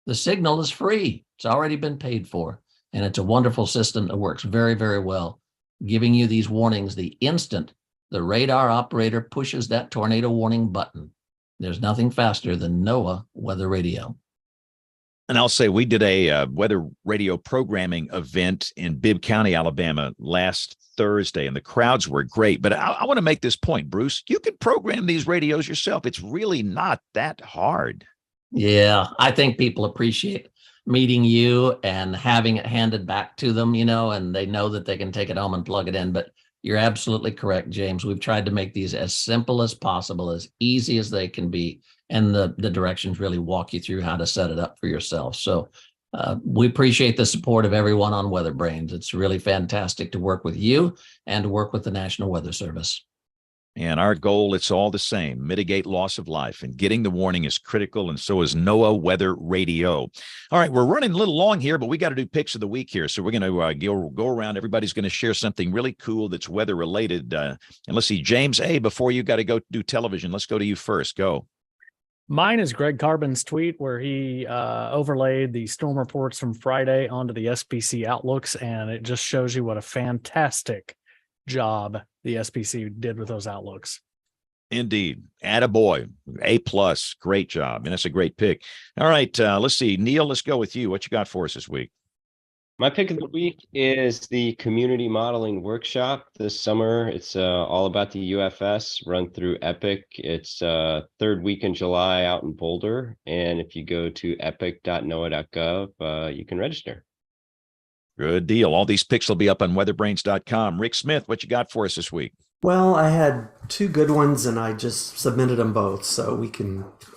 the signal is free. It's already been paid for. And it's a wonderful system that works very, very well, giving you these warnings the instant the radar operator pushes that tornado warning button. There's nothing faster than NOAA Weather Radio. And I'll say we did a weather radio programming event in Bibb County, Alabama last Thursday, and the crowds were great. But I want to make this point, Bruce. You can program these radios yourself. It's really not that hard. Yeah, I think people appreciate meeting you and having it handed back to them, and they know that they can take it home and plug it in. But you're absolutely correct, James. We've tried to make these as simple as possible, as easy as they can be. And the directions really walk you through how to set it up for yourself. So we appreciate the support of everyone on WeatherBrains. It's really fantastic to work with you and to work with the National Weather Service. And our goal, it's all the same: mitigate loss of life. And getting the warning is critical, and so is NOAA Weather Radio. All right, we're running a little long here, but we got to do picks of the week here. So we're going to go around. Everybody's going to share something really cool that's weather related. And let's see, James, hey, before you got to go do television, let's go to you first. Go. Mine is Greg Carbon's tweet where he overlaid the storm reports from Friday onto the SPC outlooks, and it just shows you what a fantastic job the SPC did with those outlooks. Indeed. Attaboy. A+. Great job. And that's a great pick. All right. Let's see. Neil, let's go with you. What you got for us this week? My pick of the week is the community modeling workshop this summer. It's all about the UFS, run through EPIC. It's third week in July out in Boulder. And if you go to epic.noaa.gov, you can register. Good deal. All these picks will be up on weatherbrains.com. Rick Smith, what you got for us this week? Well, I had two good ones and I just submitted them both. So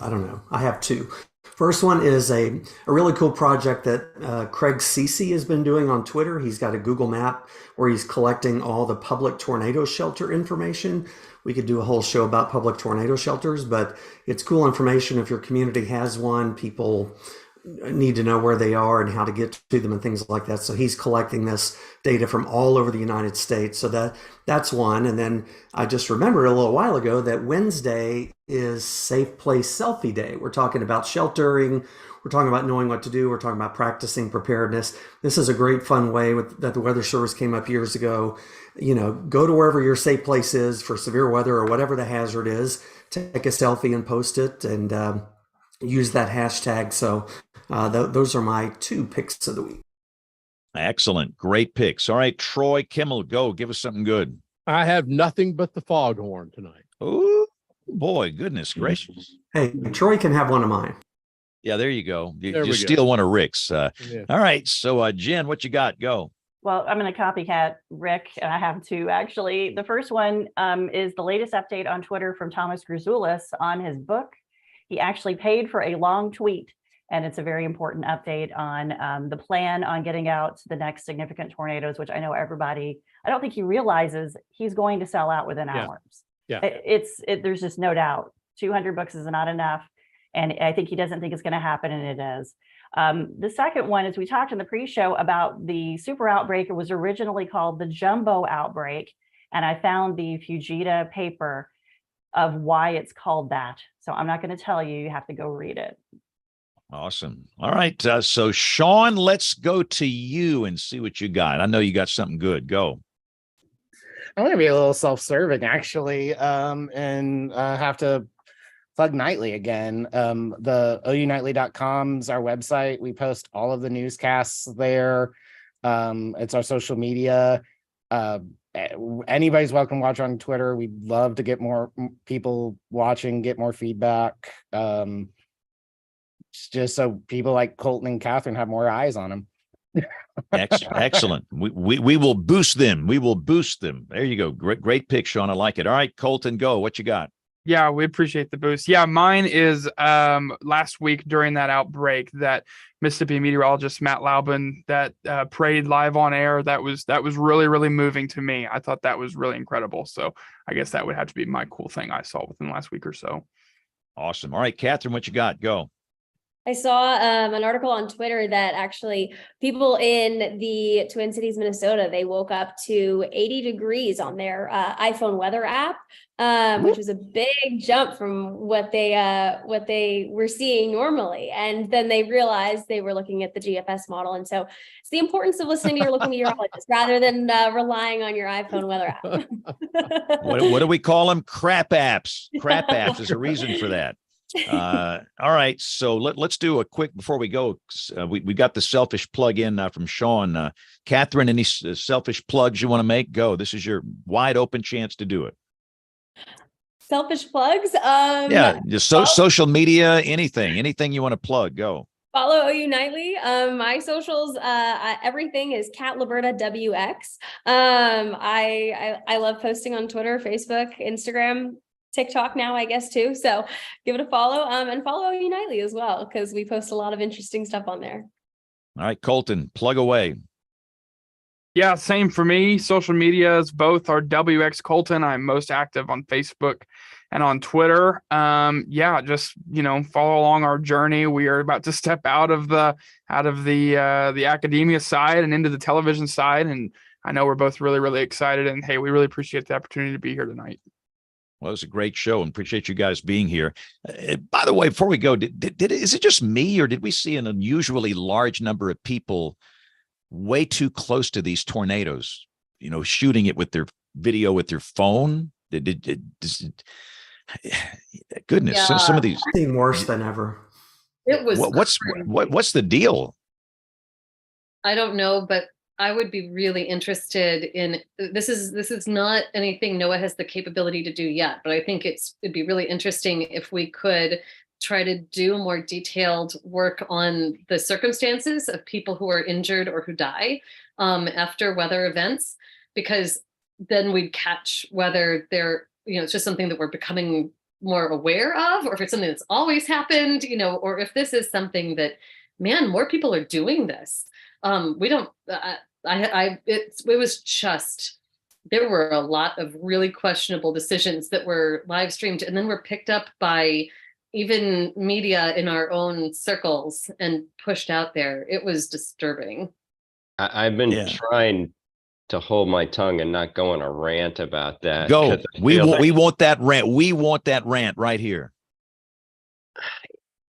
I have two. First one is a really cool project that Craig Cece has been doing on Twitter. He's got a Google map where he's collecting all the public tornado shelter information. We could do a whole show about public tornado shelters, but it's cool information. If your community has one, people need to know where they are and how to get to them and things like that. So he's collecting this data from all over the United States. So that's one. And then I just remembered a little while ago that Wednesday is Safe Place Selfie Day. We're talking about sheltering. We're talking about knowing what to do. We're talking about practicing preparedness. This is a great fun way that the Weather Service came up years ago. Go to wherever your safe place is for severe weather or whatever the hazard is, take a selfie and post it and use that hashtag. So those are my two picks of the week. Excellent. Great picks. All right, Troy Kimmel, go. Give us something good. I have nothing but the foghorn tonight. Oh, boy. Goodness gracious. Hey, Troy can have one of mine. Yeah, there you go. You There we just go. steal one of Rick's. Yeah. All right. So, Jen, what you got? Go. Well, I'm going to copycat Rick, and I have two actually. The first one is the latest update on Twitter from Thomas Grzoulis on his book. He actually paid for a long tweet, and it's a very important update on the plan on getting out the next significant tornadoes, which I know everybody, I don't think he realizes he's going to sell out within Yeah. hours. Yeah. There's just no doubt. 200 books is not enough. And I think he doesn't think it's going to happen, and it is. The second one is we talked in the pre-show about the super outbreak. It was originally called the jumbo outbreak. And I found the Fujita paper of why it's called that. So I'm not going to tell you, you have to go read it. Awesome. All right. So Sean, let's go to you and see what you got. I know you got something good. Go. I'm going to be a little self-serving actually, and have to plug Nightly again. The ounightly.com's our website. We post all of the newscasts there. It's our social media. Anybody's welcome to watch on Twitter. We'd love to get more people watching, get more feedback. Just so people like Colton and Catherine have more eyes on them. Excellent. We will boost them. We will boost them. There you go. Great pick, Sean. I like it. All right, Colton, go. What you got? Yeah, we appreciate the boost. Yeah, mine is last week during that outbreak, that Mississippi meteorologist Matt Laubin that prayed live on air. That was really, really moving to me. I thought that was really incredible. So I guess that would have to be my cool thing I saw within the last week or so. Awesome. All right, Catherine, what you got? Go. I saw an article on Twitter that actually people in the Twin Cities, Minnesota, they woke up to 80 degrees on their iPhone weather app, which was a big jump from what they were seeing normally. And then they realized they were looking at the GFS model. And so it's the importance of listening to your local meteorologist rather than relying on your iPhone weather app. What do we call them? Crap apps. Crap apps. There's a reason for that. All right, so let's do a quick before we go. We got the selfish plug in from Sean. Catherine, any selfish plugs you want to make? Go. This is your wide open chance to do it. Selfish plugs. Yeah, just social media, anything you want to plug. Go. Follow OU Nightly. My socials, everything is Cat Liberta WX. I love posting on Twitter, Facebook, Instagram, TikTok now, I guess, too. So give it a follow, and follow OU Nightly as well, because we post a lot of interesting stuff on there. All right, Colton, plug away. Yeah, same for me. Social medias, both are WX Colton. I'm most active on Facebook and on Twitter. Just, follow along our journey. We are about to step out of the academia side and into the television side. And I know we're both really, really excited. And hey, we really appreciate the opportunity to be here tonight. Well, it was a great show and appreciate you guys being here. By the way, before we go, is it just me or did we see an unusually large number of people way too close to these tornadoes, shooting it with their video with their phone? Goodness, Yeah, some of these seem worse than ever. It was what's the deal? I don't know, but I would be really interested in this is not anything NOAA has the capability to do yet, but I think it'd be really interesting if we could try to do more detailed work on the circumstances of people who are injured or who die after weather events, because then we'd catch whether they're, it's just something that we're becoming more aware of, or if it's something that's always happened, or if this is something that, man, more people are doing this. We don't, it was just, there were a lot of really questionable decisions that were live streamed and then were picked up by even media in our own circles and pushed out there. It was disturbing. I've been trying to hold my tongue and not go on a rant about that. Go. We want that rant. We want that rant right here.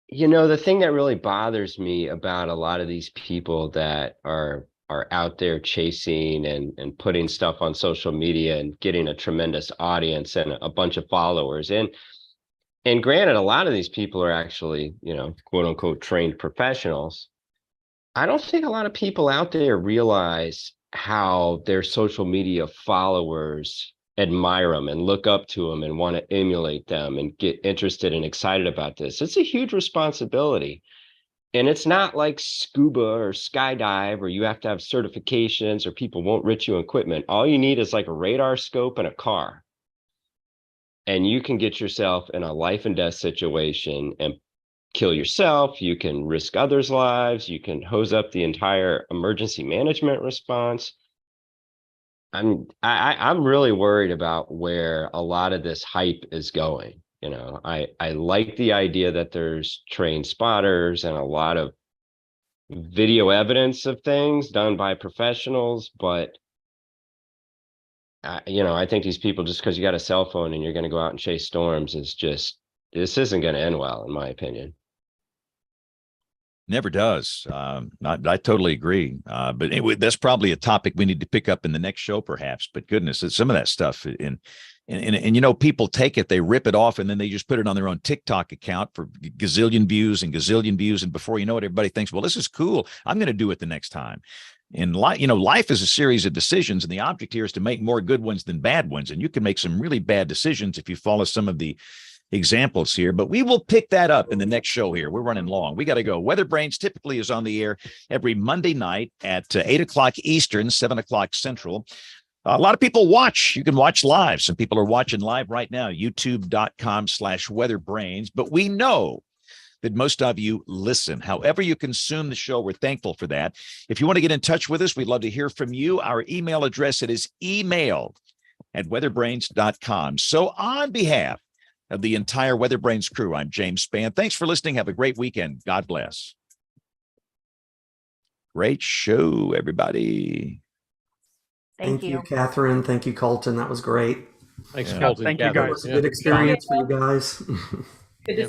The thing that really bothers me about a lot of these people that are out there chasing and putting stuff on social media and getting a tremendous audience and a bunch of followers. And granted, a lot of these people are actually, quote unquote, trained professionals. I don't think a lot of people out there realize how their social media followers admire them and look up to them and want to emulate them and get interested and excited about this. It's a huge responsibility. And it's not like scuba or skydive, or you have to have certifications or people won't rent you equipment. All you need is like a radar scope and a car. And you can get yourself in a life and death situation and kill yourself. You can risk others' lives. You can hose up the entire emergency management response. I'm really worried about where a lot of this hype is going. You know, I like the idea that there's trained spotters and a lot of video evidence of things done by professionals, but I think these people, just because you got a cell phone and you're going to go out and chase storms, this isn't going to end well, in my opinion. Never does. I totally agree. But anyway, that's probably a topic we need to pick up in the next show, perhaps. But goodness, some of that stuff, and people take it, they rip it off, and then they just put it on their own TikTok account for gazillion views, and before you know it, everybody thinks, well, this is cool. I'm going to do it the next time. And life is a series of decisions, and the object here is to make more good ones than bad ones. And you can make some really bad decisions if you follow some of the examples here, but we will pick that up in the next show here. We're running long. We got to go. WeatherBrains typically is on the air every Monday night at 8 o'clock Eastern, 7 o'clock Central. A lot of people watch. You can watch live. Some people are watching live right now, youtube.com/weatherbrains. But we know that most of you listen. However you consume the show, we're thankful for that. If you want to get in touch with us, we'd love to hear from you. Our email address, it is email@weatherbrains.com. So on behalf of the entire WeatherBrains crew, I'm James Spann. Thanks for listening. Have a great weekend. God bless. Great show, everybody. Thank you, Catherine. Thank you, Colton. That was great. Thanks, Colton. Thank you, guys. It was a good experience for you guys. Good to see